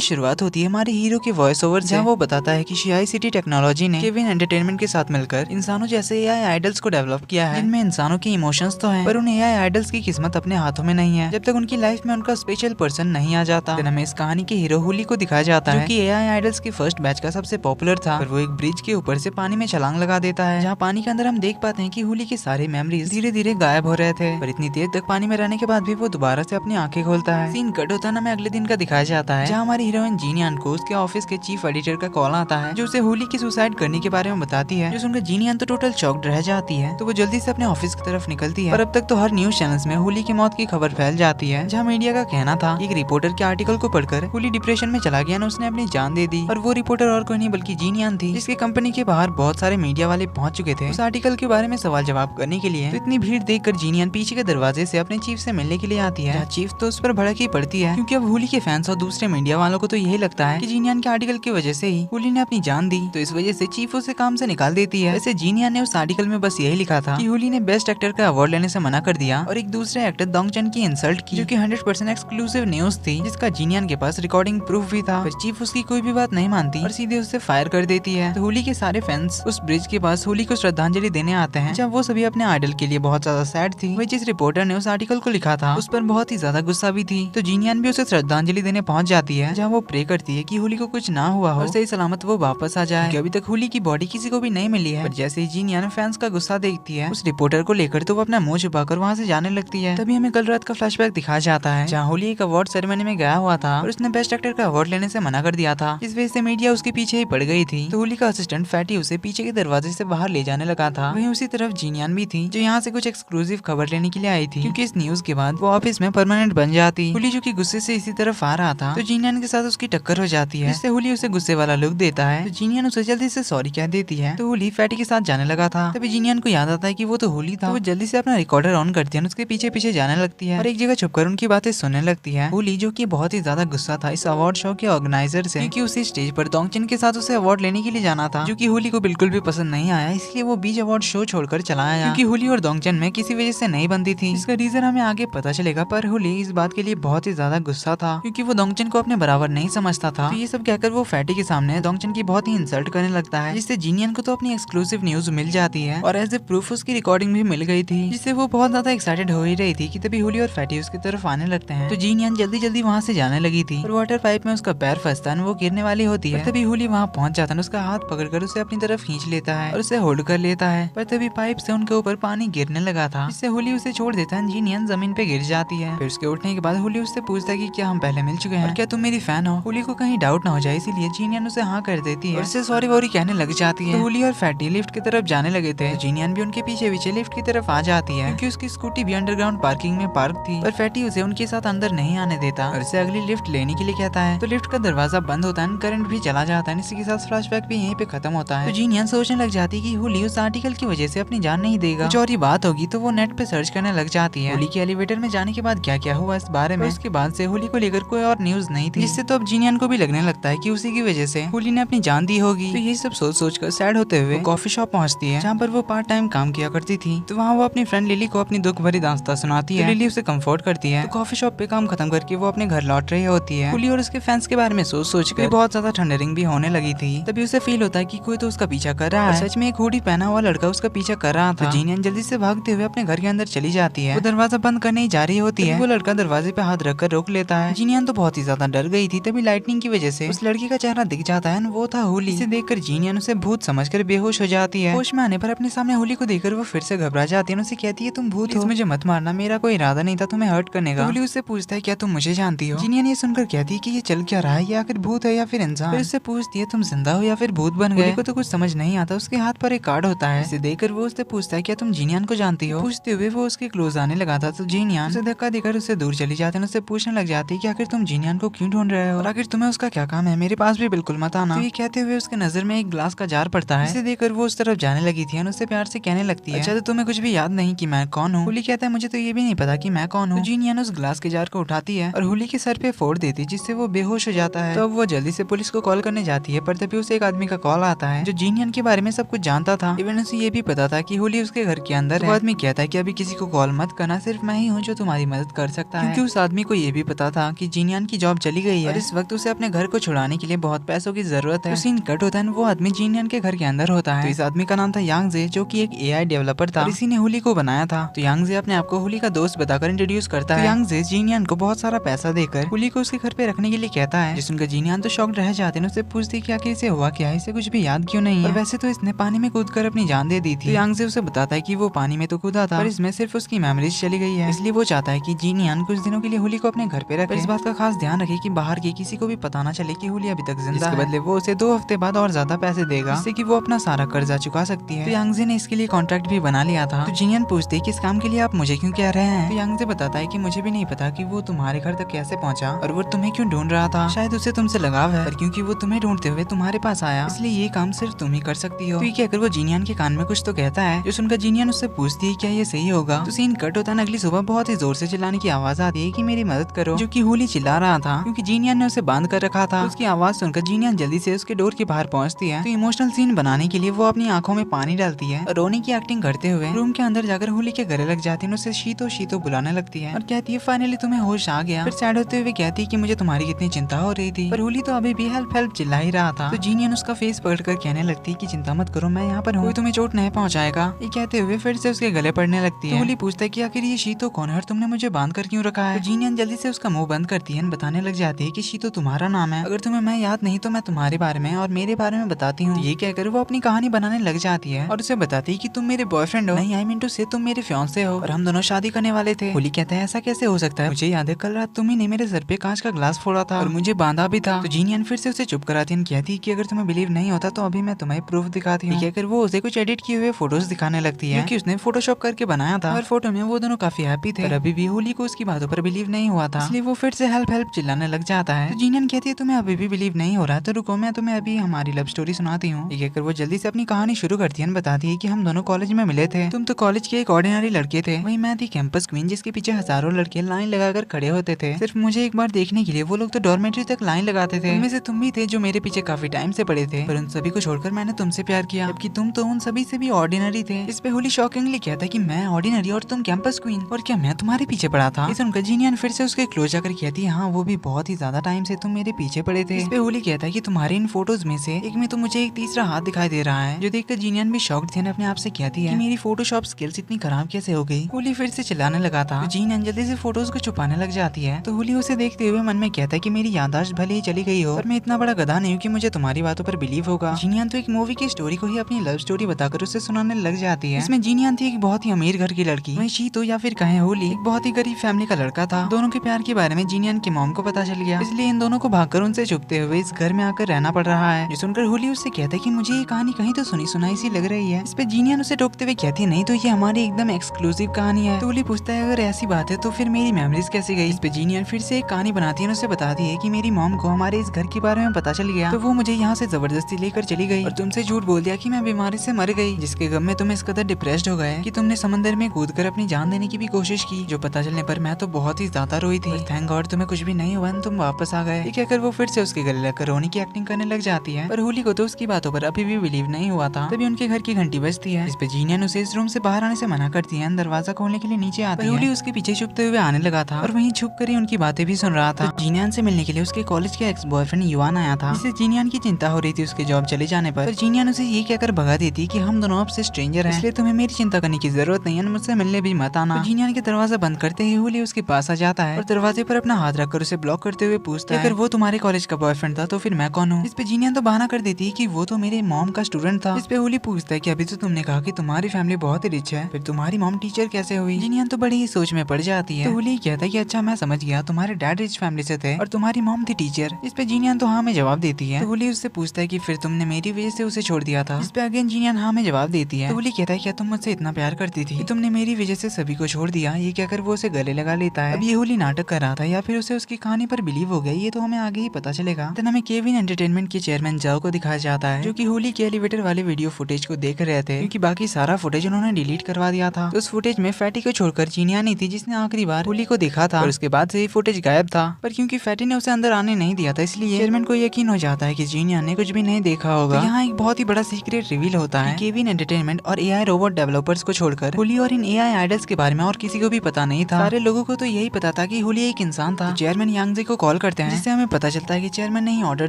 शुरुआत होती है हमारे हीरो के वॉइस ओवर से, जहाँ वो बताता है कि शियाई सिटी टेक्नोलॉजी ने केविन एंटरटेनमेंट के साथ मिलकर इंसानों जैसे एआई आइडल्स को डेवलप किया है, जिनमें इंसानों के इमोशंस तो हैं, पर उन एआई आइडल्स की किस्मत अपने हाथों में नहीं है जब तक उनकी लाइफ में उनका स्पेशल पर्सन नहीं आ जाता। हमें इस कहानी के हीरो हुली को दिखाया जाता है, जो कि एआई आइडल्स के फर्स्ट बैच का सबसे पॉपुलर था, पर वो एक ब्रिज के ऊपर से पानी में छलांग लगा देता है, जहाँ पानी के अंदर हम देख पाते हैं कि हुली की सारी मेमोरीज धीरे धीरे गायब हो रहे थे, पर इतनी देर तक पानी में रहने के बाद भी वो दोबारा से अपनी आंखें खोलता है। सीन कट होता है हमें अगले दिन का दिखाया जाता है, जहाँ हमारी हीरोइन जीनियन को उसके ऑफिस के चीफ एडिटर का कॉल आता है, जो उसे हुली की सुसाइड करने के बारे में बताती है, जो सुनकर जीनियन तो टोटल शॉक्ड रह जाती है, तो वो जल्दी से अपने ऑफिस की तरफ निकलती है। पर अब तक तो हर न्यूज चैनल्स में हुली की मौत की खबर फैल जाती है, जहाँ मीडिया का कहना था एक रिपोर्टर के आर्टिकल को पढ़कर हुली डिप्रेशन में चला गया, उसने अपनी जान दे दी, और वो रिपोर्टर और कोई नहीं बल्कि जीनियन थी, जिसके कंपनी के बाहर बहुत सारे मीडिया वाले पहुंच चुके थे उस आर्टिकल के बारे में सवाल जवाब करने के लिए। तो इतनी भीड़ देखकर जीनियन पीछे के दरवाजे से अपने चीफ से मिलने के लिए आती है। चीफ तो उस पर भड़क ही पड़ती है, क्योंकि अब हुली के फैंस और दूसरे मीडिया वालों को तो यही लगता है कि जीनियन के आर्टिकल की वजह से ही हुली ने अपनी जान दी, तो इस वजह से चीफ उसे काम से निकाल देती है। वैसे जीनियन ने उस आर्टिकल में बस यही लिखा था कि हुली ने बेस्ट एक्टर का अवार्ड लेने से मना कर दिया और एक दूसरे एक्टर दोंगचन की इंसल्ट की, जो कि 100% एक्सक्लूसिव न्यूज थी, जिसका जीनियन के पास रिकॉर्डिंग प्रूफ भी था। पर चीफ उसकी कोई भी बात नहीं मानती और सीधे उससे फायर कर देती है। तो हुली के सारे फैंस उस ब्रिज के पास हुली को श्रद्धांजलि देने आते हैं, जब वो सभी अपने आइडल के लिए बहुत ज्यादा सैड थी। वही जिस रिपोर्टर ने उस आर्टिकल को लिखा था उस पर बहुत ही ज्यादा गुस्सा भी थी, तो जीनियन भी उसे श्रद्धांजलि देने पहुंच जाती है, जहाँ वो प्रे करती है कि हुली को कुछ ना हुआ हो और सही सलामत वो वापस आ जाए, क्योंकि अभी तक हुली की बॉडी किसी को भी नहीं मिली है। पर जैसे ही जीनियन फैंस का गुस्सा देखती है उस रिपोर्टर को लेकर, तो वो अपना मुंह छुपाकर वहाँ से जाने लगती है। तभी हमें कल रात का फ्लैशबैक दिखाया जाता है, जहाँ हुली एक अवार्ड सेरेमनी में गया हुआ था और उसने बेस्ट एक्टर का अवार्ड लेने से मना कर दिया था, इस वजह से मीडिया उसके पीछे ही पड़ गई थी। तो हुली का असिस्टेंट फैटी उसे पीछे के दरवाजे से बाहर ले जाने लगा था। वहीं उसी तरफ जीनियन भी थी, जो यहाँ से कुछ एक्सक्लूसिव खबर लेने के लिए आई थी, क्योंकि इस न्यूज के बाद वो ऑफिस में परमानेंट बन जाती। हुली जो कि गुस्से से इसी तरफ आ रहा था, तो जीनियन के साथ उसकी टक्कर हो जाती है, जिससे हुली उसे गुस्से वाला लुक देता है। तो जीनियन उसे जल्दी से सॉरी कह देती है, तो हुली फैटी के साथ जाने लगा था। तभी जीनियन को याद आता है कि वो तो हुली था, तो वो जल्दी से अपना रिकॉर्डर ऑन करती है, उसके पीछे पीछे जाने लगती है और एक जगह छुपकर उनकी बातें सुनने लगती है। हुली जो कि बहुत ही ज्यादा गुस्सा था इस अवार्ड शो के ऑर्गेनाइजर से, क्योंकि उसी स्टेज पर दोंगचिन के साथ उसे अवार्ड लेने के लिए जाना था, जो कि हुली को बिल्कुल भी पसंद नहीं आया, इसलिए वो बीच अवार्ड शो छोड़कर चला आया, क्योंकि हुली और दोंगचन में किसी वजह से नहीं बनती थी। इसका रीजन हमें आगे पता चलेगा, पर हुली इस बात के लिए बहुत ही ज्यादा गुस्सा था, क्योंकि वो दोंगचन को अपने बराबर नहीं समझता था। तो ये सब कहकर वो फैटी के सामने दोंगचन की बहुत ही इंसल्ट करने लगता है, जिससे जीनियन को तो अपनी एक्सक्लूसिव न्यूज मिल जाती है और एज ए प्रूफ उसकी रिकॉर्डिंग भी मिल गई थी, जिससे वो बहुत ज्यादा एक्साइटेड हो ही रही थी कि तभी हुली और फैटी उसकी तरफ आने लगते हैं। तो जीनियन जल्दी जल्दी वहाँ से जाने लगी थी और वाटर पाइप में उसका पैर फंसता है, वो गिरने वाली होती है। तभी हुली वहाँ पहुंच जाता है, उसका हाथ पकड़कर उसे अपनी तरफ खींच लेता है और उसे होल्ड कर लेता है, पर तभी पाइप से उनके ऊपर पानी गिरने लगा था, जिससे हुली उसे छोड़ देता है। जीनियन जमीन पे गिर जाती है। फिर उसके उठने के बाद हुली उससे पूछता है कि क्या हम पहले मिल चुके हैं और क्या तुम मेरी फैन हो। हुली को कहीं डाउट ना हो जाए, इसीलिए जीनियन उसे हाँ कर देती है और उससे सॉरी वॉरी कहने लग जाती है। तो हुली और फैटी लिफ्ट की तरफ जाने लगे थे, तो जीनियन भी उनके पीछे पीछे लिफ्ट की तरफ आ जाती है, क्योंकि उसकी स्कूटी भी अंडरग्राउंड पार्किंग में पार्क थी, पर फैटी उसे उनके साथ अंदर नहीं आने देता और उसे अगली लिफ्ट लेने के लिए कहता है। तो लिफ्ट का दरवाजा बंद होता है, करंट भी चला जाता है, इसी के साथ फ्लैशबैक भी यहीं पे खत्म होता है। तो जीनियन सोचने लग जाती है कि हुली उस आर्टिकल की वजह से अपनी जान नहीं देगा, कुछ और ही बात होगी, तो वो नेट पे सर्च करने लग जाती है हुली के एलिवेटर में जाने के बाद क्या क्या हुआ इस बारे में। उसके बाद से हुली को लेकर कोई और न्यूज नहीं थी, जिससे तो अब जीनियन को भी लगने लगता है कि उसी की वजह से हुली ने अपनी जान दी होगी। तो ये सब सोच सोच कर सैड होते हुए कॉफी शॉप पहुंचती है, जहाँ पर वो पार्ट टाइम काम किया करती थी। तो वहाँ वो अपनी फ्रेंड लिली को अपनी दुख भरी दास्तां सुनाती है, लिली उसे कंफर्ट करती है। तो कॉफी शॉप पे काम खत्म करके वो अपने घर लौट रही होती है। हुली और उसके फैंस के बारे में सोच सोच कर बहुत ज्यादा थंडरिंग भी होने लगी थी। तभी उसे फील होता है कि कोई तो उसका पीछा कर रहा है, सच में एक हुडी पहना हुआ लड़का उसका पीछा कर रहा था। जीनियन जल्दी से भागते हुए अपने घर के अंदर चली जाती है, वो दरवाजा बंद करने ही जा रही होती है, वो लड़का दरवाजे पे हाथ रखकर रोक लेता है। जीनियन तो बहुत ही ज्यादा डर गई थी, तभी लाइटनिंग की वजह से उस लड़की का चेहरा दिख जाता है, वो था हुली। इसे देखकर जीनियन उसे भूत समझकर बेहोश हो जाती है। होश में आने पर अपने सामने हुली को देखकर वो फिर से घबरा जाती है, उसे कहती है तुम भूत हो, मुझे मत मारना, मेरा कोई इरादा नहीं था तुम्हें हर्ट करने का। हुली उससे पूछता है क्या तुम मुझे जानती हो। जीनियन ये सुनकर कहती है कि ये चल क्या रहा है, ये आखिर भूत है या फिर इंसान। फिर उससे पूछती है तुम जिंदा हो या फिर भूत बन गए। हुली को तो कुछ समझ नहीं आता, उसके हाथ पर एक कार्ड होता है, इसे देखकर वो उससे पूछता है क्या तुम जीनियन को जानती हो। पूछते हुए वो उसके क्लोज आने लगा था, तो जीनियन उसे धक्का देकर उससे दूर चली जाती है, उससे पूछने लग जाती है कि आखिर तुम जीनियन को क्यों ढूंढ रहे हो और आखिर तुम्हें उसका क्या काम है, मेरे पास भी बिल्कुल मत आना। तो ये कहते हुए उसके नजर में एक ग्लास का जार पड़ता है, इसे देखकर वो उस तरफ जाने लगी थी, उससे प्यार से कहने लगती है अच्छा तो तुम्हें कुछ भी याद नहीं कि मैं कौन हूँ। हुली कहता है मुझे तो ये भी नहीं पता कि मैं कौन हूँ। तो जीनियन उस ग्लास के जार को उठाती है और हुली के सर पे फोड़ देती है, जिससे वो बेहोश हो जाता है। तो अब वो जल्दी से पुलिस को कॉल करने जाती है, पर तभी उसे एक आदमी का कॉल आता है जो जीनियन के बारे में सब कुछ जानता था। इवन उसे ये भी पता था कि हुली उसके घर के अंदर है। वो आदमी कहता है कि अभी किसी को कॉल मत करना, सिर्फ मैं ही हूँ जो तुम्हारी मदद कर सकता है, क्योंकि उस आदमी को ये भी पता था कि जीनियन की जॉब चली गई है। और इस वक्त उसे अपने घर को छुड़ाने के लिए बहुत पैसों की जरूरत है। तो सीन कट होता है, वो आदमी जीनियन के घर के अंदर होता है। तो इस आदमी का नाम था यांग जे, जो कि एक एआई डेवलपर था और इसी ने होली को बनाया था। तो यांग जे अपने आप को होली का दोस्त बताकर इंट्रोड्यूस करता है। यांग जे जीनियन को बहुत सारा पैसा देकर होली को उसके घर पे रखने के लिए कहता है, जिसका जीनियन तो शॉक्ड रह जाते हैं। उससे पूछती कि आखिर इसे हुआ क्या है, इसे कुछ भी याद क्यों नहीं है। और वैसे तो इसने पानी में कूदकर अपनी जान दे दी थी। तो यांग जे उसे बताता है कि वो पानी में तो कूदा था पर इसमें सिर्फ उसकी मेमोरीज चली गई है, इसलिए वो चाहता है कि जीनियन कुछ दिनों के लिए होली को अपने घर पे रखे। इस बात का खास ध्यान रखे कि बाहर के किसी को भी पता ना चले कि होली अभी तक जिंदा है। इसके बदले वो उसे 2 हफ्ते बाद और ज्यादा पैसे देगा, जिससे कि वो अपना सारा कर्जा चुका सकती है। तो यांग जे ने इसके लिए कॉन्ट्रैक्ट भी बना लिया था। तो जीनियन पूछते कि इस काम के लिए आप मुझे क्यों कह रहे हैं। तो यांग जे बताता है कि मुझे भी नहीं पता कि वो तुम्हारे घर तक कैसे पहुंचा और वो तुम्हें क्यों ढूंढ रहा था। शायद उसे तुमसे लगाव है, पर क्योंकि वो तुम्हें ढूंढते हुए तुम्हारे पास आया, इसलिए ये काम सिर्फ तुम ही कर सकती हो। तो ये कहकर वो जीनियन के कान में कुछ तो कहता है, जो सुनकर जीनियन उससे पूछती है क्या ये सही होगा। तो सीन कट होता है। अगली सुबह बहुत ही जोर से चिल्लाने की आवाज आती है कि मेरी मदद करो, जो कि होली चिल्ला रहा था क्योंकि जीनियन ने उसे बांध कर रखा था। उसकी आवाज सुनकर जीनियन जल्दी से उसके डोर के बाहर पहुंचती है। तो इमोशनल सीन बनाने के लिए वो अपनी आंखों में पानी डालती है और रोने की एक्टिंग करते हुए रूम के अंदर जाकर होली के गले लग जाती है। उसे शीतो शीतो बुलाने लगती है और कहती है फाइनली तुम्हें होश आ गया। फिर सैड होते हुए कहती है कि मुझे तुम्हारी कितनी चिंता हो रही थी, पर होली तो अभी भी हेल्प हेल्प चिल्ला ही रहा था। तो जीनियन उसका फेस पकड़कर कहने लगती है कि चिंता मत करो, मैं यहाँ पर हूँ, कोई तुम्हें चोट नहीं पहुँचाएगा। ये कहते हुए फिर से उसके गले पड़ने लगती है। होली पूछता है कि आखिर ये शीतो कौन है और तुमने मुझे बांध कर क्यों रखा है। तो जीनियन जल्दी से उसका मुंह बंद करती है, बताने लग जाती है कि शीतो तुम्हारा नाम है, अगर तुम्हें मैं याद नहीं तो मैं तुम्हारे बारे में और मेरे बारे में बताती हूँ। ये कहकर वो अपनी कहानी बनाने लग जाती है और उसे बताती है कि तुम मेरे बॉयफ्रेंड हो, नहीं आई मीन टू से तुम मेरे फियांसे हो और हम दोनों शादी करने वाले थे। होली कहता है ऐसा कैसे हो सकता है, मुझे याद है कल रात तुम ही ने मेरे सर पे कांच का ग्लास फोड़ा था और मुझे बांधा भी था। तो जीनियन फिर से उसे चुप कराती है, कहती है कि अगर तुम्हें बिलीव नहीं होता तो अभी मैं तुम्हें प्रूफ दिखाती हूँ। कहकर वो उसे कुछ एडिट किए हुए फोटोज दिखाने लगती है कि उसने फोटोशॉप करके बनाया था और फोटो में वो दोनों काफी हैप्पी थे, पर अभी भी होली को उसकी बातों पर बिलीव नहीं हुआ था, इसलिए वो फिर से हेल्प हेल्प चिल्लाने लग जाता है। तो जीनियन कहती है तुम्हें अभी भी बिलीव नहीं हो रहा तो रुको मैं तुम्हें अभी हमारी लव स्टोरी सुनाती हूँ। ये कहकर वो जल्दी से अपनी कहानी शुरू करती है, बताती है कि हम दोनों कॉलेज में मिले थे, तुम तो कॉलेज के एक ऑर्डिनरी लड़के थे, वही मैं थी कैंपस क्वीन जिसके पीछे हजारों लड़के लाइन लगाकर खड़े होते थे सिर्फ मुझे एक बार देखने के लिए। वो लोग तो डॉर्मेट्री तक लाइन लगाते थे, उनमें से तुम भी थे जो मेरे पीछे काफी टाइम से पड़े थे, पर उन सभी को छोड़कर मैंने तुमसे प्यार किया, जबकि तुम तो उन सभी से भी ऑर्डिनरी थे। इस पे होली शॉकिंगली कहता है कि मैं ऑर्डिनरी और तुम कैंपस क्वीन, और क्या मैं तुम्हारे पीछे पड़ा था। इस उनका जीनियन फिर से उसके क्लोज जाकर कहती है हाँ वो भी बहुत ही ज्यादा टाइम से तुम मेरे पीछे पड़े थे। इस पे होली कहता है कि तुम्हारे इन फोटोज में से एक में तो मुझे एक तीसरा हाथ दिखाई दे रहा है, जो देखकर जीनियन भी शॉक्ड थे, अपने आप से कहती है कि मेरी फोटोशॉप स्किल्स इतनी खराब कैसे हो गई। होली फिर से चिल्लाने लगा था, तो जीनियन जल्दी से फोटोज को छुपाने लग जाती है। तो होली उसे देखते हुए मन में कहता है कि मेरी याददाश्त भले ही चली गई हो, पर मैं इतना बड़ा गधा नहीं हूँ कि मुझे तुम्हारी बातों पर बिलीव होगा। जीनियन तो एक मूवी की स्टोरी को ही अपनी लव स्टोरी बताकर उसे सुनाने लग जाती है। इसमें जीनियन थी एक बहुत ही अमीर घर की लड़की, वहीं शीतो या फिर कहें होली एक बहुत ही गरीब फैमिली का लड़का था। दोनों के प्यार के बारे में जीनियन की मॉम को पता चल गया, इसलिए इन दोनों को भागकर उनसे छुपते हुए इस घर में आकर रहना पड़ रहा है। जो सुनकर होली उससे कहता है कि मुझे ये कहानी कहीं तो सुनी सुनाई सी लग रही है। इस पे जीनियन उसे टोकते हुए कहती है नहीं तो ये हमारी एकदम एक्सक्लूसिव कहानी है। तो होली पूछता है अगर ऐसी बात है तो फिर मेरी मेमोरीज कैसे गई। इस पे जीनियन फिर से एक कहानी बनाती है, उसे बताती है कि मेरी मॉम को हमारे इस घर के बारे में पता चल गया, तो वो मुझे यहाँ से जबरदस्ती लेकर चली गई और तुमसे झूठ बोल दिया कि मैं बीमारी से मर गई, जिसके गम में तुम इस कदर डिप्रेस्ड हो गए कि तुमने समंदर में कूदकर अपनी जान देने की भी कोशिश की, जो पता चलने पर मैं तो बहुत ही ज्यादा रोई थी। थैंक गॉड तुम्हें कुछ भी नहीं हुआ, तुम वापस आ गए। ये कहकर वो फिर से उसके गले लगकर रोने की एक्टिंग करने लग जाती है, पर होली को तो उसकी बातों पर अभी भी बिलीव नहीं हुआ था। तभी उनके घर की घंटी बजती है, इस पे जीनियन उसे इस रूम से बाहर आने से मना करती है, दरवाजा खोलने के लिए नीचे आती है। होली उसके पीछे छुपते हुए आने लगा था और वहीं छुप कर ही उनकी बातें भी सुन रहा था। तो जीनियन से मिलने के लिए उसके कॉलेज के एक्स बॉयफ्रेंड युवान आया था, जिससे जीनियन की चिंता हो रही थी उसके जॉब चले जाने पर। जीनियन उसे ये कहकर भगा देती कि हम दोनों आपसे स्ट्रेंजर हैं, इसलिए तुम्हें मेरी चिंता करने की जरूरत नहीं है, मुझसे मिलने भी मत आना। तो जीनियन के दरवाजा बंद करते ही होली उसके पास आ जाता है और दरवाजे पर अपना हाथ रखकर उसे ब्लॉक करते हुए पूछता है अगर वो तुम्हारे कॉलेज का बॉयफ्रेंड था तो फिर मैं कौन हूँ। इस पे जीनियन तो बहाना कर देती है कि वो तो मेरे मॉम का स्टूडेंट था। इस पे होली पूछता है कि अभी तो तुमने कहा कि तुम्हारी फैमिली बहुत ही रिच है, फिर तुम्हारी मॉम टीचर कैसे हुई। जीनियन तो बड़ी ही सोच में पड़ जाती है। तो होली कहता है कि अच्छा मैं समझ गया, तुम्हारे डैड रिच फैमिली से थे और तुम्हारी मॉम थी टीचर। इस पे जीनियन तो हाँ में जवाब देती है। तो होली उससे पूछता है कि फिर तुमने मेरी वजह से उसे छोड़ दिया था। इस पे अगेन जीनियन हाँ में जवाब देती है। तो होली कहता है क्या तुम मुझसे इतना प्यार करती थी कि तुमने मेरी वजह से सभी को छोड़ दिया। ये कहकर वो उसे गले लगा लेता है। अब ये होली नाटक कर रहा था या फिर उसे उसकी कहानी पर बिलीव हो गया, ये तो हमें आगे ही पता चलेगा। देन हमें केविन एंटरटेनमेंट के चेयरमैन जाओ को दिखाया जाता है, जो कि होली के एलिवेटर वाले वीडियो फुटेज को देख रहे थे, क्योंकि बाकी सारा फुटेज उन्होंने डिलीट करवा दिया था। तो उस फुटेज में फैटी को छोड़कर जीनियन ही थी जिसने आखिरी बार होली को देखा था और उसके बाद से ये फुटेज गायब था। पर क्योंकि फैटी ने उसे अंदर आने नहीं दिया था, इसलिए चेयरमैन को यकीन हो जाता है कि जीनियन ने कुछ भी नहीं देखा होगा। तो यहाँ एक बहुत ही बड़ा सीक्रेट रिवील होता है। केविन एंटरटेनमेंट और एआई रोबोट डेवलपर्स को छोड़कर होली और इन एआई आइडल्स के बारे में और किसी को भी पता नहीं था। सारे लोगों को तो यही पता था कि होली एक इंसान था। चेयरमैन यांग जे को कॉल करते हैं, जिससे हमें पता चलता है कि चेयरमैन ने ही ऑर्डर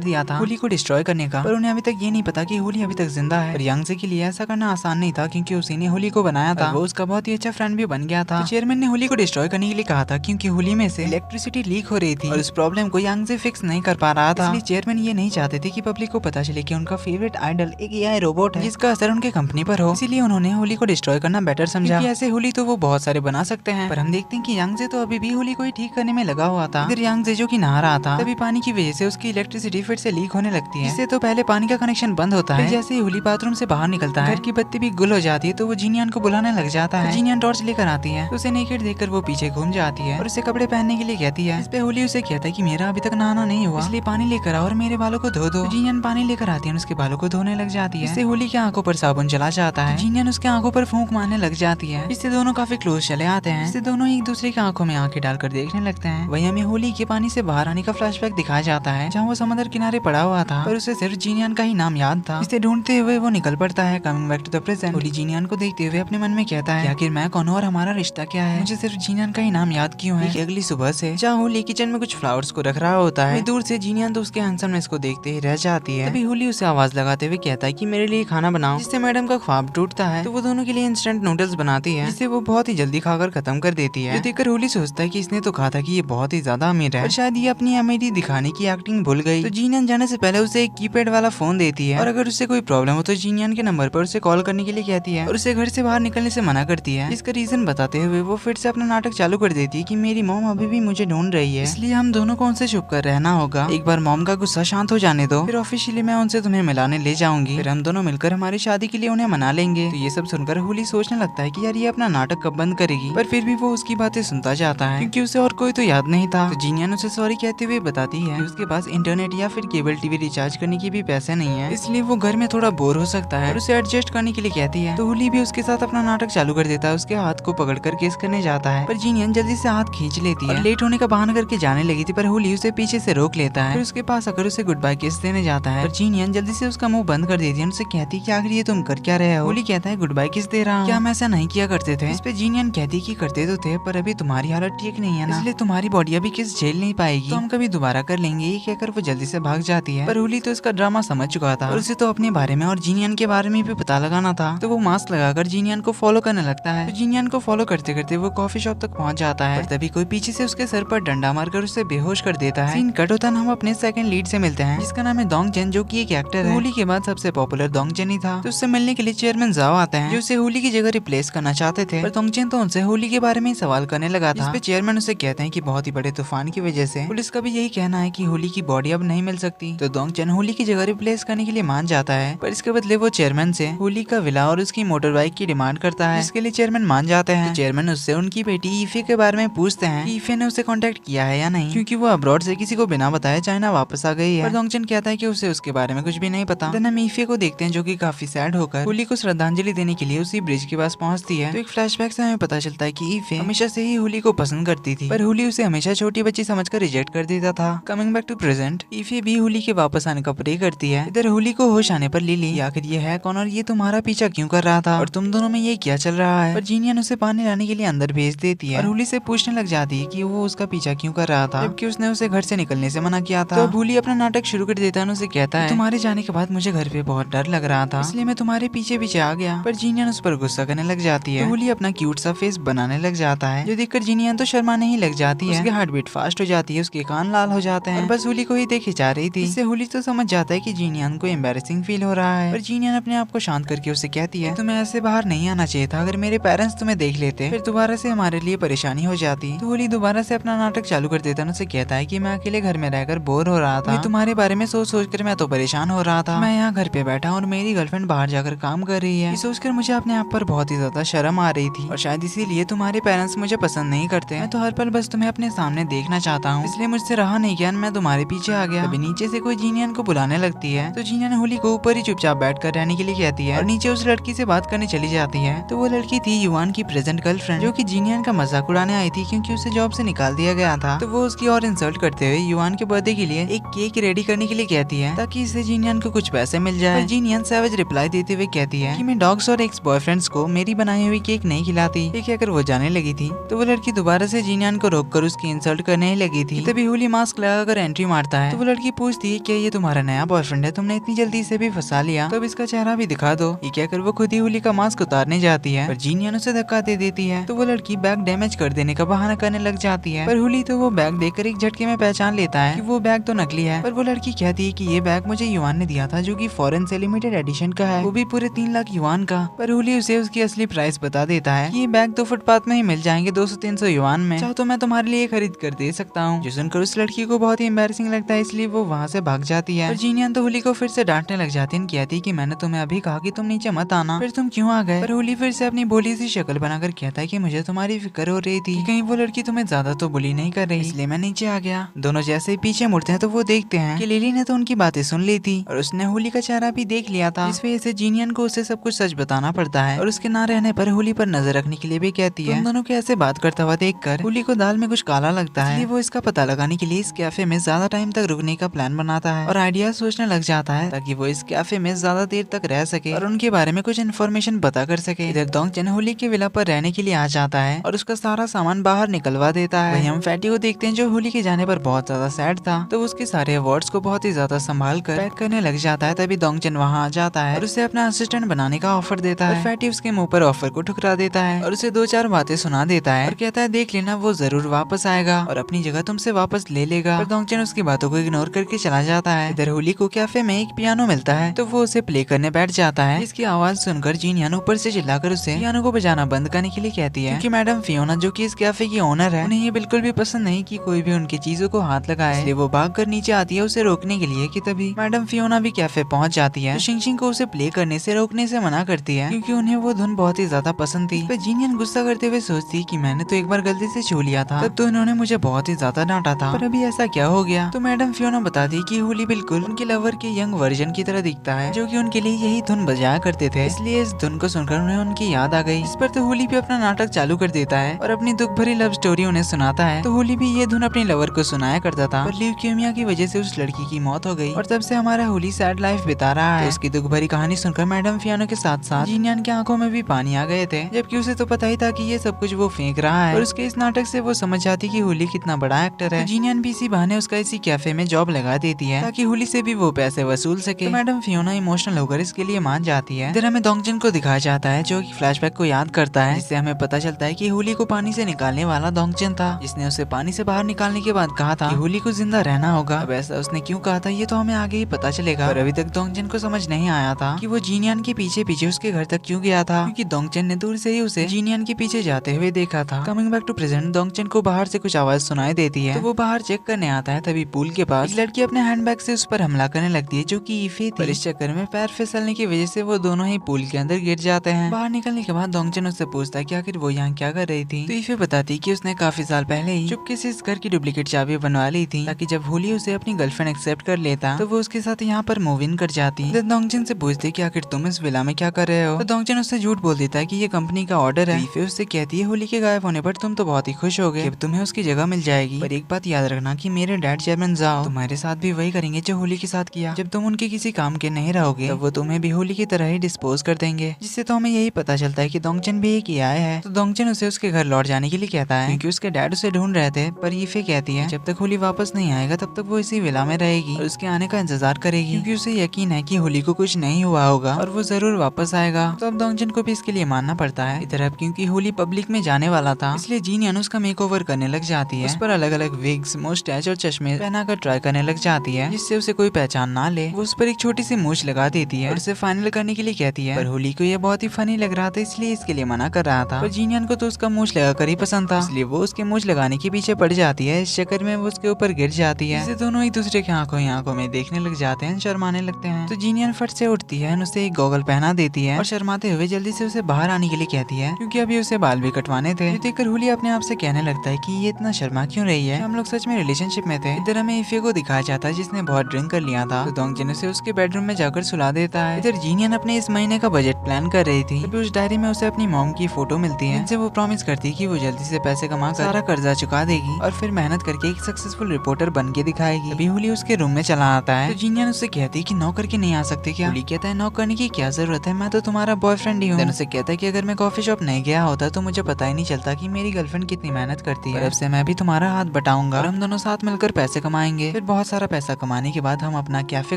दिया था होली को डिस्ट्रॉय करने का, पर उन्हें अभी तक ये नहीं पता कि होली अभी तक जिंदा है। पर यांगजे के लिए ऐसा करना आसान नहीं था, क्योंकि उसी ने होली को बनाया था, वो उसका बहुत ही अच्छा फ्रेंड भी बन गया था। तो चेयरमैन ने होली को डिस्ट्रॉय करने के लिए कहा था, क्योंकि होली में से इलेक्ट्रिसिटी लीक हो रही थी और उस प्रॉब्लम को यांगजे फिक्स नहीं कर पा रहा था। इसलिए चेयरमैन ये नहीं चाहते थे कि पब्लिक को पता चले कि उनका फेवरेट आइडल एक एआई रोबोट है, जिसका असर उनके कंपनी पर हो। इसीलिए उन्होंने होली को डिस्ट्रॉय करना बेटर समझा, क्योंकि ऐसे होली तो वो बहुत सारे बना सकते हैं। पर हम देखते हैं कि यांगजे तो अभी भी होली को ही ठीक करने में लगा हुआ था। इधर यांगजे जो कि नहा रहा था, तभी पानी की वजह से उसकी इलेक्ट्रिसिटी फिर से लीक होने लगती है। इससे तो पहले पानी का कनेक्शन बंद होता है, जैसे ही होली बाथरूम से बाहर निकलता है, घर की बत्ती भी गुल हो जाती है, तो वो जीनियन को बुलाने लग जाता है। जीनियन टॉर्च लेकर आती है, तो उसे नेकेड देखकर वो पीछे घूम जाती है और उसे कपड़े पहनने के लिए कहती है। इस पे होली उसे कहता है कि मेरा अभी तक नहाना नहीं हुआ, इसलिए पानी लेकर आओ और मेरे बालों को धो दो। जीनियन पानी लेकर आती है और उसके बालों को धोने लग जाती है। इससे होली की आंखों पर साबुन चला जाता है। जीनियन उसके आंखों पर फूंक मारने लग जाती है। इससे दोनों काफी क्लोज चले आते हैं। इससे दोनों एक दूसरे की आंखों में आंखें डालकर देखने लगते हैं। वहीं हमें होली के पानी से बाहर आने का फ्लैशबैक दिखाया जाता है, जहाँ वो समंदर किनारे पड़ा हुआ था, पर उसे सिर्फ जीनियन का ही नाम याद था। इसे ढूंढते हुए वो निकल पड़ता है। Coming back to the present, Holly जीनियन को देखते हुए अपने मन में कहता है, आखिर मैं कौन हूँ और हमारा रिश्ता क्या है, मुझे सिर्फ जीनियन का ही नाम याद क्यों है। अगली सुबह से जहाँ होली किचन में कुछ फ्लावर्स को रख रहा होता है, दूर से जीनियन तो उसके हैंडसमनेस को देखते ही रह जाती है। तभी होली उसे आवाज लगाते हुए कहता है कि मेरे लिए खाना बनाओ, जिससे मैडम का ख्वाब टूटता है। तो वो दोनों के लिए इंस्टेंट नूडल्स बनाती है, जिसे वो बहुत ही जल्दी खाकर खत्म कर देती है। देखकर होली सोचता है कि इसने तो कहा था कि ये बहुत ही ज्यादा अमीर है, और शायद ये अपनी अमीरी दिखाने की एक्टिंग भूल गई। तो जीनियन जाने से पहले उसे एक कीपैड वाला फोन देती है, और अगर उससे कोई प्रॉब्लम हो तो जीनियन के नंबर पर उसे कॉल करने के लिए कहती है, और उसे घर से बाहर निकलने से मना करती है। इसका रीजन बताते हुए वो फिर से अपना नाटक चालू कर देती है कि मेरी मॉम अभी भी मुझे ढूंढ रही है, इसलिए हम दोनों को उनसे छुप कर रहना होगा। एक बार मॉम का गुस्सा शांत हो जाने दो, फिर ऑफिशियली मैं उनसे तुम्हें मिलाने ले जाऊंगी, फिर हम दोनों मिलकर हमारी शादी के लिए उन्हें मना लेंगे। तो ये सब सुनकर होली सोचने लगता है कि यार ये अपना नाटक कब बंद करेगी, पर फिर भी वो उसकी बातें सुनता जाता है, क्योंकि उसे और कोई तो याद नहीं था। तो जीनियन उसे सॉरी कहते हुए बताती है कि उसके पास इंटरनेट या फिर केबल टीवी रिचार्ज करने की भी पैसे नहीं है, इसलिए वो घर में थोड़ा बोर हो सकता है, और उसे एडजस्ट करने के लिए कहती है। तो होली भी उसके साथ अपना नाटक चालू कर देता है, उसके हाथ को पकड़कर किस करने जाता है, पर जीनियन जल्दी से हाथ खींच लेती है। लेट होने का बहाना करके जाने लगी थी, पर होली उसे पीछे से रोक लेता है, फिर उसके पास आकर उसे गुड बाय किस देने जाता है, पर जीनियन जल्दी से उसका मुंह बंद कर देती है, उनसे कहती कि आखिर ये तुम कर क्या रहे हो। होली कहता है गुड बाय किस दे रहा हूं, क्या हम ऐसा नहीं किया करते थे। इस पे जीनियन कहती कि करते तो थे, पर अभी तुम्हारी हालत ठीक नहीं है ना, इसलिए तुम्हारी बॉडी अभी किस झेल नहीं पाएगी, तो हम कभी दोबारा कर लेंगे। ये कहकर वो जल्दी से भाग जाती है, पर होली तो इसका ड्रामा समझ चुका था, और उसे तो अपने बारे में और जीनियन के बारे में भी पता लगाना था। तो वो मास्क लगाकर जीनियन को फॉलो करने लगता है। तो जीनियन को फॉलो करते करते वो कॉफी शॉप तक पहुंच जाता है, पर तभी कोई पीछे से उसके सर पर डंडा मारकर उसे बेहोश कर देता है। सीन कट होता है, हम अपने सेकंड लीड से मिलते हैं, जिसका नाम है डोंगचन, जो कि एक एक्टर है। होली के बाद सबसे पॉपुलर डोंगचन ही था। तो उससे मिलने के लिए चेयरमैन जाओ आते हैं, जो उसे होली की जगह रिप्लेस करना चाहते थे, पर डोंगचन तो उनसे होली के बारे में सवाल करने लगा था। इस पे चेयरमैन उसे कहते हैं कि बहुत ही बड़े तूफान की वजह से पुलिस का भी यही कहना है कि होली की बॉडी अब नहीं मिल सकती। तो डोंगचन होली की जगह रिप्लेस करने के लिए मान जाता है, पर इसके बदले वो चेयरमैन से होली का विला और उसकी मोटर बाइक की डिमांड करता है, जिसके लिए चेयरमैन मान जाते हैं। तो चेयरमैन उससे उनकी बेटी ईफे के बारे में पूछते हैं कि ईफे ने उसे कांटेक्ट किया है या नहीं, क्योंकि वो अब्रॉड से किसी को बिना बताए चाइना वापस आ गई है। पर डोंगचन कहता है कि उसे उसके बारे में कुछ भी नहीं पता। देन हम ईफे को देखते हैं, जो कि काफी सैड होकर होली को श्रद्धांजलि देने के लिए उसी ब्रिज के पास पहुंचती है। तो एक फ्लैशबैक से हमें पता चलता है कि ईफे हमेशा से ही होली को पसंद करती थी, पर होली उसे हमेशा छोटी बच्ची समझकर रिजेक्ट कर देता था। कमिंग बैक टू प्रेजेंट, ईफे भी होली के वापस आने का प्रे करती है। इधर होली को होश आने पर लिली आखिर ये है कौन और ये तुम्हारा पीछा क्यों कर रहा था और तुम दोनों में ये क्या चल रहा है, पर जीनियन उसे पानी लाने के लिए अंदर भेज देती है, और होली से पूछने लग जाती है कि वो उसका पीछा क्यों कर रहा था, जबकि उसने उसे घर से निकलने से मना किया था। तो होली अपना नाटक शुरू कर देता है, उसे कहता है तुम्हारे जाने के बाद मुझे घर पे बहुत डर लग रहा था, इसलिए मैं तुम्हारे पीछे पीछे आ गया। पर जीनियन उस पर गुस्सा करने लग जाती है। तो होली अपना क्यूट सा फेस बनाने लग जाता है, जो देखकर जीनियन तो शर्माने ही लग जाती है। उसकी हार्ट बीट फास्ट हो जाती है, उसके कान लाल हो जाते हैं, और बस होली को ही देखे जा रही थी। इससे होली तो समझ जाता है कि जीनियन को एम्बैरेसिंग फील हो रहा है, पर जीनियन अपने आप को शांत करके उसे कहती है तुम्हें ऐसे बाहर नहीं आना चाहिए था, अगर मेरे पेरेंट्स तुम्हें देख लेते फिर दोबारा से हमारे लिए परेशानी हो जाती। तो होली दोबारा से अपना नाटक चालू कर देता है, उसे कहता है कि मैं अकेले घर में रहकर बोर हो रहा था, तुम्हारे बारे में सोच सोच कर मैं तो परेशान हो रहा था। मैं यहाँ घर पे बैठा और मेरी गर्लफ्रेंड बाहर जाकर काम कर रही है, सोचकर मुझे अपने आप पर बहुत ही ज्यादा शर्म आ रही थी, और शायद इसीलिए तुम्हारे पेरेंट्स मुझे पसंद नहीं करते। मैं तो हर पल बस तुम्हें अपने सामने देखना चाहता हूँ, इसलिए मुझसे रहा नहीं गया, मैं तुम्हारे पीछे आ गया। अभी नीचे से कोई जीनियन को बुलाने लगती है, तो जीनियन होली को ऊपर ही चुपचाप बैठ कर रहने के लिए कहती है, और नीचे उस लड़की से बात करने चली जाती है। तो वो लड़की थी युवान की प्रेजेंट गर्लफ्रेंड, जो कि जीनियन का मजाक उड़ाने आई थी, क्योंकि उसे जॉब से निकाल दिया गया था। तो वो उसकी और इंसल्ट करते हुए युवान के बर्थडे के लिए एक केक रेडी करने के लिए कहती है, ताकि इससे जीनियन को कुछ पैसे मिल जाए। जीनियन सैवेज रिप्लाई देते हुए कहती है कि मैं डॉग्स और एक्स बॉयफ्रेंड्स को मेरी बनाई हुई केक नहीं खिलाती। ये कहकर वो जाने लगी थी, तो वो लड़की दोबारा से जीनियन को रोककर उसकी इंसल्ट करने ही लगी थी। तभी होली मास्क लगाकर एंट्री मारता है तो वो लड़की पूछती है क्या ये तुम्हारा नया बॉयफ्रेंड है, तुमने इतनी जल्दी से भी फंसा लिया, तो अब इसका चेहरा भी दिखा दो। ये कहकर वो खुद ही होली का मास्क उतारने जाती है पर जीनियन उसे धक्का दे देती है तो वो लड़की बैग डैमेज कर देने का बहाना करने लग जाती है। पर होली तो वो बैग देखकर एक झटके में पहचान लेता है कि वो बैग तो नकली है। पर वो लड़की कहती है कि ये बैग मुझे युआन ने दिया था जो कि फॉरेन से लिमिटेड एडिशन का है, वो भी पूरे 3 लाख युआन का। पर होली उसे उसकी असली प्राइस बता देता है कि ये बैग तो फुटपाथ में ही मिल जाएंगे 200-300 युआन में, चाहो तो मैं तुम्हारे लिए खरीद कर दे सकता हूँ। जो सुनकर उस लड़की को बहुत ही एम्बैरेसिंग लगता है इसलिए वो वहाँ से भाग जाती है। पर जीनियन तो होली को फिर से डांटने लग जाती है, कहती कि मैंने तुम्हें अभी कहा कि तुम नीचे मत आना, फिर तुम क्यों आ गए। पर होली फिर से अपनी भोली सी शक्ल बनाकर कहता है कि मुझे तुम्हारी फिक्र हो रही थी कि कहीं वो लड़की तुम्हें ज्यादा तो बुली नहीं कर रही, इसलिए मैं नीचे आ गया। दोनों जैसे ही पीछे मुड़ते हैं तो वो देखते हैं कि लिली ने तो उनकी बातें सुन ली थी और उसने होली का चेहरा भी देख लिया था। इस वजह से जीनियन को उसे सब कुछ सच बताना पड़ता है और उसके ना रहने पर होली पर नजर रखने के लिए भी कहती है। उन दोनों के ऐसे बात करता हुआ देखकर होली को दाल में कुछ काला लगता है, इसलिए वो इसका पता लगाने के लिए इस कैफे में ज्यादा टाइम तक रुकने का प्लान बनाता है और आइडिया सोचने लग जाता है ताकि वो इस कैफे में ज्यादा देर तक रह सके और उनके बारे में कुछ इन्फॉर्मेशन पता कर सके। इधर डोंगचन होली के विला पर रहने के लिए आ जाता है और उसका सारा सामान बाहर निकलवा देता है। वहीं हम फैटी को देखते हैं जो होली के जाने पर बहुत ज्यादा सैड था, तो उसके सारे अवार्ड्स को बहुत ही ज्यादा संभाल कर पैक करने लग जाता है। तभी डोंगचन वहाँ आ जाता है और उसे अपना असिस्टेंट बनाने का ऑफर देता है। फैटी उसके मुंह पर ऑफर को ठुकरा देता है और उसे 2-4 बातें सुना देता है और कहता है देख लेना वो जरूर वापस आएगा और अपनी जगह तुमसे वापस ले लेगा। पर डोंगचन उसकी बातों को इग्नोर करके चला जाता है। इधर होली को कैफे में एक पियानो मिलता है तो वो उसे प्ले करने बैठ जाता है। इसकी आवाज सुनकर जीनियन ऊपर से चिल्लाकर उसे पियानो को बजाना बंद करने के लिए कहती है क्योंकि मैडम फियोना जो कि इस कैफे की ओनर है उन्हें ये बिल्कुल भी पसंद नहीं कि कोई भी उनकी चीजों को हाथ लगाए, इसलिए वो भागकर नीचे आती है उसे रोकने के लिए कि तभी मैडम फियोना भी कैफे पहुंच जाती है। तो शिंगशिंग को उसे प्ले करने से रोकने से मना करती है क्योंकि उन्हें वो धुन बहुत ही ज्यादा पसंद थी। पर जीनियन गुस्सा करते हुए सोचती कि मैंने तो एक बार गलती से छू लिया था, तब तो इन्होंने मुझे बहुत ही ज्यादा डांटा था, पर अभी ऐसा क्या हो गया। तो मैडम फियोना बताती कि होली बिल्कुल उनके लवर के यंग वर्जन की तरह दिखता है जो कि उनके लिए यही धुन बजाया करते थे, इसलिए इस धुन को सुनकर उन्हें उनकी याद आ गई। इस पर तो होली भी अपना नाटक चालू कर देता है और अपनी दुख भरी लव स्टोरी उन्हें सुनाता है। तो होली भी ये धुन अपनी लवर को सुनाया करता था, पर ल्यूकेमिया की वजह से उस लड़की की मौत हो गई और तब से हमारा होली सैड लाइफ बिता रहा है। तो उसकी दुख भरी कहानी सुनकर मैडम फियोना के साथ साथ जीनियन की आंखों में भी पानी आ गए थे, जबकि उसे तो पता ही था कि ये सब कुछ वो फेंक रहा है और उसके इस नाटक से वो समझ जाती कि होली कितना बड़ा एक्टर है। तो जीनियन भी इसी बहाने उसका इसी कैफे में जॉब लगा देती है ताकि होली से भी वो पैसे वसूल सके। तो मैडम फियोना इमोशनल होकर इसके लिए मान जाती है। इधर हमें डोंगचन को दिखाया जाता है जो कि फ्लैशबैक को याद करता है, जिससे हमें पता चलता है कि होली को पानी से निकालने वाला डोंगचन था, जिसने उसे पानी से बाहर निकालने के बाद कहा था कि होली को जिंदा रहना होगा। अब ऐसा उसने क्यों कहा था ये तो हमें आगे ही पता चलेगा, पर अभी तक डोंगचन को समझ नहीं आया था कि वो जीनियन के पीछे पीछे उसके घर तक क्यों गया था, क्योंकि डोंगचन ने दूर से ही उसे जीनियन के पीछे जाते हुए देखा था। Coming back to present, Dong-chan को बाहर से कुछ आवाज सुनाई देती है तो वो बाहर चेक करने आता है। तभी पूल के पास एक लड़की अपने हैंडबैग से उस पर हमला करने लगती है जो कि ईफे थी, पर इस चक्कर में पैर फिसलने की वजह से वो दोनों ही पूल के अंदर गिर जाते हैं। बाहर निकलने के बाद डोंगचन उससे पूछता है कि आखिर वो यहाँ क्या कर रही थी। तो ईफे बताती कि उसने काफी साल पहले ही चुपके से इस घर की डुप्लीकेट चाबी बनवा ली थी ताकि जब होली उसे अपनी गर्लफ्रेंड एक्सेप्ट कर लेता तो वो उसके साथ यहाँ पर मूव इन कर जाती। डोंगचन से पूछती कि आखिर तुम इस विला में क्या कर रहे हो। तो डोंगचन उससे झूठ बोल देता है कि ये कंपनी का ऑर्डर है। ईफे उससे कहती है होली के गायब होने पर तुम तो बहुत ही खुश हो गए, तुम्हें उसकी जगह मिल जाएगी, पर एक बात याद रखना कि मेरे डैड चेयरमैन जाओ तुम्हारे साथ भी वही करेंगे जो होली के साथ किया। जब तुम उनके किसी काम के नहीं रहोगे तब वो तुम्हें भी होली की तरह ही डिस्पोज कर देंगे। जिससे तो हमें यही पता चलता है कि डोंगचन भी एक एआई है। तो डोंगचन उसे उसके घर लौट जाने के लिए कहता है क्योंकि उसके डैड उसे ढूंढ रहे थे, पर ईफे कहती है जब तक होली वापस नहीं आएगा तब तक वो इसी विला में रहेगी और उसके आने का इंतजार करेगी, क्योंकि उसे यकीन है कि होली को कुछ नहीं हुआ होगा और वो जरूर वापस आएगा। तो अब डोंगचन को भी इसके लिए मानना पड़ता है। इधर अब क्योंकि होली पब्लिक में जाने वाला था इसलिए जीनियन उसका मेकओवर करने लग जाती है। उस पर अलग अलग विग्स, मुस्टैच और चश्मे पहनाकर ट्राई करने लग जाती है जिससे उसे कोई पहचान ना ले। वो उस पर एक छोटी सी मूछ लगा देती है और उसे फाइनल करने के लिए कहती है, पर होली को यह बहुत ही फनी लग रहा था इसलिए इसके लिए मना कर रहा था। पर जीनियन को तो उसका मूछ लगाकर ही पसंद था, इसलिए वो उसके मूछ लगाने के पीछे पड़ जाती है। इस चक्कर में वो उसके ऊपर गिर जाती है, जिससे दोनों एक दूसरे की आंखों में देखने लग जाते हैं, शर्माने लगते हैं। तो जीनियन फट से उठती है, उसे एक गॉगल पहना देती है और शर्माते हुए जल्दी से उसे बाहर आने के लिए कहती है क्योंकि अभी उसे बाल भी कटवाने थे। ये देखकर होली अपने आप से कहने लगता है कि ये इतना शर्मा क्यों रही है, हम लोग सच में रिलेशनशिप में थे। इधर हमें ईफे को दिखाया जाता है जिसने बहुत ड्रिंक कर लिया था, तो डोंगचन उसे उसके बेडरूम में जाकर सुला देता है। इधर जीनियन अपने इस महीने का बजट प्लान कर रही थी, तभी उस डायरी में उसे अपनी मॉम की फोटो मिलती है जिनसे वो प्रॉमिस करती है कि वो जल्दी से पैसे कमा कर सारा कर्जा चुका देगी और फिर मेहनत करके एक सक्सेसफुल रिपोर्टर बन के दिखाएगी। अभी होली उसके रूम में चला आता है तो जीनियन उससे कहती है कि नॉक करके नहीं आ सकते क्या। होली कहता है नॉक करने की क्या जरूरत है, मैं तो तुम्हारा बॉयफ्रेंड ही हूँ। उसे कहता है कि अगर मैं कॉफी शॉप नहीं गया होता तो मुझे पता ही नहीं चलता कि मेरी गर्लफ्रेंड कितनी मेहनत करती है, अब से मैं भी तुम्हारा हाथ बटाऊंगा। करूंगा और हम दोनों साथ मिलकर पैसे कमाएंगे। फिर बहुत सारा पैसा कमाने के बाद हम अपना कैफे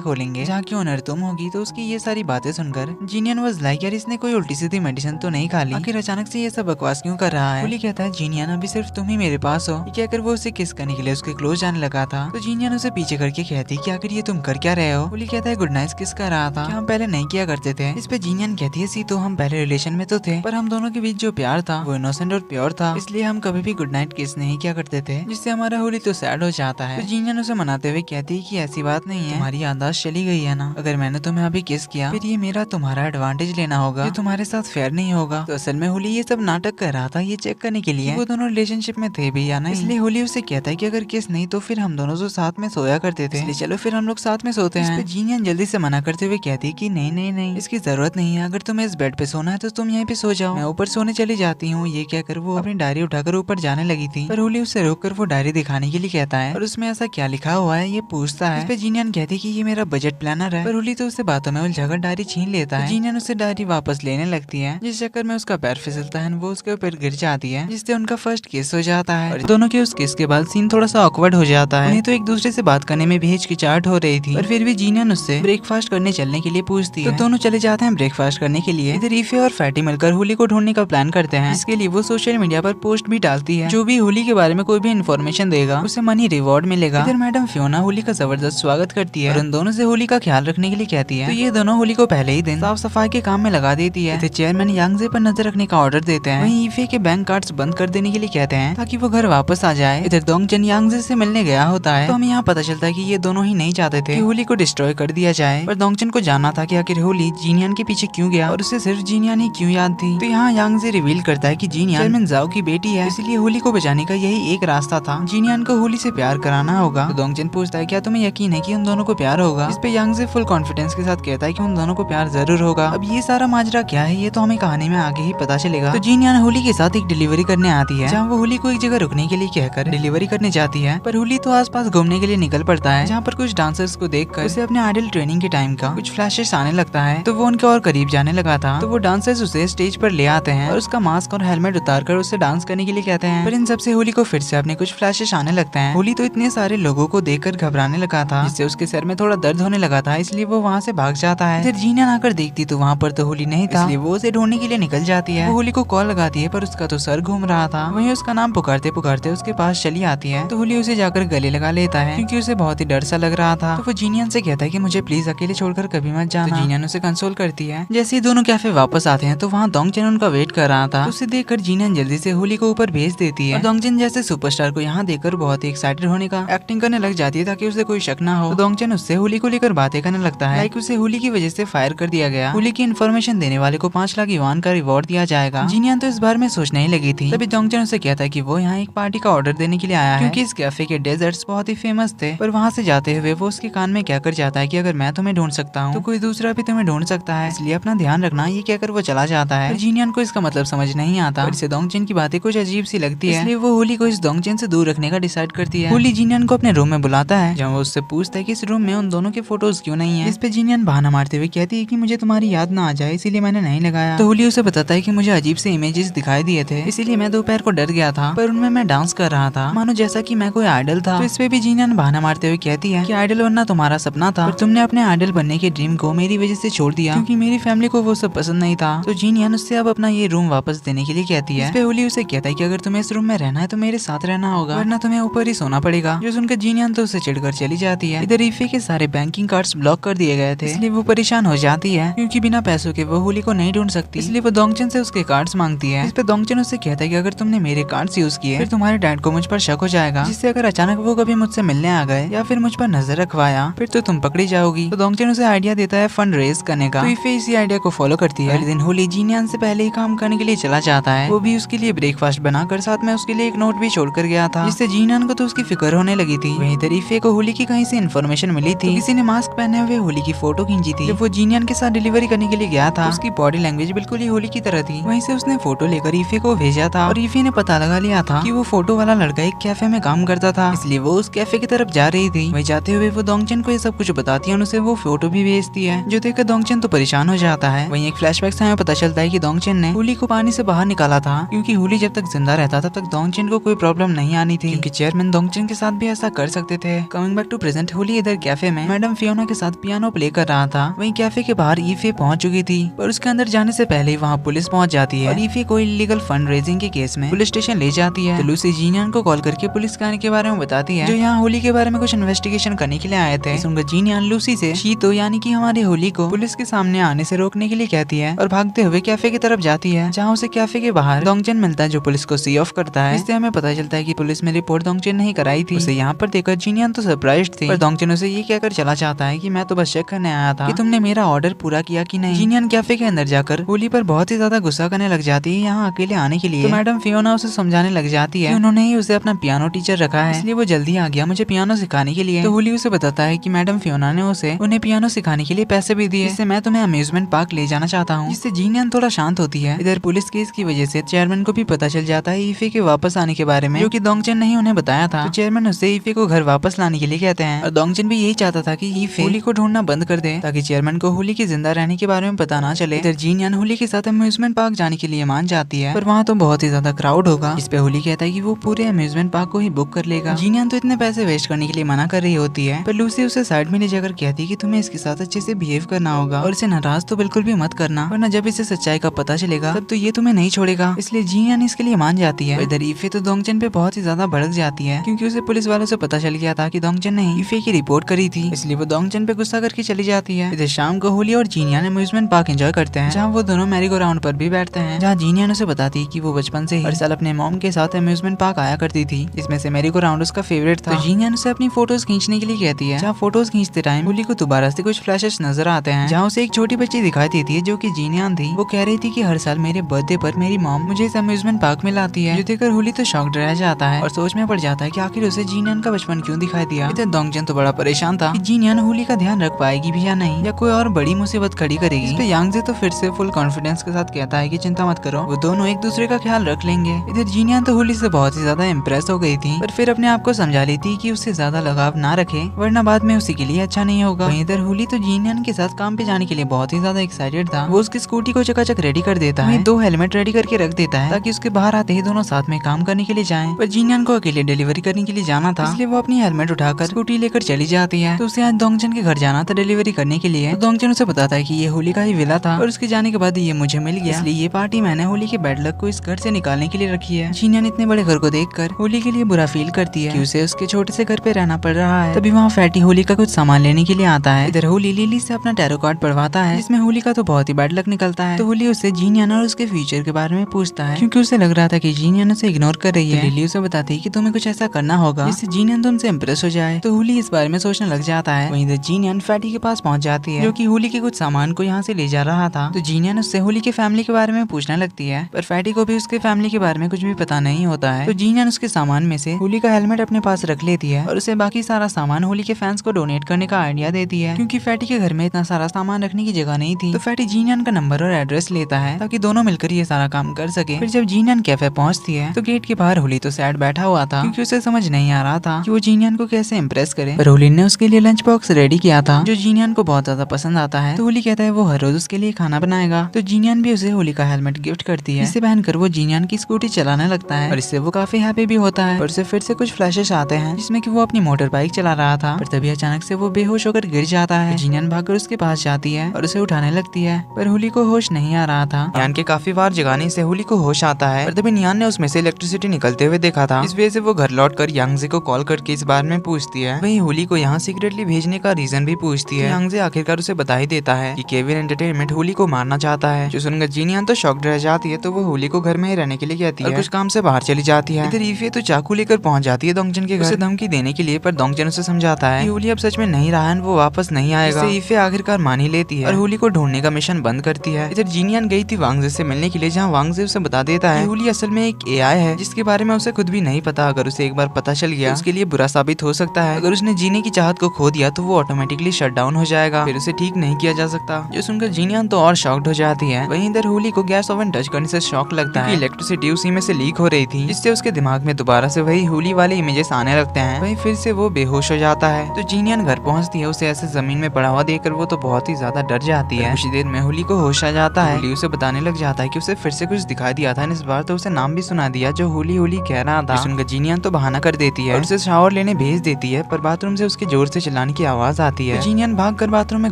खोलेंगे जहाँ की ओनर तुम होगी। तो उसकी ये सारी बातें सुनकर जीनियन वाज लाइक यार इसने कोई उल्टी सीधी मेडिसिन तो नहीं खा ली, आखिर अचानक से ये सब बकवास क्यों कर रहा है। होली कहता है जीनियन अभी सिर्फ तुम ही मेरे पास हो। ये कहकर वो उसे किस करने के लिए उसके क्लोज जाने लगा था। तो जीनियन उसे पीछे करके कहती कि आखिर ये तुम कर क्या रहे हो। होली कहता है गुड नाइट किस कर रहा था, क्या हम पहले नहीं किया करते थे। इस पे जीनियन कहती है सी तो हम पहले रिलेशन में तो थे पर हम दोनों के बीच जो प्यार था वो इनोसेंट और प्योर था, इसलिए हम कभी भी गुड नाइट किस नहीं किया करते थे, जिससे हमारा होली तो सैड हो जाता है। तो जीनियन उसे मनाते हुए कहती है कि ऐसी बात नहीं है, तुम्हारी याददाश्त चली गई है ना, अगर मैंने तुम्हें अभी किस किया फिर ये मेरा तुम्हारा एडवांटेज लेना होगा जो तुम्हारे साथ फेयर नहीं होगा। तो असल में होली ये सब नाटक कर रहा था ये चेक करने के लिए वो दोनों रिलेशनशिप में थे भी या नहीं। इसलिए होली उसे कहता है कि अगर किस नहीं तो फिर हम दोनों जो साथ में सोया करते थे, इसलिए चलो फिर हम लोग साथ में सोते हैं। जीनियन जल्दी से मना करते हुए कहती है कि नहीं नहीं नहीं इसकी जरूरत नहीं है, अगर तुम्हें इस बेड पे सोना है तो तुम यहीं पे सो जाओ, मैं ऊपर सोने चली जाती हूँ। ये कहकर वो अपनी डायरी उठाकर ऊपर जाने लगी थी पर होली उससे रोककर वो डायरी दिखाने के लिए कहता है और उसमें ऐसा क्या लिखा हुआ है ये पूछता है। इस पे जीनियन कहती है कि ये मेरा बजट प्लानर है पर होली तो उससे बातों में उलझाकर डायरी छीन लेता है। जीनियन उससे डायरी वापस लेने लगती है जिस चक्कर में उसका पैर फिसलता है, वो उसके ऊपर गिर जाती है जिससे उनका फर्स्ट किस हो जाता है और दोनों के उस किस के बाद सीन थोड़ा सा ऑकवर्ड हो जाता है। उन्हें तो एक दूसरे से बात करने में भी हिचकिचाहट हो रही थी पर फिर भी जीनियन उससे ब्रेकफास्ट करने चलने के लिए पूछती है। तो दोनों चले जाते हैं ब्रेकफास्ट करने के लिए। इधर ईफे और फैटी मिलकर होली को ढूंढने का प्लान करते हैं, जिसके लिए वो सोशल मीडिया पर पोस्ट भी डालती है जो भी होली के बारे में कोई भी इन्फॉर्मेशन देगा उसे मनी रिवॉर्ड मिलेगा। इधर मैडम फियोना होली का जबरदस्त स्वागत करती है और उन दोनों से होली का ख्याल रखने के लिए कहती है। तो ये दोनों होली को पहले ही दिन साफ सफाई के काम में लगा देती है। इधर चेयरमैन यांगजे पर नजर रखने का ऑर्डर देते हैं, वहीं ईफे के बैंक कार्ड्स बंद कर देने के लिए कहते हैं ताकि वो घर वापस आ जाए। इधर दोंगचन यांगजे से मिलने गया होता है तो हमें यहाँ पता चलता है कि ये दोनों ही नहीं चाहते थे कि होली को डिस्ट्रॉय कर दिया जाए, पर दोंगचन को जानना था कि आखिर होली जीनियन के पीछे क्यों गया और उसे सिर्फ जीनियन ही क्यों याद थी। तो यहाँ यांगजे रिवील करता है कि जीनियन चेयरमैन जाओ की बेटी है, इसलिए होली को बचाने का यही एक रास्ता था, जीनियन को होली से प्यार कराना होगा। तो दोंगचन पूछता है क्या तुम्हें यकीन है कि उन दोनों को प्यार होगा। इस पे यांगजे फुल कॉन्फिडेंस के साथ कहता है कि उन दोनों को प्यार जरूर होगा। अब ये सारा माजरा क्या है ये तो हमें कहानी में आगे ही पता चलेगा। तो जीनियन होली के साथ एक डिलीवरी करने आती है जहाँ वो होली को एक जगह रुकने के लिए कहकर डिलीवरी करने जाती है, पर होली तो आसपास घूमने के लिए निकल पड़ता है जहाँ पर कुछ डांसर्स को देखकर उसे अपने आइडल ट्रेनिंग के टाइम का कुछ फ्लैशेस आने लगता है। तो वो उनके और करीब जाने लगा था तो वो डांसर्स उसे स्टेज पर ले आते हैं और उसका मास्क और हेलमेट उतारकर उसे डांस करने के लिए कहते हैं, पर इन सबसे होली को फिर से अपने कुछ फ्लैशेस आने लगते हैं। होली तो इतने सारे लोगों को देखकर घबराने लगा था जिससे उसके सर में थोड़ा दर्द होने लगा था, इसलिए वो वहाँ से भाग जाता है। इधर जीनियन आकर देखती तो वहाँ पर तो होली नहीं था, इसलिए वो उसे ढूंढने के लिए निकल जाती है। वो होली को कॉल लगाती है पर उसका तो सर घूम रहा था, वहीं उसका नाम पुकारते पुकारते उसके पास चली आती है। तो होली उसे जाकर गले लगा लेता है क्योंकि उसे बहुत ही डर सा लग रहा था। तो वो जीनियन से कहता है कि मुझे प्लीज अकेले छोड़कर कभी मत जाना। तो जीनियन उसे कंसोल करती है। जैसे ही दोनों कैफे वापस आते हैं तो वहाँ दोंगचन उनका वेट कर रहा था, तो उसे देखकर जीनियन जल्दी से होली को ऊपर भेज देती है। दोंगचन जैसे सुपरस्टार को यहाँ देखकर बहुत ही एक्साइटेड होने का एक्टिंग करने लग जाती है ताकि उसे कोई शक ना हो। तो दोंगचन उससे होली को लेकर बातें करने लगता है लाइक उसे होली की वजह से फायर कर दिया गया, होली की इन्फॉर्मेशन देने वाले को 5 लाख युआन का रिवॉर्ड दिया जाएगा। जीनियन तो इस बार में सोचने ही लगी थी, तभी दोंगचन उसे कहता है कि वो यहाँ एक पार्टी का ऑर्डर देने के लिए आया है क्योंकि इस कैफे के डेजर्ट्स बहुत ही फेमस थे। पर वहाँ से जाते हुए वो उसके कान में कहकर जाता है कि अगर मैं तुम्हें ढूंढ सकता हूँ तो कोई दूसरा भी तुम्हें ढूंढ सकता है, इसलिए अपना ध्यान रखना। ये कहकर वो चला जाता है। जीनियन को इसका मतलब समझ नहीं आता, इसे दोंगचन की बातें कुछ अजीब सी लगती है, इसलिए वो होली को इस दोंगचन से दूर रखने का डिसाइड करती है। होली जीनियन को अपने रूम में बुलाता है जहाँ वो उससे पूछता है कि इस रूम में उन दोनों के फोटोज क्यों नहीं है। इस पे जीनियन बहाना मारते हुए कहती है कि मुझे तुम्हारी याद ना आ जाए इसीलिए मैंने नहीं लगाया। तो होली उसे बताता है कि मुझे अजीब से इमेजेस दिखाई दिए थे इसीलिए मैं दोपहर को डर गया था, पर उनमें मैं डांस कर रहा था मानो जैसा कि मैं कोई आइडल था। तो इस पे भी जीनियन बहाना मारते हुए कहती है कि आइडल बनना तुम्हारा सपना था पर तुमने अपने आइडल बनने के ड्रीम को मेरी वजह से छोड़ दिया क्योंकि मेरी फैमिली को वो सब पसंद नहीं था। तो जीनियन उससे अब अपना ये रूम वापस देने के लिए कहती है। इस पे होली उसे कहता है कि अगर तुम्हें इस रूम में रहना है तो मेरे साथ रहना होगा वरना तुम्हें ऊपर ही सोना पड़ेगा। जो सुनकर जीनियन तो उसे चिढ़कर चली जाती है। इधर ईफे के सारे बैंकिंग कार्ड्स ब्लॉक कर दिए गए थे इसलिए वो परेशान हो जाती है क्योंकि बिना पैसों के वो होली को नहीं ढूंढ सकती, इसलिए वो दोंगचन से उसके कार्ड्स मांगती है। इस पे दोंगचन उससे कहता है कि अगर तुमने मेरे कार्ड्स यूज किए फिर तुम्हारे डैड को मुझ पर शक हो जाएगा, जिससे अगर अचानक वो कभी मुझसे मिलने आ गए या फिर मुझ पर नजर रखवाया फिर तो तुम पकड़ी जाओगी। तो दोंगचन उसे आइडिया देता है फंड रेज करने का। तो ईफे इसी आइडिया को फॉलो करती है। अगले दिन होली जीनियन से पहले ही काम करने के लिए चला जाता है, वो भी उसके लिए ब्रेकफास्ट बनाकर साथ में उसके लिए एक नोट भी छोड़कर गया था जिससे जीनियन को तो उसकी फिक्र होने लगी थी। वहीं इधर ईफे को होली की कहीं से इन्फॉर्मेशन मिली थी, किसी ने मास्क पहने हुए होली की फोटो खींची थी। जब वो जीनियन के साथ डिलीवरी करने के लिए गया था उसकी बॉडी लैंग्वेज बिल्कुल ही होली की तरह थी, वहीं से उसने फोटो लेकर ईफे को भेजा था और ईफे ने पता लगा लिया था कि वो फोटो वाला लड़का एक कैफे में काम करता था, इसलिए वो उस कैफे की तरफ जा रही थी। वहीं जाते हुए वो दोंगचन को ये सब कुछ बताती है और उसे वो फोटो भी भेजती है, जो देखकर दोंगचन तो परेशान हो जाता है। वहीं एक फ्लैशबैक से हमें पता चलता है कि दोंगचन ने होली को पानी से बाहर निकाला था क्योंकि होली जब तक जिंदा रहता तब तक दोंगचन को कोई प्रॉब्लम नहीं आनी थी, क्योंकि चेयरमैन दोंगचन के साथ भी ऐसा कर सकते थे। Coming back to present, Holly इधर कैफे में मैडम फियोना के साथ पियानो प्ले कर रहा था। वहीं कैफे के बाहर ईफे पहुंच चुकी थी, पर उसके अंदर जाने से पहले ही वहाँ पुलिस पहुंच जाती है और ईफे को इलीगल फंड रेजिंग के केस में पुलिस स्टेशन ले जाती है। तो लूसी जीनियन को कॉल करके पुलिस के आने के बारे में बताती है, जो यहाँ होली के बारे में कुछ इन्वेस्टिगेशन करने के लिए आए थे। सुनकर जीनियन लूसी से शीतो यानी कि हमारी होली को पुलिस के सामने आने से रोकने के लिए कहती है और भागते हुए कैफे की तरफ जाती है, जहाँ उसे कैफे के बाहर दोंगचन मिलता है जो पुलिस को सी ऑफ करता है। इससे हमें पता चलता है कि पुलिस में रिपोर्ट दोंगचन नहीं कराई थी। उसे यहाँ पर देखकर जीनियन तो सरप्राइज्ड थी, पर दोंगचन उसे ये कहकर चला जाता है कि मैं तो बस चेक करने आया था कि तुमने मेरा ऑर्डर पूरा किया कि नहीं। जीनियन कैफे के अंदर जाकर होली पर बहुत ही ज्यादा गुस्सा करने लग जाती है यहाँ अकेले आने के लिए। तो मैडम फियोना उसे समझाने लग जाती है कि उन्होंने ही उसे अपना पियानो टीचर रखा है, इसलिए वो जल्दी आ गया मुझे पियानो सिखाने के लिए। तो होली उसे बताता है कि मैडम फियोना ने उसे उन्हें पियानो सिखाने के लिए पैसे भी दिए, इससे मैं तुम्हें अम्यूजमेंट पार्क ले जाना चाहता हूँ। जिससे जीनियन थोड़ा शांत होती है। इधर पुलिस केस की वजह से चेयरमैन को भी पता चल जाता है ईफे के वापस आने के बारे में, जो कि दोंगचन ने ही उन्हें बताया था। तो चेयरमैन उससे ईफे को घर वापस लाने के लिए कहते हैं और दोंगचन भी यही चाहता था कि ईफे होली को ढूंढना बंद कर दे ताकि चेयरमैन को होली के जिंदा रहने के बारे में पता ना चले। इधर जीनियन होली के साथ अम्यूजमेंट पार्क जाने के लिए मान जाती है, पर वहाँ तो बहुत ही ज्यादा क्राउड होगा। इस पे होली कहता है कि वो पूरे अम्यूजमेंट पार्क को ही बुक कर लेगा। जीनियन तो इतने पैसे वेस्ट करने के लिए मना कर रही होती है, पर लूसी उसे साइड में ले जाकर कहती है कि तुम्हें इसके साथ अच्छे से बिहेव करना होगा और इसे नाराज तो बिल्कुल भी मत करना, वरना जब इसे सच्चाई का पता चलेगा तब तो ये तुम्हें नहीं छोड़ेगा। इसलिए जीनियन इसके लिए मान जाती है। इधर ईफे तो दोंगचन पे बहुत ही ज्यादा भड़क जाती है, क्योंकि उसे पुलिस वालों से पता चल गया था कि दोंगचन ने ईफे की रिपोर्ट करी थी, इसलिए वो दोंगचन पे गुस्सा करके चली जाती है। इधर शाम को होली और जीनियन अम्यूजमेंट पार्क एंजॉय करते हैं, जहाँ वो दोनों मैरी गो राउंड पर भी बैठते हैं, जहाँ जीनियन उसे बताती है कि वो बचपन से ही हर साल अपने मॉम के साथ अम्यूजमेंट पार्क आया करती थी, जिसमें से मैरी गो राउंड उसका फेवरेट था। तो जीनियन उसे अपनी फोटोज खींचने के लिए कहती है, जहाँ फोटोज खींचते टाइम होली को दोबारा से कुछ फ्लैशेस नजर आते हैं, जहाँ उसे एक छोटी बच्ची दिखाई देती है जो कि जीनियन थी। वो कह रही थी कि हर साल मेरे बर्थडे पर मेरी मॉम मुझे इस अम्यूजमेंट पार्क में लाती है। जो देखकर होली तो शॉक्ड रह जाता है और सोच में पड़ जाता है कि आखिर उसे जीनियन का बचपन क्यों दिखाई दिया। इधर दोंगचन तो बड़ा परेशान था कि जीनियन होली का ध्यान रख पाएगी भी या नहीं, या कोई और बड़ी मुसीबत खड़ी करेगी। इस पे यांगजे तो फिर से फुल कॉन्फिडेंस के साथ कहता है कि चिंता मत करो, वो दोनों एक दूसरे का ख्याल रख लेंगे। इधर जीनियन तो होली से बहुत ही ज्यादा इम्प्रेस हो गई थी, पर फिर अपने आप को समझा लेती कि उससे ज्यादा लगाव ना रखे, वरना बाद में उसी के लिए अच्छा नहीं होगा। इधर होली तो जीनियन के साथ काम पे जाने के लिए बहुत ही ज्यादा एक्साइटेड था। वो उसकी स्कूटी को चकाचक रेडी कर देता है, 2 हेलमेट रेडी करके रख देता है ताकि उसके बाहर आते ही दोनों साथ में काम करने के लिए जाएं। पर जीनियन को अकेले डिलीवरी करने के लिए जाना था, इसलिए वो अपनी हेलमेट उठाकर स्कूटी लेकर चली जाती है। तो उसे आज दोंगचन के घर जाना था डिलीवरी करने के लिए। तो दोंगचन उसे बताता है कि ये होली का ही विला था और उसके जाने के बाद ये मुझे मिल गया, इसलिए ये पार्टी मैंने होली के बैड लक को इस घर से निकालने के लिए रखी है। जीनियन इतने बड़े घर को देखकर होली के लिए बुरा फील करती है कि उसे उसके छोटे से घर पे रहना पड़ रहा है। तभी वहाँ फैटी होली का कुछ सामान लेने के लिए आता है। इधर होली लिली से अपना टैरो कार्ड पढ़वाता है, जिसमें होली का तो बहुत ही बैड लक निकलता है। तो होली उससे जीनियन और उसके फ्यूचर के बारे में पूछता है, क्योंकि उसे लग रहा था कि जीनियन उसे इग्नोर कर रही है। लिली उसे बताती है कि तुम्हें कुछ ऐसा करना होगा जिससे जीनियन तुमसे इम्प्रेस हो जाए। तो होली इस बारे में सोचने लग जाता है। वहीं जीनियन फैटी के पास पहुंच जाती है, जो कि होली के कुछ सामान को यहाँ से ले जा रहा था। तो जीनियन उससे होली की फैमिली के बारे में पूछने लगती है, पर फैटी को भी उसके फैमिली के बारे में कुछ भी पता नहीं होता है। तो जीनियन उसके सामान में से होली का हेलमेट अपने पास रख लेती है और उसे बाकी सारा सामान होली के फैंस को डोनेट करने का आइडिया देती है, क्योंकि फैटी के घर में इतना सारा सामान रखने की जगह नहीं थी। तो फैटी जीनियन का नंबर और एड्रेस लेता है ताकि दोनों मिलकर ये सारा काम कर सके। फिर जब जीनियन कैफे पहुंचती है तो गेट के बाहर होली तो सैड बैठा हुआ था, क्योंकि उसे समझ नहीं आ रहा था कि वो जीनियन को कैसे इम्प्रेस करे। पर होली ने उसके लिए लंच बॉक्स रेडी किया था, जो जीनियन को बहुत ज्यादा पसंद आता है। तो होली कहता है वो हर रोज उसके लिए खाना बनाएगा। तो जीनियन भी उसे होली का हेलमेट गिफ्ट करती है, जिसे पहनकर वो जीनियन की स्कूटी चलाने लगता है और इससे वो काफी हैप्पी भी होता है। पर उसे फिर से कुछ फ्लैशेस आते हैं जिसमें कि वो अपनी मोटर बाइक चला रहा था, पर तभी अचानक से वो बेहोश होकर गिर जाता है। जीनियन भागकर उसके पास जाती है और उसे उठाने लगती है, पर होली को होश नहीं आ रहा था। नियान के काफी बार जगाने से होली को होश आता है, पर तभी नियान ने उसमें से इलेक्ट्रिसिटी निकलते हुए देखा था। इस वजह से वो घर लौटकर यांगजे को कॉल करके इस बारे में पूछती है। वहीं होली को यहाँ सीक्रेटली भेजने का रीजन भी पूछती है। यांगजे आखिरकार उसे बता ही देता है कि केविन एंटरटेनमेंट होली को मारना चाहता है। जो सुनकर जीनियन तो शॉक्ड रह जाती है, तो वो होली को घर में ही रहने के लिए कहती है और कुछ काम से बाहर चली जाती है। इधर ईफे तो चाकू लेकर पहुंच जाती है दोंगचन के घर, उसे धमकी देने के लिए, पर दोंगचन उसे समझाता है कि होली अब सच में नहीं रहा है, वो वापस नहीं आएगा। इससे ईफे आखिरकार मान ही लेती है और होली को ढूंढने का मिशन बंद करती है। इधर जीनियन गई थी वांगजे से मिलने के लिए, जहाँ वांगजे उसे बता देता है होली असल में एक एआई है, जिसके बारे में उसे खुद भी नहीं पता। अगर उसे एक बार पता चल गया उसके लिए बुरा साबित हो सकता है। अगर उसने जीने की चाहत को खो दिया तो वो ऑटोमेटिकली शट डाउन हो जाएगा, फिर उसे ठीक नहीं किया जा सकता। जो सुनकर जीनियन तो और शॉक्ड हो जाती है। वहीं इधर होली को गैस ओवन टच करने से शॉक लगता है, इलेक्ट्रिसिटी उसी में से लीक हो रही थी, जिससे उसके दिमाग में दोबारा से वही होली वाले इमेजेस आने लगते हैं। वहीं फिर से वो बेहोश हो जाता है। तो जीनियन घर पहुंचती है, उसे ऐसे जमीन में पड़ा हुआ देखकर वो तो बहुत ही ज्यादा डर जाती है। कुछ देर में होली को होश आ जाता है। होली उसे बताने लग जाता है कि उसे फिर से कुछ दिखाई दिया था, इस बार तो उसे नाम भी सुना दिया जो होली होली कह रहा था। सुनकर जीनियन तो बहाना कर देती है और उसे शावर लेने भेज देती है, पर बाथरूम से उसके जोर से चिल्लाने की आवाज आती है। जीनियन भाग कर बाथरूम में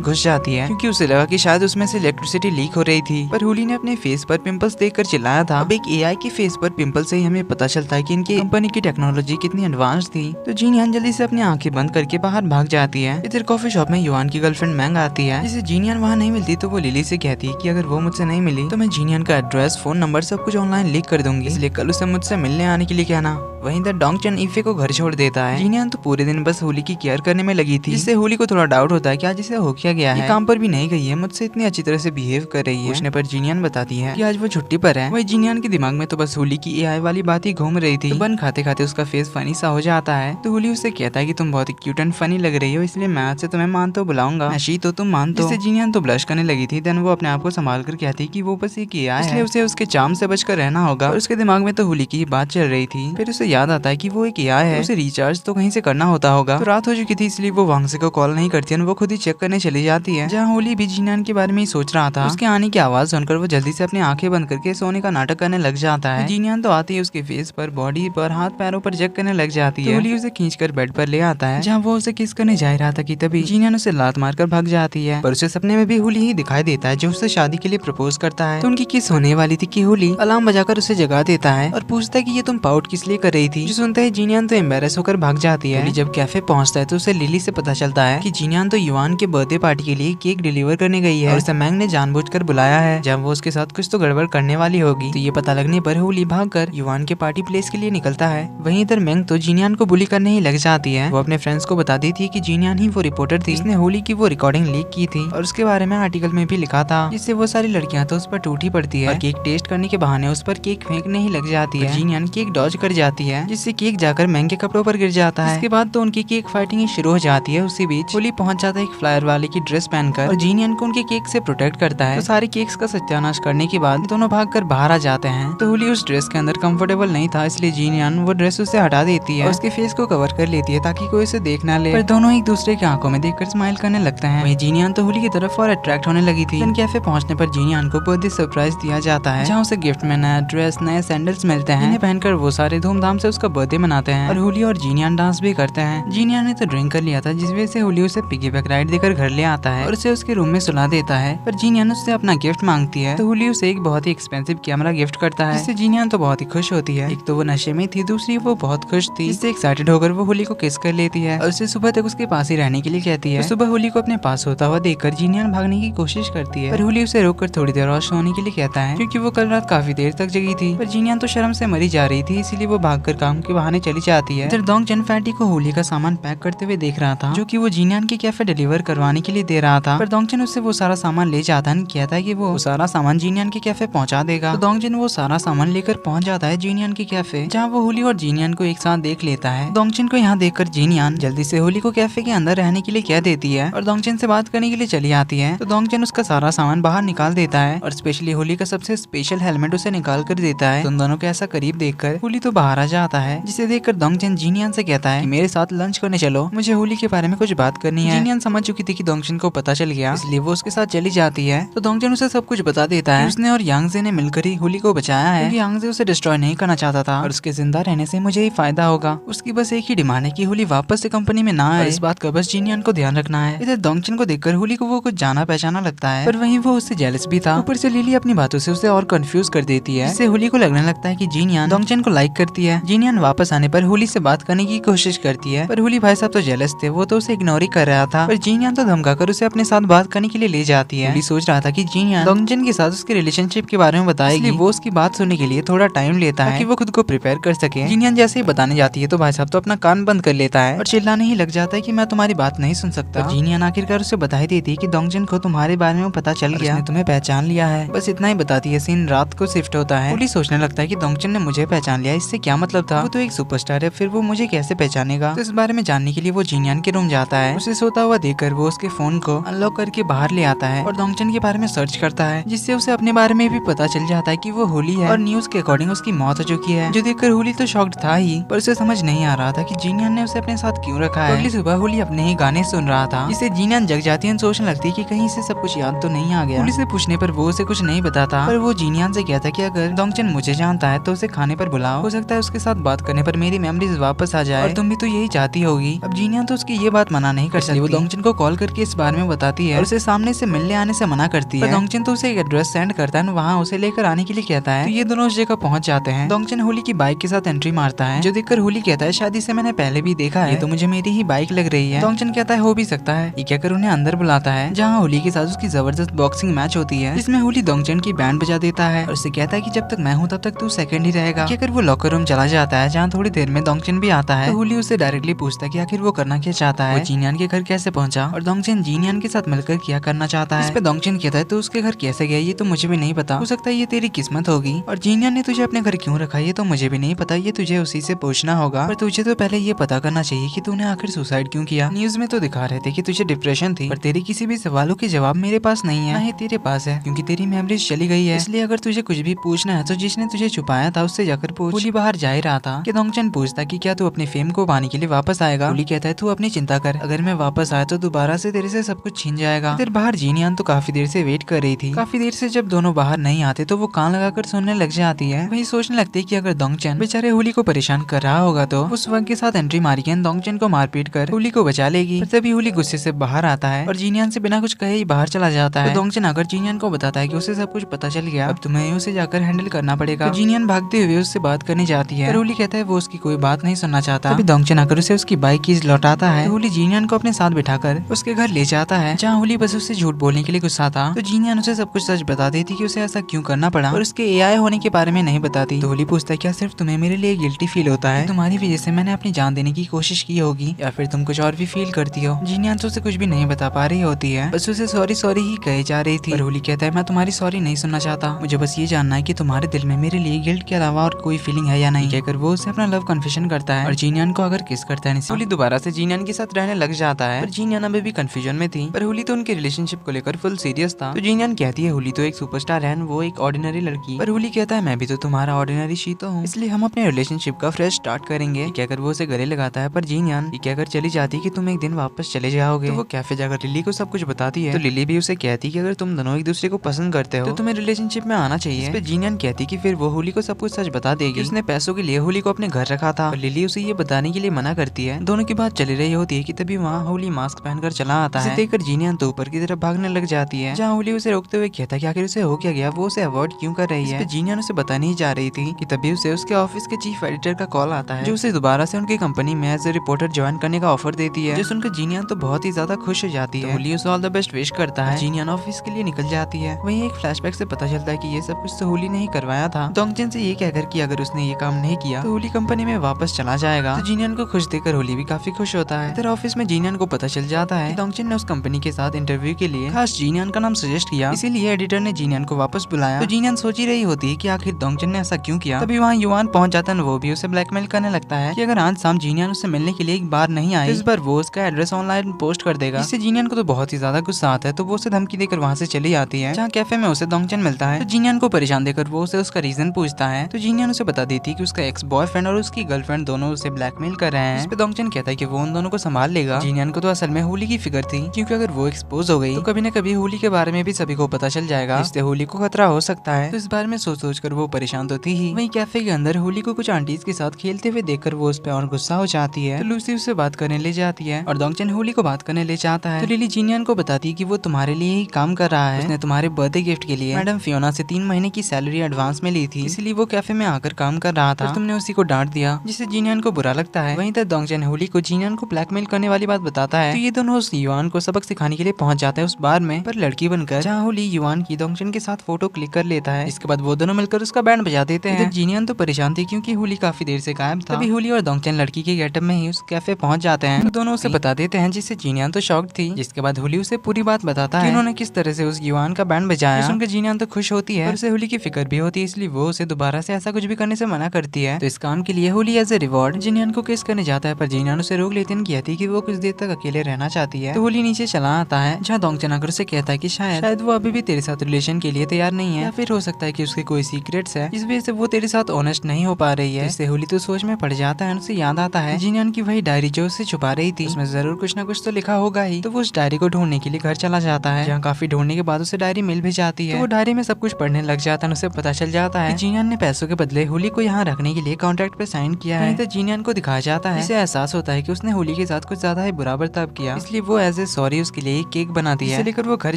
घुस जाती है क्योंकि उसे लगा कि शायद उसमें से इलेक्ट्रिसिटी लीक हो रही थी। पर हुली ने अपने फेस पर पिंपल्स देखकर चिल्लाया था। अब एक एआई के फेस पर पिंपल से ही हमें पता चलता है कि इनकी कंपनी की टेक्नोलॉजी कितनी एडवांस थी। तो जीनियन जल्दी से अपनी आंखें बंद करके बाहर भाग जाती है। इधर कॉफी शॉप में युआन की गर्लफ्रेंड मैंग आती है। जिसे जीनियन वहाँ नहीं मिलती तो वो लिली से कहती है कि अगर वो मुझसे नहीं मिली तो मैं जीनियन का एड्रेस, फोन नंबर सब कुछ ऑनलाइन लीक कर दूंगी, इसलिए कल उसे मुझसे मिलने आने के लिए कहना। वहीं इधर डोंगचन इफे को घर छोड़ देता है। जीनियन तो पूरे दिन बस होली की केयर करने में लगी थी, जिससे होली को थोड़ा डाउट होता है कि आज इसे हो क्या गया है, काम पर भी नहीं गई है, मुझसे इतनी अच्छी तरह से बिहेव कर रही है। पूछने पर जीनियन बताती है कि आज वो छुट्टी पर है। वही जीनियन के दिमाग में तो बस होली की एआई वाली बात ही घूम रही थी। तो बन खाते खाते उसका फेस फनी सा हो जाता है। तो होली उससे कहता है कि तुम बहुत ही क्यूट एंड फनी लग रही हो, इसलिए मैं आज से तुम्हें मानतो बुलाऊंगा, नशी तो तुम मानतो। जिससे जीनियन तो ब्लश करने लगी थी। देन वो अपने आप को संभाल कर कहती कि वो बस एक एआई है, इसलिए उसे उसके चार्म से बचकर रहना होगा। और उसके दिमाग में तो होली की बात चल रही थी। फिर उसे याद आता है कि वो एक एआई है, उसे रिचार्ज तो कहीं से करना होता होगा। तो रात हो चुकी थी, इसलिए वो वांगसे को कॉल नहीं करती है, वो खुद ही चेक करने चली जाती है। जहाँ होली भी जीनियन के बारे में ही सोच रहा था। उसके आने की आवाज सुनकर वो जल्दी से अपनी आंखें बंद करके सोने का नाटक करने लग जाता है। जीनियन तो आती है उसके फेस पर, बॉडी पर, हाथ पैरों पर चेक करने लग जाती है। होली उसे खींचकर बेड पर ले आता है, जहाँ वो उसे किस करने जा रहा था कि तभी जीनियन उसे लात मारकर भाग जाती है। पर उसे सपने में भी होली ही दिखाई देता है, जो उसे शादी के लिए प्रपोज करता है। तो उनकी किस होने वाली थी कि होली अलार्म बजाकर उसे जगा देता है और पूछता है कि ये तुम पाउट किस लिए कर रही थी। जो सुनते ही जीनियन तो एम्बेरस होकर भाग जाती है। जब कैफे पहुंचता है तो उसे लिली से पता चलता है कि जीनियन तो युआन के बर्थडे पार्टी के लिए केक डिलीवर करने गई है और उसे मैंग ने जानबूझकर बुलाया है, जब वो उसके साथ कुछ तो गड़बड़ करने वाली होगी। तो ये पता लगने पर होली भागकर युआन के पार्टी प्लेस के लिए निकलता है। वहीं इधर मैंग तो जीनियन को बुली करने ही लग जाती है। वो अपने फ्रेंड्स को बताती थी कि जीनियन ही वो रिपोर्टर थी जिसने होली की वो रिकॉर्डिंग लीक की थी और उसके बारे में आर्टिकल में भी लिखा था, जिससे वो सारी लड़कियां तो उस पर टूटी पड़ती है और केक टेस्ट करने के बहाने उस पर केक फेंकने ही लग जाती है। जीनियन केक डॉज कर जाती है, जिससे केक जाकर मैंग के कपड़ों पर गिर जाता है। इसके बाद तो उनकी केक फाइटिंग शुरू हो जाती है। उसी बीच होली पहुंच जाता है एक फ्लायर वाले की ड्रेस पहनकर और जीनियन को उनके केक से प्रोटेक्ट करता है। तो सारे केक्स का सत्यानाश करने के बाद दोनों भागकर बाहर आ जाते हैं। तो होली उस ड्रेस के अंदर कंफर्टेबल नहीं था, इसलिए जीनियन वो ड्रेस उसे हटा देती है और उसके फेस को कवर कर लेती है ताकि कोई उसे देख ना ले। पर दोनों एक दूसरे की आंखों में देखकर स्माइल करने लगते हैं। वहीं जीनियन तो होली की तरफ और अट्रैक्ट होने लगी थी। कैफे पहुंचने पर जीनियन को बर्थडे सरप्राइज दिया जाता है, जहाँ उसे गिफ्ट में नया ड्रेस, नए सैंडल्स मिलते हैं। इन्हें पहनकर वो सारे धूमधाम से उसका बर्थडे मनाते हैं और होली और जीनियन डांस भी करते हैं। जीनियन ने तो ड्रिंक कर लिया था, जिस वजह से होली उसे पिगी बैक राइड देकर घर ले आता है और उसे उसके रूम में सुला देता है। पर जीनियन उससे अपना गिफ्ट मांगती है, तो होली उसे एक बहुत ही एक्सपेंसिव कैमरा गिफ्ट करता है, जिससे जीनियन तो बहुत ही खुश होती है। एक तो वो नशे में थी, दूसरी वो बहुत खुश थी, जिससे एक्साइटेड होकर वो होली को किस कर लेती है और उसे सुबह तक उसके पास ही रहने के लिए कहती है। तो सुबह होली को अपने पास होता हुआ देखकर जीनियन भागने की कोशिश करती है, पर होली उसे रोककर थोड़ी देर और सोने के लिए कहता है, क्योंकि वो कल रात काफी देर तक जगी थी। पर जीनियन तो शर्म से मरी जा रही थी, इसीलिए वो भागकर काम के बहाने चली जाती है। इधर डोंगचन फैटी को होली का सामान पैक करते हुए देख रहा था, जो कि वो जीनियन के कैफे डिलीवर करवाने के लिए दे रहा था। पर डोंगचन उससे वो सारा सामान ले जाता है, कहता है कि वो सारा सामान जीनियन के कैफे पहुंचा देगा। तो डोंगचन वो सारा सामान लेकर पहुंच जाता है जीनियन के कैफे, जहाँ वो होली और जीनियन को एक साथ देख लेता है। डोंगचन को यहाँ देखकर जीनियन जल्दी से होली को कैफे के अंदर रहने के लिए कह देती है और डोंगचन से बात करने के लिए चली आती है। तो डोंगचन उसका सारा सामान बाहर निकाल देता है और स्पेशली होली का सबसे स्पेशल हेलमेट उसे निकाल कर देता है। तो उन दोनों को ऐसा करीब देखकर होली तो बाहर आ जाता है, जिसे देखकर डोंगचन जीनियन से कहता है कि मेरे साथ लंच करने चलो, मुझे होली के बारे में कुछ बात करनी है। जीनियन समझ चुकी थी कि डोंगचन को पता चल गया, इसलिए वो उसके साथ चली जाती है। तो डोंगचन उसे सब कुछ बता देता है, उसने और यांगजे ने मिलकर ही होली को बचाया है, क्योंकि यांगजे उसे डिस्ट्रॉय नहीं करना चाहता था और उसके जिंदा रहने से मुझे ही फायदा होगा। उसकी बस एक ही डिमांड है कि होली वापस से कंपनी में ना आए, इस बात का बस जीनियन को ध्यान रखना है। इधर डोंगचन को देखकर होली को वो कुछ जाना पहचाना लगता है, पर वहीं वो उससे जेलस भी था। ऊपर से लिली अपनी बातों से उसे और कंफ्यूज कर देती है, जिससे होली को लगने लगता है कि जीनियन डोंगचन को लाइक करती है। जीनियन वापस आने पर होली से बात करने की कोशिश करती है, पर होली भाई साहब तो जेलस थे, वो तो उसे इग्नोर ही कर रहा था। पर जीनियन तो धमकाकर उसे अपने साथ बात करने के लिए ले जाती है। होली सोच रहा था कि जीनियन डोंगचन के साथ उसके रिलेशनशिप के बारे में बताएगी, वो उसकी बात सुनने के लिए थोड़ा टाइम लेता है कि वो खुद को प्रिपेयर कर सके। जीनियन जैसे ही बताने जाती है तो भाई साहब तो अपना कान बंद कर लेता है और चिल्लाने ही लग जाता है कि मैं तुम्हारी बात नहीं सुन सकता। जीनियन आखिरकार उसे बधाई देती है कि डोंगचन को तुम्हारे बारे में पता चल गया, तुम्हें पहचान लिया है। बस इतना ही बताती है। सीन रात को शिफ्ट होता है। होली सोचने लगता है कि डोंगचन ने मुझे पहचान लिया, इससे क्या मतलब था, वो तो एक सुपरस्टार है, फिर वो मुझे कैसे पहचानेगा। तो इस बारे में जानने के लिए वो जीनियन के रूम जाता है। उसे सोता हुआ देखकर वो उसके फोन को अनलॉक करके बाहर ले आता है और डोंगचन के बारे में सर्च करता है, जिससे उसे अपने बारे में भी पता चल जाता है कि वो होली है और न्यूज के अकॉर्डिंग उसकी मौत हो चुकी है। जो देखकर होली तो शॉक्ड था ही, पर उसे समझ नहीं आ रहा था कि जीनियन ने उसे अपने साथ क्यों रखा है। अगली सुबह होली अपने ही गाने सुन रहा था, जिससे जीनियन जग जाती है, सोचने लगती है कि कहीं से सब कुछ याद तो नहीं आ गया। होली से पूछने पर वो उसे कुछ नहीं बताता, पर वो जीनियन से कहता है कि अगर डोंगचन मुझे जानता है तो उसे खाने पर बुलाओ, हो सकता है उसके साथ बात करने पर मेरी मेमोरीज वापस आ जाए और तुम भी तो यही चाहती होगी। अब जीनियन तो उसकी ये बात मना नहीं कर सकती। वो डोंगचन को कॉल करके इस बारे में बताती है और उसे सामने से मिलने आने से मना करती है। डोंगचन तो उसे एक एड्रेस सेंड करता है, वहाँ उसे लेकर आने के लिए कहता है। तो ये दोनों उस जगह पहुंच जाते हैं। डोंगचन होली की बाइक के साथ एंट्री मारता है, जो देखकर होली कहता है शादी से मैंने पहले भी देखा है, ये तो मुझे मेरी ही बाइक लग रही है। डोंगचन कहता है हो भी सकता है। ये कहकर उन्हें अंदर बुलाता है, जहाँ होली के साथ उसकी जबरदस्त बॉक्सिंग मैच होती है, जिसमें होली डोंगचन की बैंड बजा देता है और उसे कहता है कि जब तक मैं हूँ तब तक तू सेकंड ही रहेगा। कहकर वो लॉकर रूम चला जाता है, जहाँ थोड़ी देर में डोंगचन भी आता है। तो होली उसे डायरेक्टली पूछता है कि आखिर वो करना क्या चाहता है, वो जीनियन के घर कैसे पहुंचा और डोंगचन जीनियन के साथ मिलकर क्या करना चाहता है। इस पे डोंगचन कहता है तो उसके घर कैसे गया ये तो मुझे भी नहीं पता, हो सकता है ये तेरी किस्मत होगी, और जीनियन ने तुझे अपने घर क्यों रखा ये तो मुझे भी नहीं पता, ये तुझे उसी से पूछना होगा, पर तुझे तो पहले ये पता करना चाहिए कि तूने आखिर सुसाइड क्यों किया। न्यूज में तो दिखा रहे थे कि तुझे डिप्रेशन थी, पर तेरी किसी भी सवालों के जवाब मेरे पास नहीं है, ना ही तेरे पास है, क्योंकि तेरी मेमोरीज चली गई है। इसलिए अगर तुझे कुछ भी पूछना है तो जिसने तुझे छुपाया था उससे जाकर पूछ। होली बाहर जा ही रहा था कि डोंगचन पूछता कि क्या तू अपने फेम को पाने के लिए वापस आएगा। होली कहता है तू अपनी चिंता कर, अगर मैं वापस आया तो दोबारा से तेरे से सब कुछ छीन जाएगा। इधर बाहर जीनियन तो काफी देर से वेट कर रही थी। काफी देर से जब दोनों बाहर नहीं आते तो वो कान लगाकर सुनने लग जाती है। वही सोचने लगती है कि अगर डोंगचन बेचारे होली को परेशान कर रहा होगा तो उस वक्त के साथ एंट्री मारी के डोंगचन को मारपीट कर होली को बचा लेगी। तभी होली गुस्से से बाहर आता है और जीनियन से बिना कुछ कहे ही बाहर चला जाता है। तो डोंगचन अगर जीनियन को बताता है कि उसे सब कुछ पता चल गया, अब तुम्हें उसे जाकर हैंडल करना पड़ेगा। तो जीनियन भागते हुए उससे बात करने जाती है, पर होली कहता है वो उसकी कोई बात नहीं सुनना चाहता। तभी डोंगचन आकर उसे उसकी बाइक कीज लौटाता है। तो होली जीनियन को अपने साथ बिठाकर उसके घर ले जाता है, जहाँ होली बस उससे झूठ बोलने के लिए गुस्सा था। तो जीनियन उसे सब कुछ सच बता देती कि उसे ऐसा क्यों करना पड़ा और उसके एआई होने के बारे में नहीं बताती। तो होली पूछता है क्या सिर्फ तुम्हें मेरे लिए गिल्टी फील होता है, तुम्हारी वजह से मैंने अपनी जान देने की कोशिश की होगी, या फिर तुम कुछ और भी फील करती हो। जीनियन तो उसे कुछ भी नहीं बता पा रही होती है, बस उसे सॉरी सॉरी ही कहे जा रही थी। और होली कहता है मैं तुम्हारी सॉरी नहीं सुनना चाहता, मुझे बस ये जानना है कि तुम्हारे दिल में मेरे लिए गिल्ट के अलावा और कोई फीलिंग है या नहीं। कहकर वो उसे अपना लव कन्फेशन करता है और जीनियन को अगर किस करता है। होली दोबारा से जीनियन के साथ रहने लग जाता है, पर जीनियन अभी भी कंफ्यूजन में थी, पर होली तो उनके रिलेशनशिप को लेकर फुल सीरियस था। तो जीनियन कहती है होली तो एक सुपरस्टार है, वो एक ऑर्डिनरी लड़की, पर होली कहता है मैं भी तो तुम्हारा ऑर्डिनरी शी तो हूँ, इसलिए हम अपने रिलेशनशिप का फ्रेश स्टार्ट करेंगे। कहकर वो उसे गले लगाता है, पर जीनियन ये कहकर चली जाती है कि तुम एक दिन वापस चले जाओगे। तो वो कैफे जाकर लिली को सब कुछ बताती है। तो लिली भी उसे कहती है कि अगर तुम दोनों एक दूसरे को पसंद करते हो तो तुम्हें रिलेशनशिप में आना चाहिए। इस पे जीनियन कहती कि फिर वो होली को सब कुछ सच बता देगी, उसने पैसों के लिए होली को अपने घर रखा था। लिली उसे ये बताने के लिए मना करती है। दोनों की बात चली रही होती है कि तभी वहाँ होली मास्क पहनकर चला आता है। देखकर जीनियन तो ऊपर की तरफ भागने लग जाती है, जहाँ होली उसे रोकते हुए कहता है कि आखिर उसे हो क्या गया, वो उसे अवॉइड क्यों कर रही है। जीनियन उसे बताने ही जा रही थी कि तभी उसे उसके ऑफिस के चीफ एडिटर का कॉल आता है, जो उसे दोबारा से उनकी कंपनी में एज ए रिपोर्टर ज्वाइन करने का ऑफर देती है, जो सुनकर जीनियन तो बहुत ही ज्यादा खुश हो जाती है। होली उसे ऑल द बेस्ट विश करता है। जीनियन ऑफिस के लिए निकल जाती है। वहीं एक फ्लैशबैक से पता चलता है कि ये सब कुछ तो होली ने ही करवाया था, डोंगचन से ये कहकर कि अगर उसने ये काम नहीं किया तो होली कंपनी में वापस चला जाएगा। तो जीनियन को खुश देखकर होली भी काफी खुश होता है। इधर ऑफिस में जीनियन को पता चल जाता है कि डोंगचन ने उस कंपनी के साथ इंटरव्यू के लिए खास जीनियन का नाम सजेस्ट किया, इसीलिए एडिटर ने जीनियन को वापस बुलाया। तो जीनियन सोच ही रही होती है कि आखिर डोंगचन ने ऐसा क्यों किया। तभी वहाँ युवान पहुंच जाता है, वो भी उसे ब्लैकमेल करने लगता है कि अगर आज शाम जीनियन उससे मिलने के लिए एक बार नहीं आए, इस बार वो उसका एड्रेस ऑनलाइन पोस्ट कर देगा। इससे जीनियन को तो बहुत ही ज्यादा गुस्सा आता है, तो वो उसे धमकी देकर वहाँ से चली आती है, जहाँ कैफे में उसे डोंगचन मिलता है। तो जीनियन को परेशान देकर वो उसे उसका रीजन पूछता है। तो जीनियन उसे बता देती है कि उसका एक्स बॉयफ्रेंड और उसकी गर्लफ्रेंड दोनों उसे ब्लैकमेल कर रहे हैं। इस पे डोंगचन कहता है कि वो उन दोनों को संभाल लेगा। जीनियन को तो असल में होली की फिक्र थी, क्योंकि अगर वो एक्सपोज हो गई तो कभी न कभी होली के बारे में भी सभी को पता चल जाएगा, इससे होली को खतरा हो सकता है। तो इस बारे में सोच कर वो परेशान तो थी ही। वहीं कैफे के अंदर होली को कुछ आंटीज के साथ खेलते हुए देखकर वो उस पर और गुस्सा हो जाती है। तो लूसी उससे बात करने ले जाती है और डोंगचन होली को बात करने ले जाता है। तो लिली जीनियन को बताती है कि वो तुम्हारे लिए ही काम कर रहा है, उसने तुम्हारे बर्थडे गिफ्ट के लिए मैडम फियोना से 3 महीने की सैलरी एडवांस में ली थी, इसलिए वो कैफे में आकर काम कर रहा था, तुमने उसी को डांट दिया, जिससे जीनियन को बुरा लगता है। वहीं तक डोंगचन होली को जीनियन को ब्लैकमेल करने वाली बात बताता है। तो ये दोनों उस युवान को सबक सिखाने के लिए पहुंच जाते हैं उस बार में, पर लड़की बनकर, जहाँ होली युवान की डोंगचन के साथ फोटो क्लिक कर लेता है। इसके बाद वो दोनों मिलकर उसका बैंड बजा देते हैं। जीनियन तो परेशान थी क्योंकि होली काफी देर से गायब था। तभी होली और डोंगचन लड़की के गेटअप में ही उस कैफे पहुंच जाते हैं। तो दोनों उसे बता देते हैं, जिससे जीनियन तो शॉक्ड थी। जिसके बाद होली उसे पूरी बात बताता है उन्होंने किस तरह से उस युवान का बैंड बजाया। सुनकर जीनियन तो खुश होती है, उसे होली की फिक्र भी होती है, इसलिए वो उसे दोबारा से ऐसा कुछ भी करने से मना करती है। तो इस काम के लिए होली एज ए रिवॉर्ड जीनियन को किस करने जाता है, पर जीनियन उसे रोक लेती है, कहती है कि वो कुछ देर तक अकेले रहना चाहती है। तो होली नीचे चला आता है, जहाँ डोंगचन आकर उसे कहता है कि शायद वो अभी भी तेरे साथ रिलेशन के लिए तैयार नहीं है, या फिर हो सकता है कि उसके कोई सीक्रेट्स है, इस वजह से वो तेरे साथ ऑनेस्ट नहीं हो पा रही है। इससे होली तो सोच में पड़ जाता है, उसे याद आता है जीनियन की वही डायरी जो उसे छुपा रही थी, उसमें जरूर कुछ न कुछ तो लिखा होगा ही। तो वो उस डायरी को ढूंढने के लिए घर चला जाता है, जहाँ काफी ढूंढने के बाद उसे डायरी मिल भी जाती है। तो वो डायरी में सब कुछ पढ़ने लग जाता है, उसे पता चल जाता है जीनियन ने पैसों के बदले होली को यहाँ रखने के के लिए कॉन्ट्रैक्ट पे साइन किया है। तो जीनियन को दिखाया जाता है, इसे एहसास होता है कि उसने होली के साथ कुछ ज्यादा ही बुरा बर्ताव किया, इसलिए वो एज ए सॉरी उसके लिए एक केक बनाती है। लेकर वो घर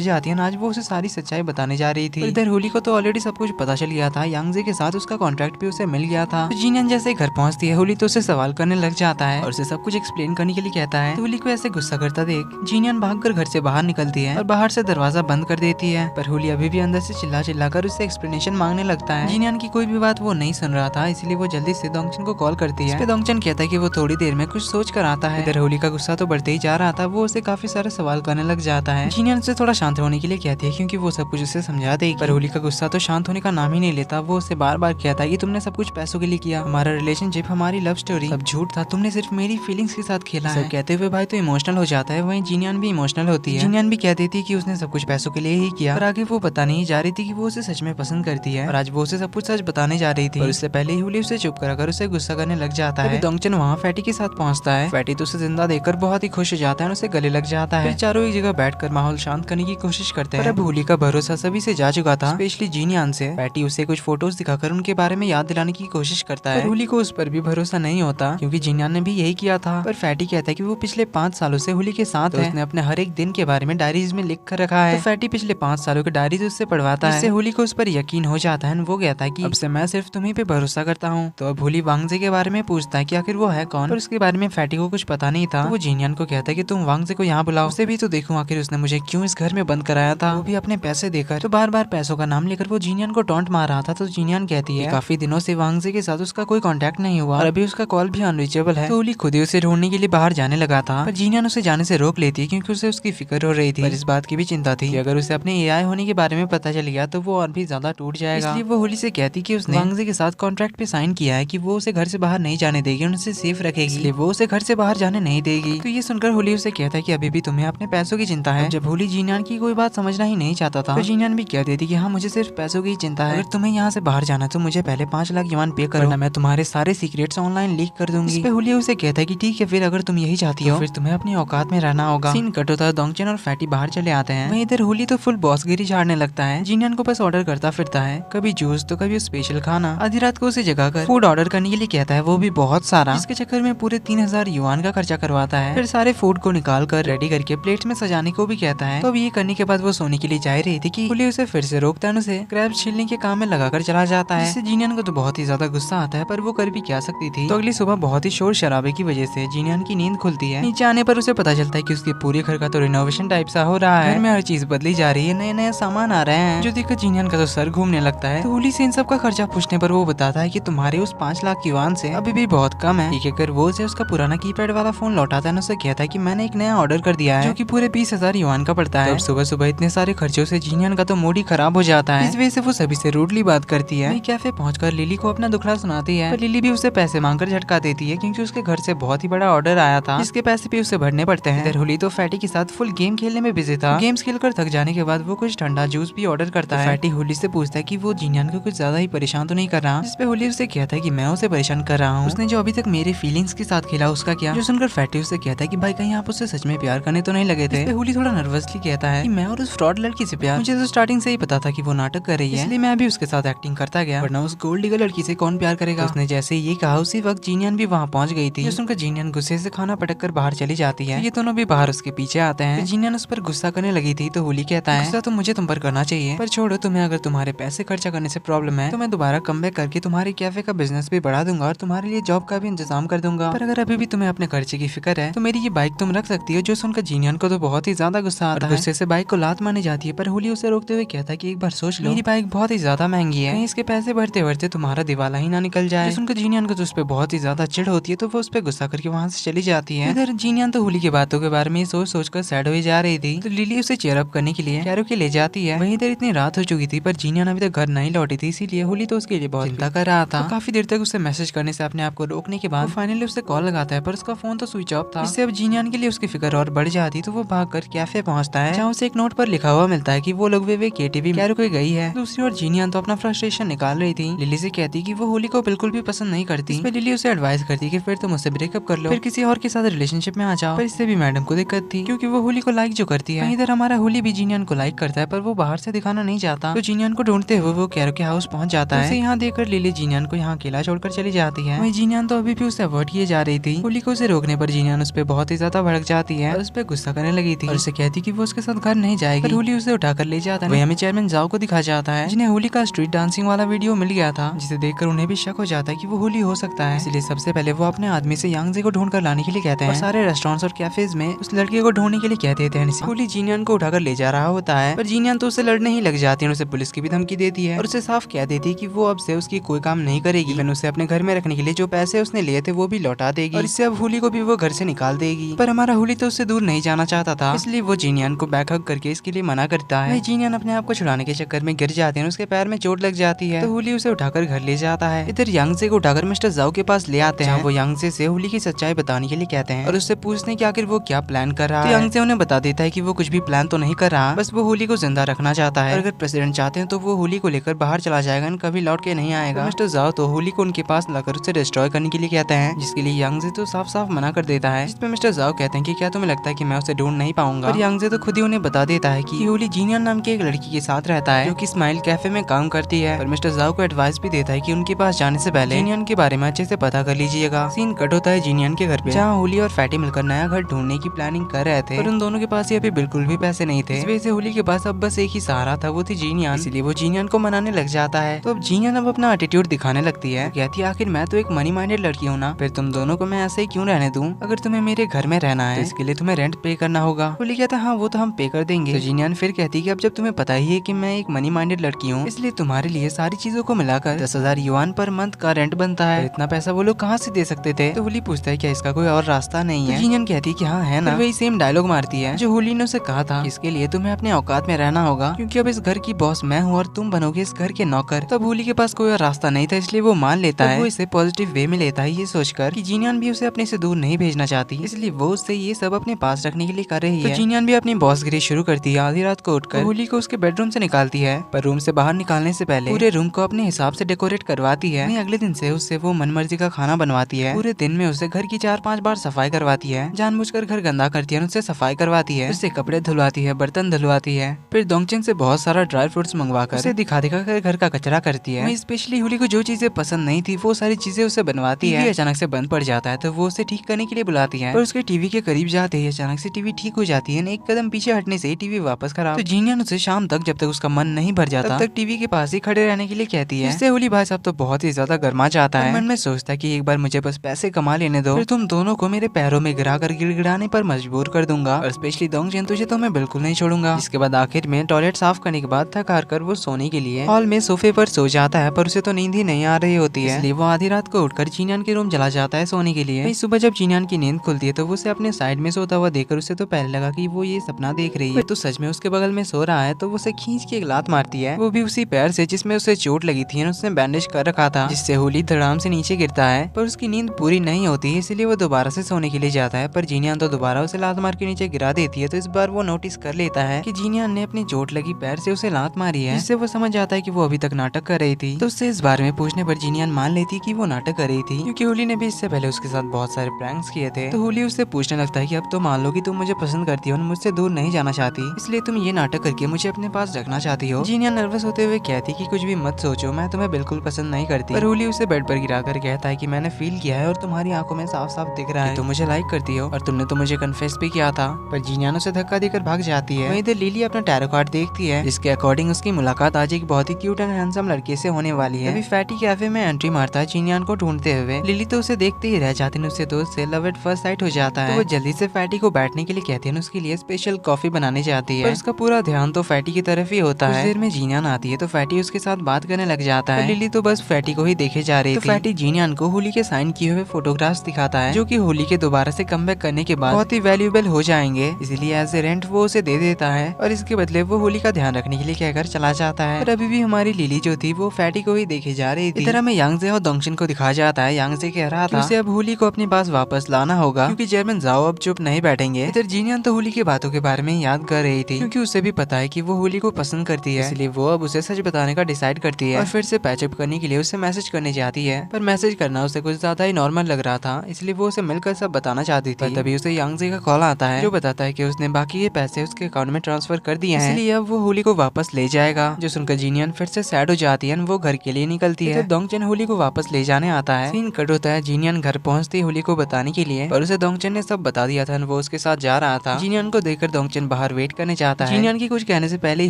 जाती है। आज वो उसे सारी सच्चाई बताने जा रही थी। इधर होली को तो ऑलरेडी सब कुछ पता चल गया था, यांगजे के साथ उसका कॉन्ट्रैक्ट भी उसे मिल गया था। तो जीनियन जैसे घर पहुंचती है, होली तो उसे सवाल करने लग जाता है और उसे सब कुछ एक्सप्लेन करने के लिए कहता है। तो होली को ऐसे गुस्सा करता देख जीनियन भागकर घर से बाहर निकलती है और बाहर से दरवाजा बंद कर देती है। पर होली अभी भी अंदर से चिल्ला कर उससे एक्सप्लेनेशन मांगने लगता है। जीनियन की कोई भी बात वो नहीं सुन रहा था, इसलिए वो जल्दी से दोंगचन को कॉल करती है। दोंगचन कहता है कि वो थोड़ी देर में कुछ सोच कर आता है। इधर होली का गुस्सा तो बढ़ते ही जा रहा था, वो उसे काफी सारे सवाल करने लग जाता है। जीनियन से थोड़ा शांत होने के लिए कहती है क्योंकि वो सब कुछ उसे समझा देगी। पर होली का गुस्सा तो शांत होने का नाम ही नहीं लेता। वो उसे बार बार कहता है कि तुमने सब कुछ पैसों के लिए किया, हमारा रिलेशनशिप, हमारी लव स्टोरी सब झूठ था, तुमने सिर्फ मेरी फीलिंग्स के साथ खेला है। सब कहते हुए भाई तो इमोशनल हो जाता है। वहीं जीनियन भी इमोशनल होती है। जीनियन भी कह देती है कि उसने सब कुछ पैसों के लिए ही किया, पर आगे वो पता नहीं जा रही थी कि वो उसे सच में पसंद करती है और आज वो उसे सब कुछ सच बताने जा रही थी। और उससे पहले ही होली उसे चुप कराकर उसे गुस्सा करने लग जाता है। दोंगचन वहाँ फैटी के साथ पहुँचता है। फैटी तो उसे जिंदा देखकर बहुत ही खुश हो जाता है और उसे गले लग जाता है। चारों एक जगह बैठकर माहौल शांत करने की कोशिश करते हैं। अब होली का भरोसा सभी से जा चुका था, स्पेशली जीनियन से। फैटी उसे कुछ फोटोज दिखाकर उनके बारे में याद दिलाने की कोशिश करता है। होली को उस पर भी भरोसा नहीं होता क्योंकि जीनियन ने भी यही किया था। पर फैटी कहता है कि वो पिछले 5 सालों से होली के साथ है। उसने अपने हर एक दिन के बारे में डायरीज में लिख कर रखा है। तो फैटी पिछले 5 सालों के डायरीज उससे पढ़वाता है, इससे होली को उस पर यकीन हो जाता है। वो कहता है कि अब से मैं सिर्फ तुम्ही पे भरोसा करता हूँ। तो अब होली वांगजे के बारे में पूछता है कि आखिर वो है कौन, पर उसके बारे में फैटी को कुछ पता नहीं था। वो जीनियन को कहता है कि तुम वांगजे को यहाँ बुलाओ, उसे भी तो देखूं आखिर उसने मुझे क्यों इस घर में बंद कराया था, वो भी अपने पैसे देकर। तो बार बार पैसों का नाम लेकर वो जीनियन को टॉन्ट मार रहा था। तो जीनियन कहती है काफी दिनों से वांगजे के साथ उसका कोई कांटेक्ट नहीं हुआ और अभी उसका कॉल भी अनरीचेबल है। तो होली खुद ही उसे ढूंढने के लिए बाहर जाने लगा था, पर जीनियन उसे जाने से रोक लेती है क्योंकि उसे उसकी फिक्र हो रही थी। पर इस बात की भी चिंता थी कि अगर उसे अपने एआई होने के बारे में पता चल गया तो वो और भी ज्यादा टूट जाएगा। इसलिए वो होली से कहती कि उसने वांगजे के साथ कॉन्ट्रैक्ट पे साइन किया है कि वो उसे घर से बाहर नहीं जाने देगी, उनसे सेफ रखेगी, इसलिए वो उसे घर से बाहर जाने नहीं देगी। तो ये सुनकर होली उसे कहता है कि अभी भी तुम्हें अपने पैसों की चिंता है। जब होली जीनियन की कोई बात समझना ही नहीं चाहता था, तो जीनियन भी कह देती कि हाँ मुझे सिर्फ पैसों की चिंता है, अगर तुम्हें यहाँ से बाहर जाना तो मुझे पहले 5 लाख युआन पे करो, वरना मैं तुम्हारे सारे सीक्रेट्स ऑनलाइन लीक कर दूंगी। इस पे होली उसे कहता है कि ठीक है फिर अगर तुम यही चाहती हो फिर तुम्हें अपनी औकात में रहना होगा। सीन कट होता है, दोंगचन और फैटी बाहर चले आते हैं। वहीं इधर होली तो फुल बॉसगिरी झाड़ने लगता है। जीनियन को बस ऑर्डर करता फिरता है, कभी जूस तो कभी स्पेशल खाना। आधी रात को उसे जगाकर फूड ऑर्डर करने के लिए कहता है, वो भी बहुत सारा। इसके चक्कर में पूरे 3000 युआन का खर्चा करवाता है। फिर सारे फूड को निकाल कर रेडी करके प्लेट्स में सजाने को भी कहता है। तो अब ये करने के बाद वो सोने के लिए जा रही थी कि होली उसे फिर से रोकता है, उसे क्रैब छीलने के काम में लगाकर चला जाता है, जिससे जीनियन को तो बहुत ही ज्यादा गुस्सा आता है, पर वो कर भी क्या सकती थी। तो अगली सुबह बहुत ही शोर शराबे की वजह से जीनियन की नींद खुलती है। नीचे आने पर उसे पता चलता है कि उसके पूरे घर का तो रिनोवेशन टाइप सा हो रहा है, घर में हर चीज बदली जा रही है, नए नए सामान आ रहे हैं, जो देखकर जीनियन का तो सर घूमने लगता है। तो होली से इन सब का खर्चा पूछने पर वो बताता है कि तुम्हारे उस 5 लाख युआन से अभी भी बहुत कम है। ठीक है कर वो उसे उसका पुराना कीपैड वाला फोन लौटाता है, उसे कहता है कि मैंने एक नया ऑर्डर कर दिया है जो कि पूरे 20,000 युआन का पड़ता है। सुबह सुबह इतने सारे खर्चों से जीनियन का तो मूड ही खराब हो जाता है। इस वजह से वो सभी से रूडली बात करती है। कैफे पहुंचकर लिली को अपना दुखड़ा सुनाती है, पर लिली भी उसे पैसे मांगकर झटका देती है क्योंकि उसके घर से बहुत ही बड़ा ऑर्डर आया था, जिसके पैसे भी उसे भरने पड़ते हैं। इधर होली तो फैटी के साथ फुल गेम खेलने में बिजी था। गेम्स खेलकर थक जाने के बाद वो कुछ ठंडा जूस भी ऑर्डर करता है। फैटी होली से पूछता है कि वो जीनियन को कुछ ज्यादा ही परेशान तो नहीं कर रहा, जिसपे होली उसे कहता है कि मैं उसे परेशान कर रहा हूँ, उसने जो अभी तक मेरे फीलिंग्स के साथ खेला उसका क्या। जो सुनकर फैटी उसे कहता है कि भाई कहीं आप उससे सच में प्यार करने तो नहीं लगे थे। होली थोड़ा नर्वसली कहता है कि मैं और उस फ्रॉड लड़की से प्यार, मुझे तो स्टार्टिंग से ही पता था कि वो नाटक कर रही है, इसलिए मैं भी उसके साथ एक्टिंग करता गया, वरना उस गोल्ड डिगर लड़की से कौन प्यार करेगा। उसने जैसे ये कहा उसी वक्त जीनियन भी वहाँ पहुँच गई थी। सुनकर जीनियन गुस्से से खाना पटक कर बाहर चली जाती है। ये दोनों भी बाहर उसके पीछे आते हैं। जीनियन उस पर गुस्सा करने लगी थी तो होली कहता है गुस्सा तो मुझे तुम पर करना चाहिए, पर छोड़ो, तुम्हें अगर तुम्हारे पैसे खर्चा करने से प्रॉब्लम है तो मैं दोबारा कमबैक करके तुम्हारे कैफे का बिजनेस भी बढ़ा दूंगा और तुम्हारे लिए जॉब का भी इंतजाम कर दूंगा। पर अगर अभी भी तुम्हें अपने खर्चे की फिक्र है तो मेरी ये बाइक तुम रख सकती हो। जो सुनकर जीनियन को तो बहुत ही ज्यादा गुस्सा आता है, गुस्से से बाइक को लात मारने जाती है, पर होली उसे रोकते हुए कहता है कि एक बार सोच लो, मेरी बाइक बहुत ही ज्यादा महंगी है, कहीं इसके पैसे भरते भरते तुम्हारा दिवाला ही ना निकल जाए। सुनकर जीनियन को तो उस पर बहुत ही ज्यादा चिढ़ होती है तो वो उस पर गुस्सा करके वहाँ से चली जाती है। इधर जीनियन तो होली की बातों के बारे में सोच सोच कर सैड हुई जा रही थी, तो लिली उसे चेयर अप करने के लिए कैरो के ले जाती है। वहीं इधर इतनी रात हो चुकी थी पर जीनियन अभी तक घर नहीं लौटी थी, इसीलिए होली तो उसके लिए बहुत चिंता कर रहा था। तो काफी देर तक उसे मैसेज करने से अपने आप को रोकने के बाद फाइनली उसे कॉल लगाता है, पर उसका फोन तो स्विच ऑफ था। इससे अब जीनियन के लिए उसकी फिक्र और बढ़ जाती, तो वो भागकर कैफे पहुंचता है, जहाँ उसे एक नोट पर लिखा हुआ मिलता है कि वो लोग वे केटीवी कैरो को गई है। दूसरी ओर जीनियन तो अपना फ्रस्ट्रेशन निकाल रही थी। लिली से कहती कि वो होली को बिल्कुल भी पसंद नहीं करती। इसमें लिली उसे एडवाइस करती कि फिर तुम उससे ब्रेकअप कर लो, फिर किसी और के साथ रिलेशनशिप में आ जाओ। पर इससे भी मैडम को दिक्कत थी क्योंकि वो होली को लाइक जो करती है। इधर हमारा होली भी जीनियन को लाइक करता है, पर वो बाहर से दिखाना नहीं चाहता। तो जीनियन को ढूंढते हुए वो कैरो के हाउस पहुंच जाता है। उसे यहाँ देखकर लिली जीनियन को यहाँ यहाँ अकेला छोड़कर चली जाती है। वहीं जीनियान तो अभी भी उसे अवॉइड किए जा रही थी। होली को उसे रोकने पर जीनियान उस पर बहुत ही ज्यादा भड़क जाती है और उस पर गुस्सा करने लगी थी और उसे कहती कि वो उसके साथ घर नहीं जाएगी। पर होली उसे उठाकर ले जाता है। वहीं हमें चेयरमैन जाओ को दिखा जाता है, जिन्हें होली का स्ट्रीट डांसिंग वाला वीडियो मिल गया था, जिसे देखकर उन्हें भी शक हो जाता है कि वो होली हो सकता है। इसलिए सबसे पहले वो अपने आदमी से यांगजे को ढूंढ कर लाने के लिए कहते हैं। सारे रेस्टोरेंट्स और कैफेज में उस लड़के को ढूंढने के लिए कहते हैं। होली जीनियान को उठाकर ले जा रहा होता है, पर जीनियान तो उसे लड़ने ही लग जाती है और उसे पुलिस की भी धमकी देती है और उसे साफ कह देती है कि वो अब से उसकी कोई काम नहीं करेगी। इवन उसे अपने घर में रखने के लिए जो पैसे उसने लिए थे वो भी लौटा देगी और इससे अब होली को भी वो घर से निकाल देगी। पर हमारा होली तो उससे दूर नहीं जाना चाहता था, इसलिए वो जीनियान को बैक हग करके इसके लिए मना करता है। जीनियान अपने आप को छुड़ाने के चक्कर में गिर जाते हैं, उसके पैर में चोट लग जाती है, तो होली उसे उठाकर घर ले जाता है। इधर यांगजे को उठाकर मिस्टर जाओ के पास ले आते हैं। वो यांगजे से होली की सच्चाई बताने के लिए कहते हैं और उससे पूछते हैं कि आखिर वो क्या प्लान कर रहा है। यांगजे उन्हें बता देता है कि वो कुछ भी प्लान तो नहीं कर रहा, बस वो होली को जिंदा रखना चाहता है। अगर प्रेसिडेंट चाहते हैं तो वो होली को लेकर बाहर चला जाएगा, कभी लौट के नहीं आएगा। मिस्टर जाओ तो होली को उनके पास लाकर उसे डिस्ट्रॉय करने के लिए कहते हैं, जिसके लिए यांगजे तो साफ साफ मना कर देता है। जिसपे मिस्टर जाओ कहते हैं कि क्या तुम्हें लगता है कि मैं उसे ढूंढ नहीं पाऊंगा। और यांगजे तो खुद ही उन्हें बता देता है कि होली जीनियान नाम की एक लड़की के साथ रहता है जो कि स्माइल कैफे में काम करती है। और मिस्टर जाओ को एडवाइस भी देता है कि उनके पास जाने से पहले जीनियान के बारे में अच्छे से पता कर लीजिएगा। सीन कट होता है जीनियान के घर पे, जहाँ होली और फैटी मिलकर नया घर ढूंढने की प्लानिंग कर रहे थे, पर उन दोनों के पास ही अभी बिल्कुल भी पैसे नहीं थे। इस वजह से होली के पास अब बस एक ही सहारा था, वो थी जीनियान। इसलिए वो जीनियान को मनाने लग जाता है। तो अब जीनियान अब अपना एटीट्यूड दिखाने लगती है, कहती है आखिर मैं तो एक मनी माइंडेड लड़की हूँ ना, फिर तुम दोनों को मैं ऐसे ही क्यों रहने दूं? अगर तुम्हें मेरे घर में रहना है तो इसके लिए तुम्हें रेंट पे करना होगा। होली कहता है हाँ वो तो हम पे कर देंगे। तो जीनियान फिर कहती है कि अब जब तुम्हें पता ही है कि मैं एक मनी माइंडेड लड़की हूँ, इसलिए तुम्हारे लिए सारी चीजों को मिलाकर 10,000 युआन पर मंथ का रेंट बनता है। इतना पैसा वो लोग कहाँ से दे सकते थे? तो होली पूछता है क्या इसका कोई और रास्ता नहीं है? जीनियन कहती है कि हाँ है ना। वही सेम डायलॉग मारती है जो होली ने उसे कहा था, इसके लिए तुम्हें अपने औकात में रहना होगा, क्योंकि अब इस घर की बॉस मैं हूँ और तुम बनोगे इस घर के नौकर। तब होली के पास कोई और रास्ता नहीं था, इसलिए वो मान लेता है। वो इसे पॉजिटिव वे में लेता है, ये सोचकर कि जीनियन भी उसे अपने से दूर नहीं भेजना चाहती, इसलिए वो उससे ये सब अपने पास रखने के लिए कर रही है। तो जीनियन भी अपनी बॉस गिरी शुरू करती है। आधी रात को उठकर होली को उसके बेडरूम से निकालती है, पर रूम से बाहर निकालने से पहले पूरे रूम को अपने हिसाब से डेकोरेट करवाती है। वहीं अगले दिन से उससे वो मनमर्जी का खाना बनवाती है। पूरे दिन में उसे घर की 4-5 बार सफाई करवाती है, जानबूझकर घर गंदा करती है, उससे सफाई करवाती है, उससे कपड़े धुलवाती है, बर्तन धुलवाती है, फिर दोंगचेन से बहुत सारा ड्राई फ्रूट्स मंगवाकर उसे दिखा कर घर का कचरा करती है। स्पेशली होली को जो चीजें पसंद नहीं थी वो सारी चीजें उसे बनवाती है। अचानक से बंद पड़ जाता है तो वो उसे ठीक करने के लिए बुलाती है, पर उसके टीवी के करीब जाते ही अचानक से टीवी ठीक हो जाती है। एक कदम पीछे हटने से टीवी वापस खराब। तो जीनियन उसे शाम तक जब तक उसका मन नहीं भर जाता तब तक टीवी के पास ही खड़े रहने के लिए कहती है। इससे होली भाई साहब तो बहुत ही ज्यादा गर्मा जाता है, मन में सोचता है कि एक बार मुझे बस पैसे कमा लेने दो, फिर तुम दोनों को मेरे पैरों में गिराकर गिड़गिड़ाने पर मजबूर कर दूंगा, और स्पेशली दोंगचेन तुझे तो मैं बिल्कुल नहीं छोड़ूंगा। इसके बाद आखिर में टॉयलेट साफ करने के बाद थक हार कर वो सोने के लिए हॉल में सोफे पर सो जाता है, पर उसे तो नींद ही नहीं आ रही होती है, इसलिए वो आधी रात को उठकर जीनियान के रूम चला जाता है सोने के लिए। सुबह जब जीनियान की नींद खुलती है तो वो उसे अपने साइड में सोता हुआ देखकर उसे तो पहले लगा कि वो ये सपना देख रही है, तो सच में उसके बगल में सो रहा है। तो वो उसे खींच के एक लात मारती है, वो भी उसी पैर से जिसमें उसे चोट लगी थी, उसने बैंडेज कर रखा था, जिससे होली धड़ाम से नीचे गिरता है, पर उसकी नींद पूरी नहीं होती, इसलिए वो दोबारा से सोने के लिए जाता है। पर जीनियान तो दोबारा उसे लात मार के नीचे गिरा देती है। तो इस बार वो नोटिस कर लेता है कि जीनियान ने अपनी चोट लगी पैर से उसे लात मारी है, जिससे वो समझ जाता है कि वो अभी तक नाटक कर रही थी। तो उससे इस बारे में पूछने पर जीनियान मान लेती कि वो नाटक कर रही थी, क्योंकि होली ने भी इससे पहले उसके साथ बहुत सारे प्रैंक्स किए थे। तो होली उससे पूछने लगता है कि अब तो मान लो कि तुम मुझे पसंद करती हो, मुझसे दूर नहीं जाना चाहती, इसलिए तुम ये नाटक करके मुझे अपने पास रखना चाहती हो। जीनियान नर्वस होते हुए कहती कि कुछ भी मत सोचो, मैं तुम्हें बिल्कुल पसंद नहीं करती। पर होली उसे बेड पर गिराकर कहता है कि मैंने फील किया है और तुम्हारी आंखों में साफ साफ दिख रहा है तुम मुझे लाइक करती हो, और तुमने तो मुझे कन्फेस भी किया था। पर जीनियान उसे धक्का देकर भाग जाती है। वहीं इधर लिली अपना टैरो कार्ड देखती है, जिसके अकॉर्डिंग उसकी मुलाकात आज एक बहुत ही क्यूट एंड हैंडसम लड़के से होने वाली है। अभी फैटी कैफे में एंट्री मारता है जीनियान को ढूंढते हुए। लिली तो उसे देखते ही रह जाती है, उससे तो उससे लव एट फर्स्ट साइट हो जाता है। तो वो जल्दी से फैटी को बैठने के लिए कहती है, उसके लिए स्पेशल कॉफी बनाने जाती है, पर उसका पूरा ध्यान तो फैटी की तरफ ही होता है। देर में जीनियान आती है तो फैटी उसके साथ बात करने लग जाता है। लिली तो बस फैटी को ही देखे जा रही थी। फैटी जीनियान को होली के साइन किए हुए फोटोग्राफ्स दिखाता है, जो कि होली के दोबारा से कमबैक करने के बाद बहुत ही वैल्यूएबल हो जाएंगे, इसलिए एज ए रेंट वो उसे दे देता है, और इसके बदले वो होली का ध्यान रखने के लिए कहकर चला जाता है। पर अभी भी हमारी लिली जो थी वो फैटी को ही देखे जा रही थी। इधर हमें यांगजे और दोंगचेन को दिखाया जाता है। यांगजे कह रहा था उसे अब होली को अपने पास वापस लाना होगा, क्योंकि चेयरमैन जाओ अब चुप नहीं बैठेंगे। इधर जीनियान तो होली की बातों के बारे में याद कर रही थी, क्योंकि उसे भी पता है कि वो होली को पसंद करती है, इसलिए वो अब उसे सच बताने का डिसाइड करती है और फिर से पैचअप करने के लिए उसे मैसेज करने जाती है। पर मैसेज करना उसे कुछ ज्यादा ही नॉर्मल लग रहा था, इसलिए वो उसे मिलकर सब बताना चाहती थी। तभी उसे यांगजे का कॉल आता है, जो बताता है कि उसने बाकी के पैसे उसके अकाउंट में ट्रांसफर कर दिए हैं, इसलिए अब वो होली को वापस ले जाएगा। जो सुनकर जीनियान फिर से सैड हो जाती है, वो घर के लिए निकलती है। दोंगचन होली को वापस ले जाने आता है। सीन कट होता है जीनियन घर पहुंचते ही होली को बताने के लिए, पर उसे दोंगचन ने सब बता दिया था, वो उसके साथ जा रहा था। जीनियन को देखकर दोंगचन बाहर वेट करने चाहता है। जीनियन की कुछ कहने से पहले ही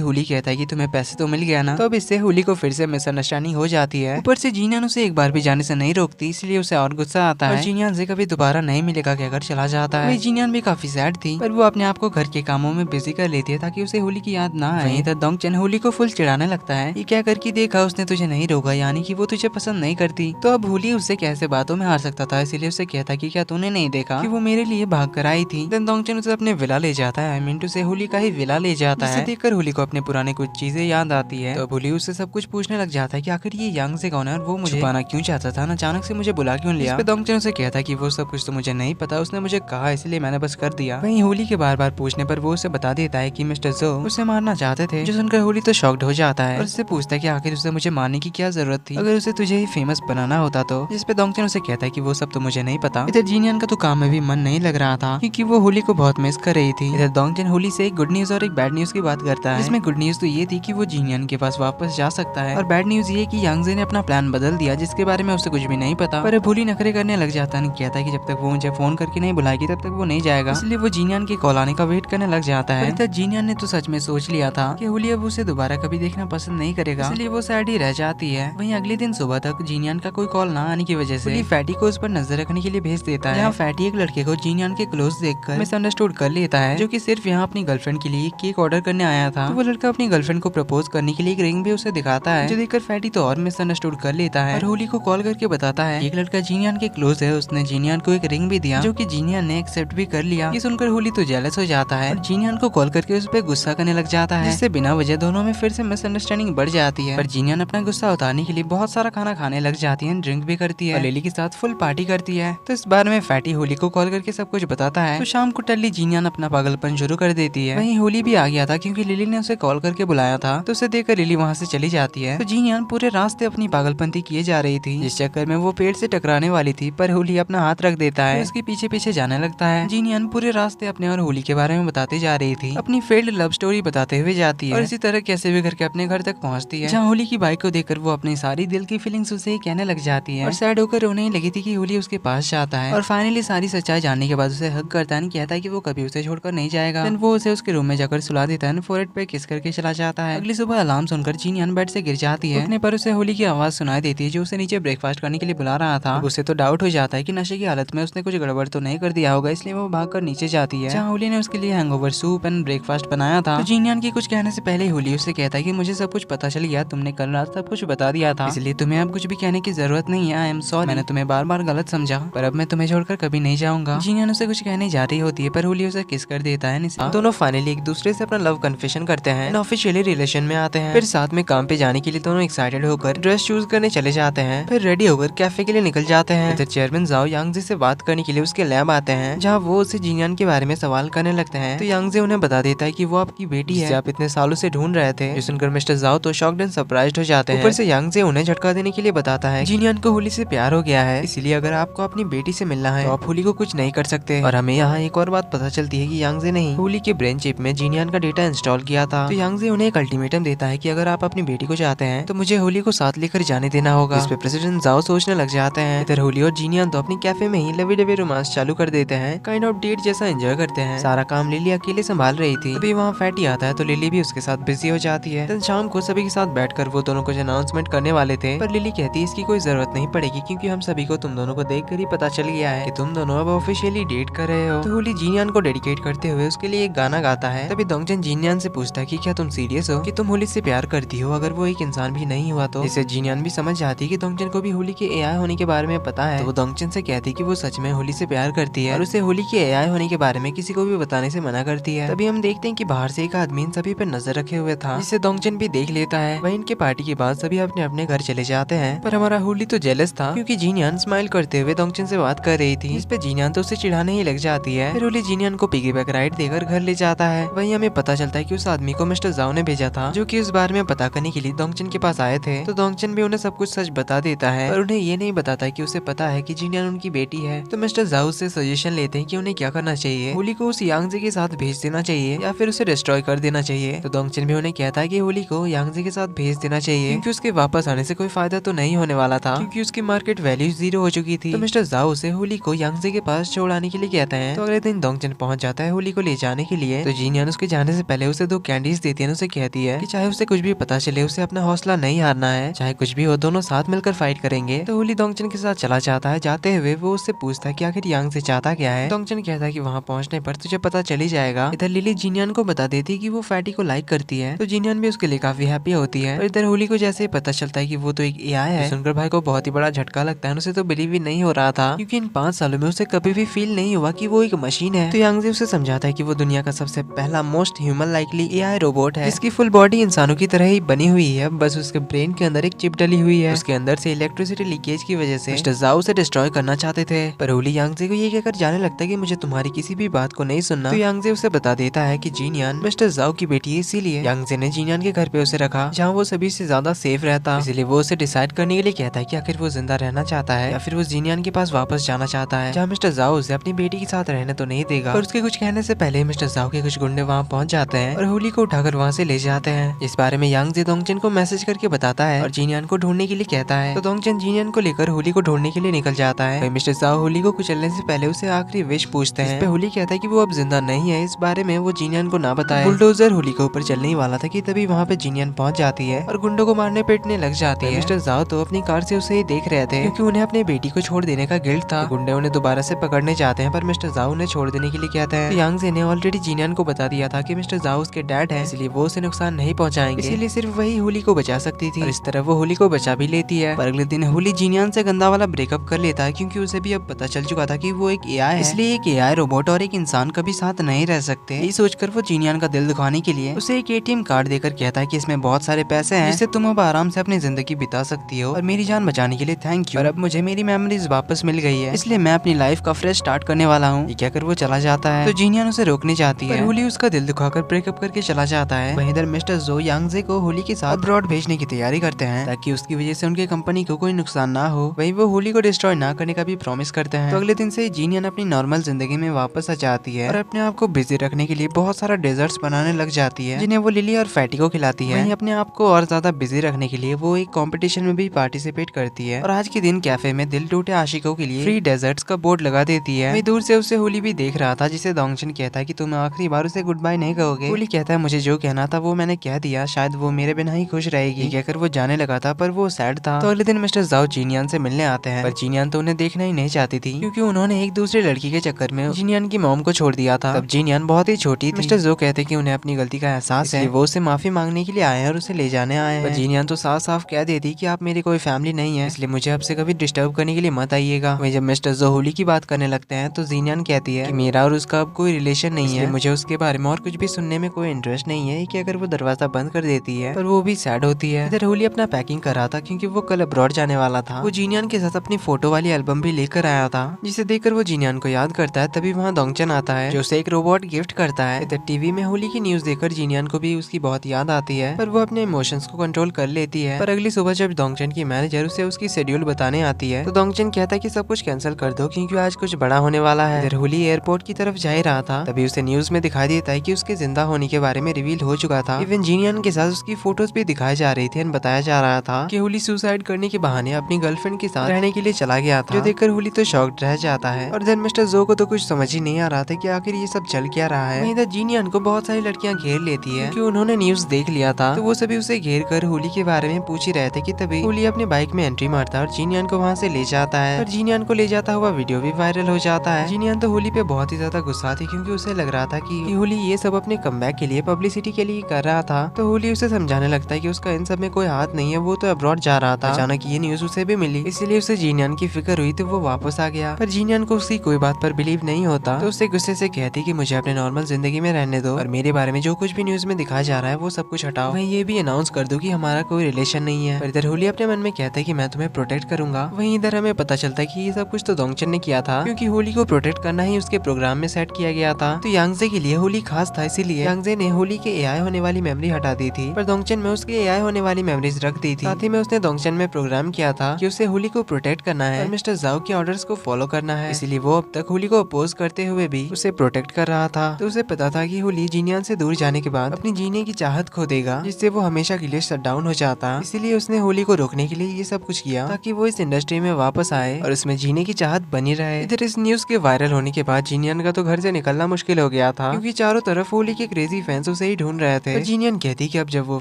होली कहता है कि तुम्हें पैसे तो मिल गया ना। तो अब इससे होली को फिर से मिसअंडरस्टैंडिंग हो जाती है। ऊपर से जीनियन उसे एक बार भी जाने से नहीं रोकती, इसलिए उसे और गुस्सा आता है। जीनियन से कभी दोबारा नहीं मिलेगा कहकर चला जाता है। जीनियन भी काफी सैड थी, पर वो अपने आप को घर के कामों में बिजी कर लेती है ताकि उसे होली की याद ना आए। वहीं तक दोंगचन होली को फुल चिढ़ाने लगता है। ये क्या करके देखा उसने तुझे नहीं रोका, यानी कि वो तुझे पसंद नहीं करती। तो अब होली उससे कैसे बातों में हार सकता था, इसीलिए उसे कहता कि क्या तूने नहीं देखा कि वो मेरे लिए भाग कर आई थी। देन दोंगचन उसे अपने विला ले जाता है। मिंटू से होली का ही विला ले जाता है। देखकर होली को अपने पुराने कुछ चीजें याद आती है। तो होली उससे सब कुछ पूछने लग जाता है कि आखिर ये यांग से कौन है और वो मुझे छुपाना क्यों चाहता था, अचानक से मुझे बुला क्यों लिया। दोंगचन उसे कहता है कि वो सब कुछ तो मुझे नहीं पता, उसने मुझे कहा इसलिए मैंने बस कर दिया। वहीं होली के बार बार पूछने पर वो उसे बता देता है कि मिस्टर जो उसे मारना चाहते थे। जो सुनकर होली तो शॉक्ड हो जाता है और उससे पूछता है कि आखिर उसे मुझे मारने की क्या जरूरत थी, अगर उसे तुझे ही फेमस बनाना होता तो। जिस पे दोंगचन उसे कहता है कि वो सब तो मुझे नहीं पता। इधर जीनियन का तो काम में भी मन नहीं लग रहा था क्योंकि वो होली को बहुत मिस कर रही थी। इधर दोंगचन होली से एक गुड न्यूज और एक बैड न्यूज की बात करता है। इसमें गुड न्यूज तो ये थी कि वो जीनियन के पास वापस जा सकता है, और बैड न्यूज ये कि यांगजे ने अपना प्लान बदल दिया जिसके बारे में उसे कुछ भी नहीं पता। पर होली नखरे करने लग जाता है, कहता है कि जब तक वो मुझे फोन करके नहीं बुलाएगी तब तक वो नहीं जाएगा, इसलिए वो जीनियन के कॉल आने का वेट करने लग जाता है। तब जीनियन ने तो सच में सोच लिया था कि होली अब उसे दोबारा कभी देखना पसंद नहीं करेगा, इसलिए वो सैड ही रह जाती है। वहीं अगले दिन सुबह तक जीनियन का कोई कॉल ना आने की वजह से फैटी को उस पर नजर रखने के लिए भेज देता है। जहाँ फैटी एक लड़के को जीनियन के क्लोज देखकर मिसअंडरस्टूड कर लेता है, जो कि सिर्फ यहाँ अपनी गर्लफ्रेंड के लिए केक ऑर्डर करने आया था। तो वो लड़का अपनी गर्लफ्रेंड को प्रपोज करने के लिए एक रिंग भी उसे दिखाता है, जो देखकर फैटी तो और मिसअंडरस्टूड कर लेता है और होली को कॉल करके बताता है एक लड़का जीनियन के क्लोज है, उसने जीनियन को एक रिंग भी दिया, जो कि जीनियन ने एक्सेप्ट भी कर लिया। ये सुनकर होली तो जेलस हो जाता है और जीनियन को कॉल करके उस पर गुस्सा करने लग जाता है, जिससे बिना वजह दोनों में फिर से मिसअंडरस्टैंडिंग बढ़ जाती है। पर जीनियन अपना गुस्सा उतारने के लिए बहुत सारा खाना खाने लग जाती है, ड्रिंक भी करती है और लिली के साथ फुल पार्टी करती है। तो इस बार में फैटी होली को कॉल करके सब कुछ बताता है। तो शाम को टल्ली जीनियन अपना पागलपन शुरू कर देती है। वहीं होली भी आ गया था क्योंकि लिली ने उसे कॉल करके बुलाया था, तो उसे देखकर लिली वहाँ से चली जाती है। तो जीनियन पूरे रास्ते अपनी पागलपंती किए जा रही थी, जिस चक्कर में वो पेड़ से टकराने वाली थी, पर होली अपना हाथ रख देता है, उसके पीछे पीछे जाने लगता है। जीनियन पूरे रास्ते अपने और होली के बारे में बताते जा रही थी, अपनी फेल्ड लव स्टोरी बताते हुए जाती है और इसी तरह कैसे भी करके अपने घर तक पहुँचती है, जहाँ होली की बाइक को देखकर वो अपनी सारी दिल की फीलिंग्स उसे कहने लग जाती है और सैड होकर रोने लगी थी कि होली उसके पास जाता है और फाइनली सारी सच्चाई जानने के बाद उसे हक करता है, कहता है कि वो कभी उसे छोड़कर नहीं जाएगा। देन वो उसे उसके रूम में जाकर सुला देता है, फोरहेड पे किस करके चला जाता है। अगली सुबह अलार्म सुनकर जीनियन बेड से गिर जाती है। उठने पर उसे होली की आवाज सुनाई देती है, जो उसे नीचे ब्रेकफास्ट करने के लिए बुला रहा था। उसे तो डाउट हो जाता है कि नशे की हालत में उसने कुछ गड़बड़ तो नहीं कर दिया होगा, इसलिए वो भागकर नीचे जाती है, जहाँ होली ने उसके लिए हैंगओवर सूप एंड ब्रेकफास्ट बनाया था। तो जीनियन की कुछ कहने से पहले होली उससे कहता है कि मुझे सब कुछ पता चल गया, तुमने कल रात सब कुछ बता दिया था, इसलिए तुम्हें अब कुछ भी कहने की जरूरत नहीं है। आई एम सॉरी, मैंने तुम्हें बार बार गलत समझा, पर अब मैं तुम्हें छोड़कर कभी नहीं जाऊंगा। जीनियन उसे कुछ कहने जा रही होती है, पर होली उसे किस कर देता है। दोनों फाइनली एक दूसरे से अपना लव कन्फेशन करते हैं, ऑफिशियली रिलेशन में आते हैं। फिर साथ में काम पे जाने के लिए दोनों एक्साइटेड होकर ड्रेस चूज करने चले जाते हैं, फिर रेडी होकर कैफे के लिए निकल जाते हैं। इधर चेयरमैन जाओ यांगजे से बात करने के लिए उसके लैब आते हैं, जहाँ वो उसे जीनियन के बारे में सवाल करने लगते हैं। तो यांगजे उन्हें बता देता है कि वो आपकी बेटी है, आप इतने सालों से ढूंढ रहे थे। सुनकर मिस्टर जाओ तो शॉक्ड एंड सरप्राइज्ड हो जाते हैं। ऊपर से यांगजे उन्हें झटका देने के लिए बताता है जीनियन को होली से प्यार हो गया है, इसलिए अगर आपको अपनी बेटी से मिलना है तो आप होली को कुछ नहीं कर सकते। और हमें यहाँ एक और बात पता चलती है कि यांगजे ने ही होली के ब्रेन चिप में जीनियन का डेटा इंस्टॉल किया था। तो यांगजे उन्हें एक अल्टीमेटम देता है कि अगर आप अपनी बेटी को चाहते हैं तो मुझे होली को साथ लेकर जाने देना होगा। इस पे प्रेसिडेंट जाओ सोचने लग जाते हैं। इधर होली और जीनियन तो अपनी कैफे में ही लवी डबी रोमांस चालू कर देते हैं, काइंड ऑफ डेट जैसा एंजॉय करते हैं। सारा काम लिली अकेले संभाल रही थी। अभी वहाँ फैटी आता है तो लिली भी उसके साथ बिजी हो जाती है। तो शाम को सभी के साथ बैठकर वो दोनों कुछ अनाउंसमेंट करने वाले थे, पर लिली कहती है इसकी कोई जरूरत नहीं पड़ेगी क्योंकि हम सभी को तुम दोनों को देखकर ही पता चल गया है कि तुम दोनों अब ऑफिशियली डेट कर रहे हो। तो होली जीनियन को डेडिकेट करते हुए उसके लिए एक गाना गाता है। तभी दोंगचन जीनियन से पूछता है कि क्या तुम सीरियस हो कि तुम होली से प्यार करती हो, अगर वो एक इंसान भी नहीं हुआ तो। इसे जीनियन भी समझ जाती है कि दोंगचन को भी होली के एआई होने के बारे में पता है। तो वो दोंगचन से कहती है कि वो सच में होली से प्यार करती है और उसे होली के एआई होने के बारे में किसी को भी बताने से मना करती है। तभी हम देखते हैं कि बाहर से एक आदमी इन सभी पर नजर रखे हुए था, जिसे दोंगचन भी देख लेता है। वहीं इनके पार्टी के बाद सभी अपने अपने घर चले जाते हैं, पर हमारा होली तो जेलस था क्योंकि जीनियन स्माइल करते हुए दोंगचन से बात कर रही थी। इस पे जीनियन तो उसे चिढ़ाने ही लग जाती है। फिर होली जीनियन को पिगी बैक राइड देकर घर ले जाता है। वहीं हमें पता चलता है कि उस आदमी को मिस्टर जाओ ने भेजा था, जो कि इस बारे में पता करने के लिए दोंगचन के पास आए थे। तो दोंगचन भी उन्हें सब कुछ सच बता देता है, पर उन्हें ये नहीं बताता कि उसे पता है कि जीनियन उनकी बेटी है। तो मिस्टर जाओ से सजेशन लेते हैं कि उन्हें क्या करना चाहिए, होली को उस यांगजे के साथ भेज देना चाहिए या फिर उसे डिस्ट्रॉय कर देना चाहिए। तो दोंगचन भी उन्हें कहता है कि होली को यांगजे के साथ भेज देना चाहिए क्योंकि उसके वापस आने से कोई फायदा तो नहीं होने वाला था क्योंकि उसकी मार्केट वैल्यू 0 हो चुकी थी। तो मिस्टर जाओ उसे होली को यांगजे के पास छोड़ाने के लिए कहते हैं। तो अगले दिन डोंगचन पहुंच जाता है होली को ले जाने के लिए। तो जीनियन उसके जाने से पहले उसे 2 कैंडीज देती है। उसे कहती है कि चाहे उसे कुछ भी पता चले उसे अपना हौसला नहीं हारना है, चाहे कुछ भी हो दोनों साथ मिलकर फाइट करेंगे। तो होली डोंगचन के साथ चला जाता है। जाते हुए वो उससे पूछता है कि आखिर यांगजे चाहता क्या है। डोंगचन कहता है कि वहाँ पहुंचने पर तुझे पता चल ही जाएगा। इधर लिली जीनियन को बता देती है कि वो फैटी को लाइक करती है। तो जीनियन भी उसके लिए काफी हैप्पी होती है। और इधर होली को जैसे ही पता चलता है कि वो तो एक एआई है, सुनकर भाई को बहुत ही बड़ा झटका लगता है। उसे तो बिलीव ही नहीं हो रहा था क्योंकि इन 5 सालों में उसे कभी भी फील नहीं हुआ कि वो एक मशीन है। तो यांगजे उसे समझाता है कि वो दुनिया का सबसे पहला most human likely AI robot है जिसकी फुल बॉडी इंसानों की तरह ही बनी हुई है, बस उसके ब्रेन के अंदर एक चिप डली हुई है। उसके अंदर से इलेक्ट्रिसिटी लीकेज की वजह से मिस्टर जाओ उसे डिस्ट्रॉय करना चाहते थे, पर होली यांगजे को ये कहकर जाने लगता है कि मुझे तुम्हारी किसी भी बात को नहीं सुनना। तो यांगजे उसे बता देता है कि जीनियन मिस्टर जाओ की बेटी है, इसीलिए यांगजे ने जीनियन के घर पे उसे रखा जहाँ वो सभी से ज्यादा सेफ रहता। इसलिए वो उसे डिसाइड करने के लिए कहता है कि आखिर वो जिंदा रहना चाहता है या फिर वो जीनियन के पास वापस जाना चाहता है, जहाँ मिस्टर जाओ उसे अपनी बेटी के साथ रहने तो नहीं देगा। पर उसके कुछ कहने से पहले मिस्टर जाओ के कुछ गुंडे वहाँ पहुंच जाते हैं और होली को उठाकर वहाँ से ले जाते हैं। इस बारे में यांगजे डोंगचन को मैसेज करके बताता है और जीनियन को ढूंढने के लिए कहता है। तो डोंगचन जीनियन को लेकर होली को ढूंढने के लिए निकल जाता है। मिस्टर जाओ होली को कुचलने से पहले उसे आखिरी विश पूछते हैं। होली कहता है कि वो अब जिंदा नहीं है, इस बारे में वो जीनियन को ना बताए। बुलडोजर होली के ऊपर चलने ही वाला था कि तभी वहाँ पे जीनियन पहुंच जाती है और गुंडों को मारने पीटने लग जाती है। मिस्टर जाओ तो अपनी कार से उसे ही देख रहे थे क्योंकि उन्हें अपनी बेटी को छोड़ देने का गिल्ट था। गुंडे उन्हें दोबारा से पकड़ने जाते हैं पर मिस्टर जाओ उन्हें छोड़ देने के लिए कहते हैं। यांगजे ने ऑलरेडी जीनियन को बता दिया था कि मिस्टर जाओ उसके डैड है, इसलिए वो उसे नुकसान नहीं पहुंचाएंगे, इसीलिए सिर्फ वही होली को बचा सकती थी। और इस तरह वो होली को बचा भी लेती है। पर अगले दिन होली जीनियन से गंदा वाला ब्रेकअप कर लेता है क्योंकि उसे भी अब पता चल चुका था कि वो एक एआई है, इसलिए एक एआई रोबोट और एक इंसान कभी साथ नहीं रह सकते। यही सोचकर वो जीनियन का दिल दुखाने के लिए उसे एक एटीएम कार्ड देकर कहता है कि इसमें बहुत सारे पैसे हैं जिससे तुम अब आराम से अपनी जिंदगी बिता सकती हो और मेरी जान बचाने के लिए थैंक यू। और अब मुझे मेरी मेमोरीज वापस मिल गई है, इसलिए मैं अपनी लाइफ का फ्रेश स्टार्ट करने वाला हूँ। ये कहकर वो चला जाता है। तो जीनियन उसे रोकने जाती है, होली उसका दिल दुखाकर ब्रेकअप करके चला जाता है। वहीं इधर मिस्टर जो यांगजे को होली के साथ अब्रॉड भेजने की तैयारी करते हैं ताकि उसकी वजह से उनके कंपनी को कोई नुकसान ना हो। वहीं वो होली को डिस्ट्रॉय ना करने का भी प्रॉमिस करते हैं। तो अगले दिन से जीनियन अपनी नॉर्मल जिंदगी में वापस आ जाती है और अपने आप को बिजी रखने के लिए बहुत सारा डेजर्ट्स बनाने लग जाती है जिन्हें वो लिली और फैटी को खिलाती है। वहीं अपने आप को और ज्यादा बिजी रखने के लिए वो एक कंपटीशन में भी पार्टिसिपेट करती है और आज के दिन कैफे में दिल टूटे आशिकों के लिए फ्री डेजर्ट्स का बोर्ड लगा देती है। वहीं दूर से उसे होली भी देख रहा था जिसे डोंगचन कहता है कि तुम आखिरी बार उसे गुड बाय नहीं कहोगे। होली कहता है मुझे जो कहना था वो मैंने कह दिया, शायद वो मेरे बिना ही खुश रहेगी। कहकर वो जाने लगा था पर वो सैड था। तो अगले दिन मिस्टर जाओ जीनियन से मिलने आते हैं पर जीनियन तो उन्हें देखना ही नहीं चाहती थी क्योंकि उन्होंने एक दूसरे लड़की के चक्कर में जीनियन की मॉम को छोड़ दिया था। तब जीनियन बहुत ही छोटी थी। मिस्टर जो कहते कि उन्हें अपनी गलती का एहसास है, वो उसे माफी मांगने के लिए आए हैं और उसे ले जाने आए हैं। पर जीनियन तो साफ साफ कह देती कि आप मेरी कोई फैमिली नहीं है, इसलिए मुझे आपसे कभी डिस्टर्ब करने के लिए मत आइएगा। वहीं जब मिस्टर जो होली की बात करने लगते हैं तो जीनियन कहती है कि मेरा और उसका अब कोई रिलेशन नहीं है, मुझे उसके बारे में और कुछ भी सुनने में कोई इंटरेस्ट नहीं है। कि अगर वो दरवाजा बंद कर देती है पर वो भी सैड होती है। इधर होली अपना पैकिंग कर रहा था क्योंकि वो कल अब्रॉड जाने वाला था। वो जीनियन के साथ अपनी फोटो वाली एल्बम भी लेकर आया था जिसे देखकर वो जीनियन को याद करता है। तभी वहाँ डोंगचन आता है जो उसे एक रोबोट गिफ्ट करता है। इधर टीवी में होली की न्यूज देखकर जीनियन को भी उसकी बहुत याद आती है पर वो अपने इमोशंस को कंट्रोल कर लेती है। पर अगली सुबह जब डोंगचन की मैनेजर उसे उसकी शेड्यूल बताने आती है तो डोंगचन कहता है कि सब कुछ कैंसिल कर दो क्योंकि आज कुछ बड़ा होने वाला है। इधर होली एयरपोर्ट की तरफ जा ही रहा था तभी उसे न्यूज में दिखाई देता है कि उसके जिंदा होने के बारे में रिवील हो चुका था। इवन जीनियन के साथ उसकी फोटोज भी दिखाई जा रही थी और बताया जा रहा था कि होली सुसाइड करने के बहाने अपनी गर्लफ्रेंड के साथ रहने के लिए चला गया था, जो देखकर होली तो शॉक्ड रह जाता है। और इधर मिस्टर जो को तो कुछ समझ ही नहीं आ रहा था कि आखिर ये सब चल क्या रहा है। इधर जीनियन को बहुत सारी लड़कियां घेर लेती है क्योंकि उन्होंने न्यूज देख लिया था। तो वो सभी उसे घेर कर होली के बारे में पूछ ही रहे थे कि तभी होली अपनी बाइक में एंट्री मारता है और जीनियन को वहाँ से ले जाता है। और जीनियन को ले जाता हुआ वीडियो भी वायरल हो जाता है। जीनियन तो होली पे बहुत ही ज्यादा गुस्सा थी क्योंकि उसे लग रहा था कि होली ये सब अपने कमबैक के लिए पब्लिसिटी के लिए कर रहा था। तो होली उसे समझाने लगता है कि उसका इन सब में कोई हाथ नहीं है, वो तो अब्रॉड जा रहा था। अचानक ये न्यूज उसे भी मिली इसलिए उसे जीनियन की फिक्र हुई तो वो वापस आ गया। पर जीनियन को उसकी कोई बात पर बिलीव नहीं होता तो उससे गुस्से से कहती कि मुझे अपने नॉर्मल जिंदगी में रहने दो और मेरे बारे में जो कुछ भी न्यूज में दिखाया जा रहा है वो सब कुछ हटाओ। मैं ये भी अनाउंस कर दूं कि हमारा कोई रिलेशन नहीं है। पर इधर होली अपने मन में कहता है कि मैं तुम्हें प्रोटेक्ट करूंगा। वहीं इधर हमें पता चलता है कि ये सब कुछ तो डोंगचन ने किया था क्योंकि होली को प्रोटेक्ट करना ही उसके प्रोग्राम में सेट किया गया था। तो यांगजे के लिए होली खास था, इसीलिए यांगजे ने होली के एआई होने वाली मेमोरी हटा दी थी पर डोंगचन में उसके एआई होने वाली मेमोरीज रख दी थी। साथ ही में उसने डोंगचन में प्रोग्राम किया था कि उसे होली को प्रोटेक्ट करना है और मिस्टर जाओ के ऑर्डर्स को फॉलो करना है, इसीलिए वो अब तक होली को अपोज करते हुए भी उसे प्रोटेक्ट कर रहा था। तो उसे पता था कि होली जीनियन से दूर जाने के बाद अपनी जीने की चाहत खो देगा जिससे वो हमेशा के लिए शट डाउन हो जाता। इसीलिए उसने होली को रोकने के लिए ये सब कुछ किया ताकि वो इस इंडस्ट्री में वापस आए और उसमें जीने की चाहत बनी रहे। इधर इस न्यूज के वायरल होने के बाद जीनियन का तो घर से निकलना मुश्किल हो गया था, क्योंकि चारों तरफ होली के क्रेजी फैंस उसे ही ढूंढ रहे थे। जीनियन कहती कि अब जब वो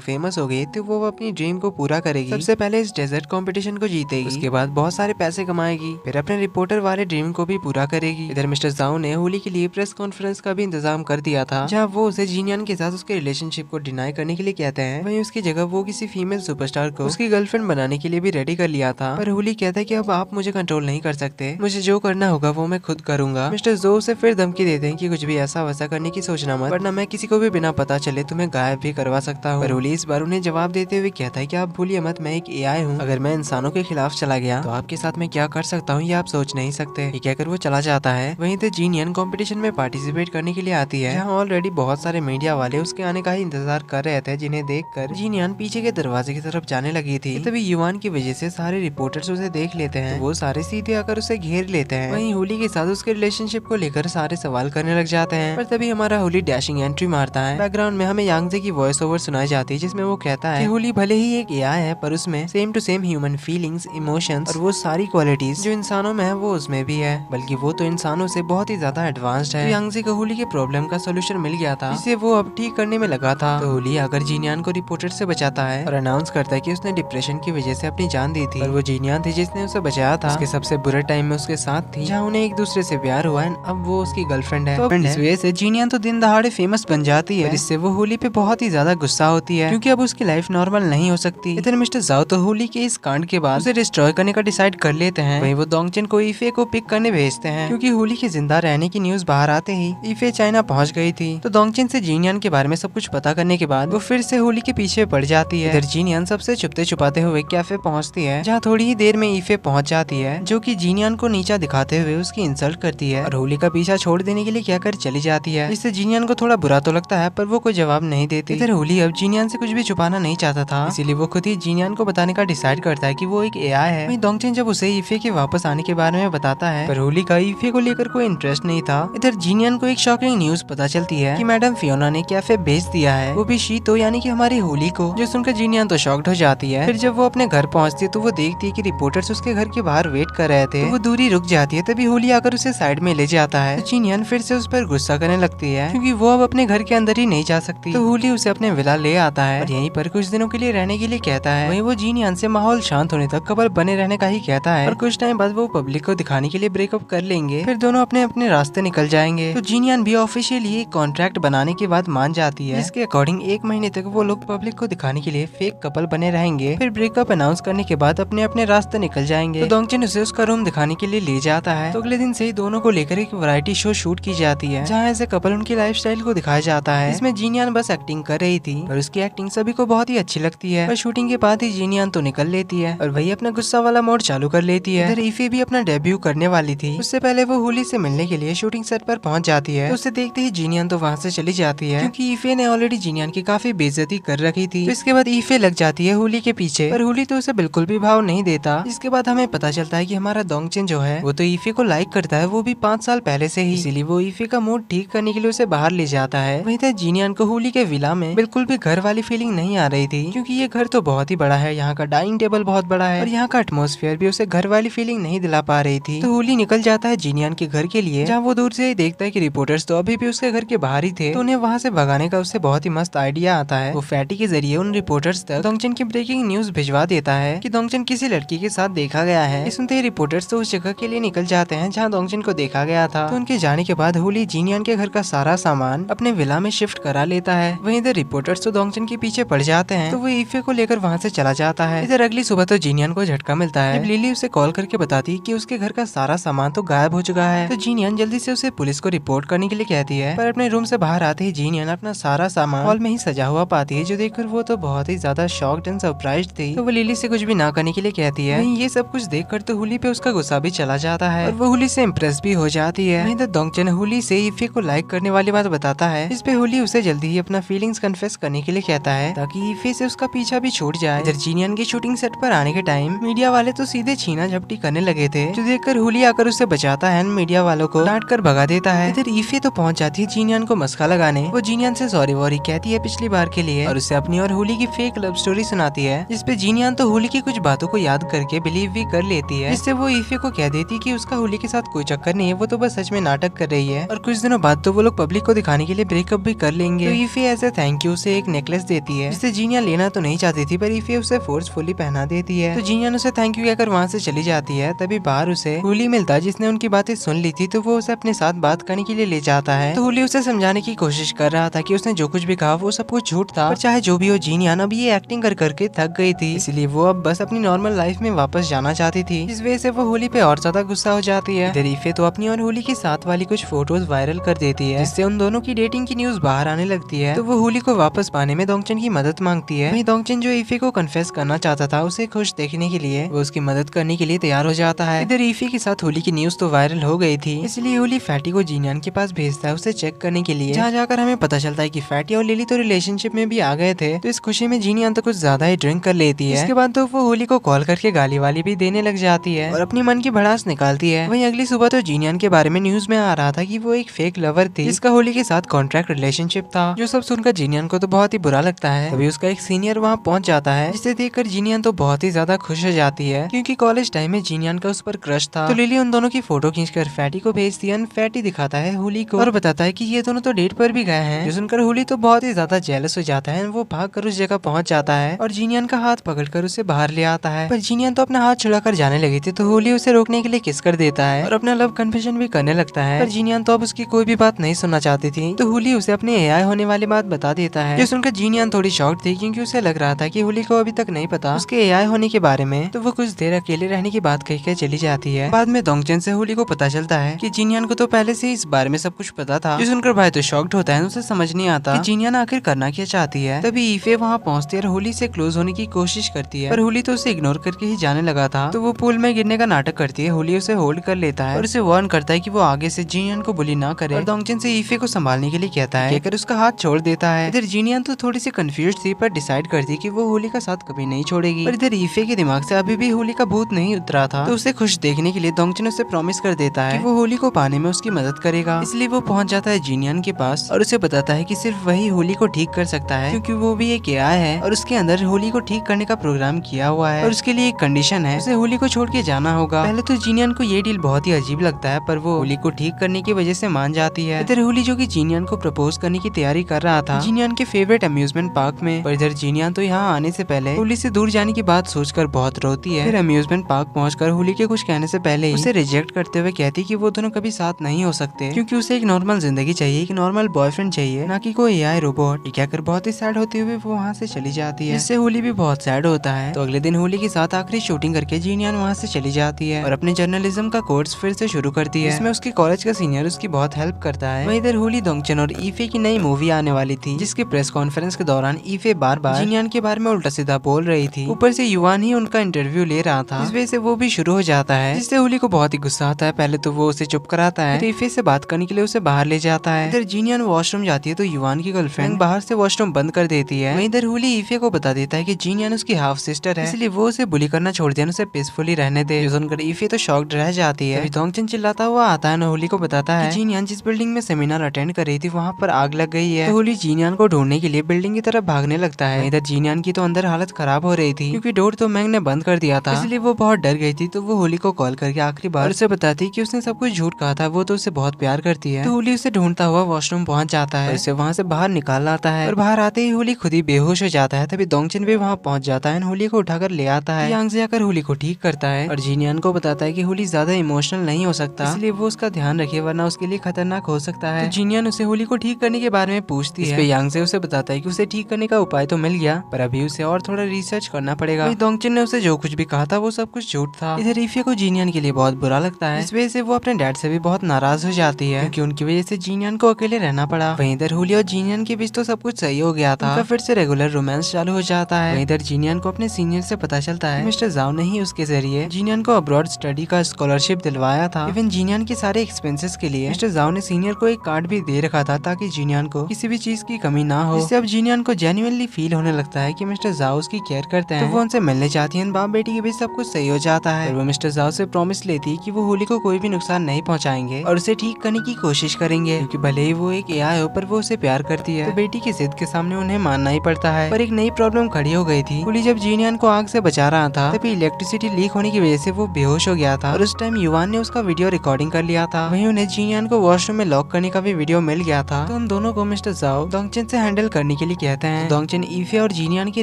फेमस हो गई तो वो अपनी ड्रीम को पूरा करेगी। सबसे पहले इस डेजर्ट कंपटीशन को जीतेगी, उसके बाद बहुत सारे पैसे कमाएगी, फिर अपने रिपोर्टर वाले ड्रीम को भी पूरा करेगी। इधर मिस्टर जाओ ने होली के लिए प्रेस कॉन्फ्रेंस का भी इंतजाम कर दिया था, जहाँ वो उसे जीनियन के साथ उसके रिलेशनशिप को डिनाई करने के लिए कहते हैं। वहीं उसकी जगह वो किसी फीमेल सुपरस्टार को उसकी गर्लफ्रेंड बनाने के लिए भी रेडी कर लिया था। पर होली कहता है कि अब आप मुझे कंट्रोल नहीं कर सकते, मुझे जो करना होगा वो मैं खुद करूंगा। मिस्टर जो उसे फिर धमकी देते हैं कि कुछ भी ऐसा वैसा करने की सोचना मत, वरना मैं किसी को भी बिना पता चले तुम्हें गायब भी करवा सकता हूँ। पर होली इस बार उन्हें जवाब देते हुए कहता है कि आप भूलिए मत, मैं एक एआई हूँ। अगर मैं इंसानों के खिलाफ चला गया तो आपके साथ मैं क्या कर सकता हूँ ये आप सोच नहीं सकते। ये कहकर वो चला जाता है। वहीं तो जीनियन कंपटीशन में पार्टिसिपेट करने के लिए आती है, जहाँ ऑलरेडी बहुत सारे मीडिया वाले उसके आने का ही इंतजार कर रहे थे, जिन्हें देखकर जीनियन पीछे के दरवाजे की तरफ जाने लगी थी। तभी युवान की वजह से सारे रिपोर्टर्स उसे देख लेते हैं, तो वो सारे सीधे आकर उसे घेर लेते हैं। वहीं होली के साथ उसके रिलेशनशिप को लेकर सारे सवाल करने लग जाते हैं। पर तभी हमारा होली डैशिंग एंट्री मारता है। बैकग्राउंड में हमें यांगजे की वॉइस ओवर सुनाई जाती है, जिसमें वो कहता है कि होली भले ही एक एआई है, पर उसमें same to same human feelings, emotions और वो सारी क्वालिटीज जो इंसानों में है वो उसमें भी है, बल्कि वो तो इंसानों से बहुत ही ज्यादा एडवांस्ड है। यांगजे को होली के प्रॉब्लम का सोल्यूशन मिल गया था, जिसे वो अब ठीक करने में लगा था। तो होली आकर जीनियन को रिपोर्टर से बचाता है और अनाउंस करता है कि उसने डिप्रेशन की वजह से अपनी जान दी थी, और वो जीनियन थी जिसने उसे बचाया था। उसके सबसे बुरे टाइम में उसके साथ थी, जहाँ उन्हें एक दूसरे से प्यार हुआ है, अब वो उसकी गर्लफ्रेंड है। तो इस वजह से जीनियन तो दिन दहाड़े फेमस बन जाती है, इससे वो होली पे बहुत ही ज्यादा गुस्सा होती है, क्योंकि अब उसकी लाइफ नॉर्मल नहीं हो सकती। इधर मिस्टर जाओ तो होली के इस कांड के बाद उसे डिस्ट्रॉय करने का डिसाइड कर लेते हैं। वहीं वो डोंगचन को ईफे को पिक करने भेजते हैं, क्योंकि होली के जिंदा रहने की न्यूज बाहर आते ही ईफे चाइना पहुंच गई थी। तो डोंगचन से जीनियन के बारे में सब कुछ पता करने के बाद वो फिर से होली के पीछे पड़ जाती है। इधर जीनियन सबसे छुपते छुपाते हुए कैफे पहुंचती है, जहाँ थोड़ी ही देर में ईफे पहुंच जाती है, जो कि जीनियन को नीचा दिखाते हुए उसकी इंसल्ट करती है और होली का पीछा छोड़ देने के लिए कहकर चली जाती है। इससे जीनियन को थोड़ा बुरा तो लगता है, पर वो कोई जवाब नहीं देती। इधर होली अब जीनियन से कुछ भी छुपाना नहीं चाहता था, इसीलिए वो खुद ही जीनियन को बताने का डिसाइड करता है कि वो एक एआई है। वहीं डोंगचन जब उसे ईफे के वापस आने के बारे में बताता है, पर होली का ईफे को लेकर कोई इंटरेस्ट नहीं था। इधर जीनियन को एक शॉकिंग न्यूज पता चलती है कि मैडम फियोना ने कैफे बेच दिया है, वो भी शीतो यानी कि हमारी होली को, जो सुनकर जीनियन तो शॉक्ड हो जाती है। फिर जब वो अपने घर पहुंचती है तो वो देखती है कि रिपोर्टर्स उसके घर के बाहर वेट कर रहे थे, तो वो दूरी रुक जाती है। तभी होली आकर उसे साइड में ले जाता है, तो जीनियन फिर से उस पर गुस्सा करने लगती है, क्योंकि वो अब अपने घर के अंदर ही नहीं जा सकती। तो होली उसे अपने विला ले आता है और यहीं पर कुछ दिनों के लिए रहने के लिए कहता है। वहीं वो जीनियन से माहौल शांत होने तक कपल बने रहने का ही कहता है, और कुछ टाइम बाद वो पब्लिक को दिखाने के लिए ब्रेकअप कर लेंगे, फिर दोनों अपने अपने रास्ते निकल जाएंगे। तो जीनियन भी ऑफिशियली एक कॉन्ट्रैक्ट बनाने के बाद मान जाती है, जिसके अकॉर्डिंग 1 महीने तक वो लोग पब्लिक को दिखाने के लिए फेक कपल बने रहेंगे, फिर ब्रेकअप अनाउंस करने के बाद अपने अपने रास्ते निकल जाएंगे। तो डोंगचन उसे उसका रूम दिखाने के लिए ले जाता है। तो अगले दिन से ही दोनों को लेकर एक वैरायटी शो शूट की जाती है, जहाँ ऐसे कपल उनकी लाइफस्टाइल को दिखाया जाता है। इसमें जीनियन बस एक्टिंग कर रही थी और उसकी एक्टिंग सभी को बहुत ही अच्छी लगती है। और शूटिंग के बाद ही जीनियन तो निकल लेती है और वही अपना गुस्सा वाला मोड चालू कर लेती है। इधर ईफे भी अपना डेब्यू करने वाली थी, उससे पहले वो होली से मिलने के लिए शूटिंग सेट पर पहुंच जाती है। तो उसे देखते ही जीनियन तो वहाँ से चली जाती है, क्योंकि ईफे ने ऑलरेडी जीनियन की काफी बेइज्जती कर रखी थी। तो इसके बाद ईफे लग जाती है होली के पीछे, पर होली तो उसे बिल्कुल भी भाव नहीं देता। इसके बाद हमें पता चलता है कि हमारा डोंगचन जो है वो तो ईफे को लाइक करता है, वो भी 5 साल पहले से ही, इसीलिए वो ईफे का मूड ठीक करने के लिए उसे बाहर ले जाता है। वहीं तक जीनियन को होली के विला में बिल्कुल भी घर वाली फीलिंग नहीं आ रही थी, क्योंकि ये घर तो बहुत ही बड़ा है, यहाँ का डाइनिंग टेबल बहुत बड़ा है और यहाँ का एटमॉस्फेयर भी उसे घर वाली फीलिंग नहीं दिला पा रही थी। तो होली निकल जाता है जीनियन के घर के लिए, जहाँ वो दूर से ही देखता है कि रिपोर्टर्स तो अभी भी उसके घर के बाहर ही थे, तो उन्हें वहाँ से भगाने का उससे बहुत ही मस्त आइडिया आता है। वो फैटी के जरिए उन रिपोर्टर्स तक डोंगचन की ब्रेकिंग न्यूज भिजवा देता है कि डोंगचन किसी लड़की के साथ देखा गया है। सुनते ही रिपोर्टर्स तो उस जगह के लिए निकल जाते हैं जहाँ डोंगचन को देखा गया था। तो उनके जाने के बाद होली जीनियन के घर का सारा सामान अपने विला में शिफ्ट करा लेता है। वहीं इधर रिपोर्टर्स तो डोंगचन के पीछे पड़ जाते हैं, तो वो ईफे को लेकर वहाँ से चला जाता है। इधर अगली सुबह तो जीनियन को झटका मिलता है जब लिली उसे कॉल करके बताती है कि उसके घर का सारा सामान तो गायब हो चुका है। तो जीनियन जल्दी से उसे पुलिस को रिपोर्ट करने के लिए कहती है, पर अपने रूम से बाहर आते ही जीनियन अपना सारा सामान हॉल में ही सजा हुआ पाती है, जो देखकर वो तो बहुत ही ज्यादा शॉक्ड एंड सरप्राइज्ड थी। तो वो लिली से कुछ भी ना करने के लिए कहती है। वहीं ये सब कुछ देखकर तो होली पे उसका गुस्सा भी चला जाता है और वो होली से इम्प्रेस भी हो जाती है। वहीं डोंगचन होली से ईफे को लाइक करने वाली बात बताता है, इस पे होली उसे जल्दी ही अपना फीलिंग्स कन्फेस करने के लिए कहता है, ताकि ईफे से उसका पीछा भी छूट जाए। इधर जीनियन की शूटिंग सेट पर आने के टाइम मीडिया वाले तो सीधे छीना झपटी करने लगे थे, जो देखकर होली आकर उसे बचाता है, मीडिया वालों को डांट कर भगा देता है। इधर ईफे तो पहुंच जाती है जीनियन को मस्का लगाने। वो जीनियन से सॉरी वॉरी कहती है पिछली बार के लिए और उसे अपनी और होली की फेक लव स्टोरी सुनाती है, जिसपे जीनियान तो होली की कुछ बातों को याद करके बिलीव भी कर लेती है, जिससे वो ईफे को कह देती कि उसका होली के साथ कोई चक्कर नहीं है, वो तो बस सच में नाटक कर रही है। और कुछ दिनों बाद तो वो लोग पब्लिक को दिखाने के लिए ब्रेकअप भी कर लेंगे। तो ईफे ऐसे थैंक यू उसे एक नेकलेस देती है, जिसे जीनियान लेना तो नहीं चाहती थी, पर ईफे उसे फोर्सफुली पहना देती है। तो जीनियान उसे थैंक यू कहकर वहाँ से चली जाती है। तभी बाहर उसे होली मिलता है, जिसने उनकी बातें सुन ली थी, तो वो उसे अपने साथ बात करने के लिए ले जाता है। तो होली उसे समझाने की कोशिश कर रहा था कि उसने जो कुछ भी कहा वो सब कुछ झूठ था, पर चाहे जो भी हो जीनियान अब ये एक्टिंग कर करके थक गई थी, इसलिए वो अब बस अपनी नॉर्मल लाइफ में वापस जाना चाहती थी। इस वजह से वो होली पे और ज्यादा गुस्सा हो जाती है। इधर ईफे तो अपनी और होली के साथ वाली कुछ फोटोज वायरल कर देती है, जिससे उन दोनों की डेटिंग की न्यूज बाहर आने लगती है। तो वो होली को वापस पाने में दोंगचन की मदद मांगती है। वहीं दोंगचन जो ईफे को कन्फेस करना चाहता था, उसे खुश देखने के लिए वो उसकी मदद करने के लिए तैयार हो जाता है। इधर ईफे के साथ होली की न्यूज तो वायरल हो गई थी, इसलिए होली फैटी को जीनियान के पास भेजता है उसे चेक करने के लिए, जहाँ जाकर हमें पता चलता है कि फैटी और लिली तो रिलेशनशिप में भी आ गए थे। तो इस खुशी में जीनियान तो कुछ ज्यादा ही ड्रिंक कर लेती है। इसके बाद तो वो होली को कॉल करके गाली वाली भी देने लग जाती है और अपनी मन की भड़ास निकालती है। वहीं अगली सुबह तो जीनियान के बारे में न्यूज में आ रहा था कि वो एक फेक लवर थी, जिसका होली के साथ कॉन्ट्रैक्ट रिलेशनशिप था। जो सब सुनकर जीनियान को तो बहुत ही बुरा लगता है। तभी उसका एक सीनियर वहाँ पहुंच जाता है, जिसे देखकर जीनियान तो बहुत ही ज्यादा खुश हो जाती है, क्योंकि कॉलेज टाइम में जीनियान का उस पर क्रश था। तो लिली उन दोनों की फोटो खींचकर फैटी को भेजती है। फैटी दिखाता है होली को और बताता है कि ये दोनों तो डेट पर भी गए हैं। जो सुनकर होली तो बहुत ही ज्यादा जेलस हो जाता है। वो भागकर उस जगह पहुंच जाता है और जीनियान का हाथ पकड़कर उसे बाहर ले आता है। पर जीनियान तो अपना हाथ छुड़ाकर जाने लगी थी, तो होली उसे रोकने के लिए किस कर देता है और अपना लव कन्फेशन भी करने लगता है। पर जीनियान तो अब उसकी कोई भी बात नहीं सुनना चाहती थी, तो होली उसे अपने एआई होने वाली बात बता देता है। जो सुनकर जीनियान थोड़ी शॉक्ड थी, क्योंकि उसे लग रहा था कि होली को अभी तक नहीं पता उसके एआई होने के बारे में। तो वो कुछ देर अकेले रहने की बात कहकर चली जाती है। बाद में दोंगचन से होली को पता चलता है कि जीनियान को तो पहले से इस बारे में सब कुछ पता था। जो सुनकर भाई तो शॉक्ड होता है, उसे समझ नहीं आता कि जीनियान आखिर करना क्या चाहती है। तभी ईफे वहाँ पहुँचती है और होली से क्लोज होने की कोशिश करती है, पर होली तो उसे इग्नोर करके ही जाने लगा था। तो वो पूल में गिरने का नाटक करती है। होली उसे होल्ड कर लेता है और उसे वार्न करता है कि वो आगे से जीनियान को बुली ना करे, और दोंगचन से ईफे को संभालने के लिए कहता है, कहकर उसका हाथ छोड़ देता है। इधर जीनियान तो थोड़ी सी कंफ्यूज थी, पर डिसाइड करती कि वो होली का साथ कभी नहीं छोड़ेगी। पर इधर ईफे के दिमाग से अभी भी होली का भूत नहीं उतरा था, तो उसे खुश देखने के लिए दोंगचन उसे प्रॉमिस कर देता है कि वो होली को पाने में उसकी मदद करेगा। इसलिए वो पहुंच जाता है जीनियान के पास और उसे बताता है कि सिर्फ वही होली को ठीक कर सकता है, क्योंकि वो भी एक एआई है और उसके अंदर होली को ठीक करने का प्रोग्राम किया हुआ है। और उसके लिए एक कंडीशन है, उसे होली को छोड़ के जाना होगा। पहले तो जीनियान को ये डील बहुत ही अजीब लगता है, पर वो होली को ठीक करने की वजह से मान जाती है। इधर होली जो कि जीनियान को प्रपोज करने की तैयारी कर रहा था जीनियान के फेवरेट अम्यूजमेंट पार्क में, पर इधर जीनियान तो यहाँ आने से पहले होली से दूर जाने की बात सोचकर बहुत रोती है। फिर अम्यूजमेंट पार्क पहुंचकर होली के कुछ कहने से पहले ही उसे रिजेक्ट करते हुए कहती कि वो दोनों कभी साथ नहीं हो सकते, क्योंकि उसे एक नॉर्मल जिंदगी चाहिए, एक नॉर्मल बॉयफ्रेंड चाहिए, ना कि कोई एआई रोबोट। ये कहकर बहुत ही सैड होते हुए वो वहाँ से चली जाती है, जिससे होली भी बहुत सैड होता है। तो अगले दिन होली के साथ आखिरी शूटिंग करके जीनियान वहाँ से चली जाती है और अपने जर्नलिज्म का कोर्स फिर से शुरू करती है, जिसमें उसके कॉलेज का सीनियर उसकी बहुत हेल्प करता है। वहीं इधर होली, दोंगचन और ईफे की नई मूवी आने वाली थी, जिसके प्रेस कॉन्फ्रेंस के दौरान ईफे बार बार जीनियान के बारे में उल्टा सीधा बोल रही थी। ऊपर से युवान ही उनका इंटरव्यू ले रहा था, इस वजह से वो भी शुरू हो जाता है, जिससे होली को बहुत ही गुस्सा आता है। पहले तो वो उसे चुप कराता है, ईफे से बात करने के लिए उसे बाहर ले जाता है। इधर जीनियान वॉशरूम जाती है तो युवान की गर्लफ्रेंड बाहर से वॉशरूम बंद कर देती है। वहीं इधर होली ईफे को बता देता है कि जीनियान उसकी हाफ सिस्टर है, इसलिए वो उसे बुली करना छोड़ दे, उसे पीसफुली रहने दे। सुनकर ईफे तो शॉक्ड रह जाती है। दोंगचन चिल्लाता हुआ आता है, होली को बताता है कि जीनियान जिस बिल्डिंग में सेमिनार अटेंड कर रही थी वहाँ पर आग लग गई है। तो होली जीनियान को ढूंढने के लिए बिल्डिंग की तरफ भागने लगता है। इधर जीनियान की तो अंदर हालत खराब हो रही थी, क्योंकि डोर तो मैंग ने बंद कर दिया था, इसलिए वो बहुत डर गई थी। तो वो होली को कॉल करके आखिरी बार उसे बताती कि उसने सब कुछ झूठ कहा था, वो तो उसे बहुत प्यार करती है। तो होली उसे ढूंढता हुआ वॉशरूम पहुंच जाता है, उसे वहाँ से बाहर निकाल लाता है और बाहर आते ही होली खुद ही बेहोश हो जाता है। तभी दोंगचन भी वहाँ पहुंच जाता है, होली को उठाकर ले आता है, यांग से आकर होली को ठीक करता है और जीनियान को बताता है कि होली ज्यादा इमोशनल नहीं हो सकता, इसलिए वो उसका ध्यान रखे, वरना उसके लिए खतरनाक हो सकता है। तो जीनियान उसे होली को ठीक करने के बारे में पूछती है। यांग से उसे बताता है कि उसे ठीक करने का उपाय तो मिल गया, पर अभी उसे और थोड़ा रिसर्च करना पड़ेगा। दोंगचन ने उसे जो कुछ भी कहा था वो सब कुछ झूठ था। इधर ईफे को जीनियान के लिए बहुत बुरा लगता है, इस वजह से वो अपने डैड से भी बहुत नाराज हो जाती है, क्योंकि उनकी वजह से जीनियान को अकेले रहना पड़ा। वहीं इधर होली और जीनियान के बीच तो सब कुछ सही हो गया था, उनका फिर से रेगुलर रोमांस चालू हो जाता है। वहीं इधर जीनियान को अपने सीनियर से पता चलता है मिस्टर जाओ ने ही उसके जरिए जीनियान को अब्रॉड स्टडी का स्कॉलरशिप दिलवाया था। इवन जीनियान के सारे एक्सपेंसेस के लिए मिस्टर जाओ ने सीनियर को एक कार्ड भी दे रखा था, ताकि जीनियान को किसी भी चीज की कमी ना हो। इससे अब जीनियान को जेन्युइनली फील होने लगता है कि मिस्टर जाओ उसकी केयर करते हैं, तो वो उनसे मिलने चाहती है। बाप बेटी के बीच सब कुछ सही हो जाता है और वो मिस्टर जाओ से प्रॉमिस लेती है कि वो होली को कोई भी नुकसान नहीं पहुंचाएंगे और उसे ठीक करने की कोशिश करेंगे, क्योंकि भले ही वो एक एआई हो पर वो उसे प्यार करती है। तो बेटी की जिद के सामने उन्हें मानना ही पड़ता है। पर एक नई प्रॉब्लम खड़ी हो गई गई थी। होली जब जीनियन को आग से बचा रहा था तभी इलेक्ट्रिसिटी लीक होने की वजह से वो बेहोश हो गया था और उस टाइम युवान ने उसका वीडियो रिकॉर्डिंग कर लिया था। वहीं उन्हें जीनियन को वॉशरूम में लॉक करने का भी वीडियो मिल गया था। तो उन दोनों को मिस्टर जाओ डोंगचन से हैंडल करने के लिए कहते हैं। डोंगचन ईफे और जीनियन की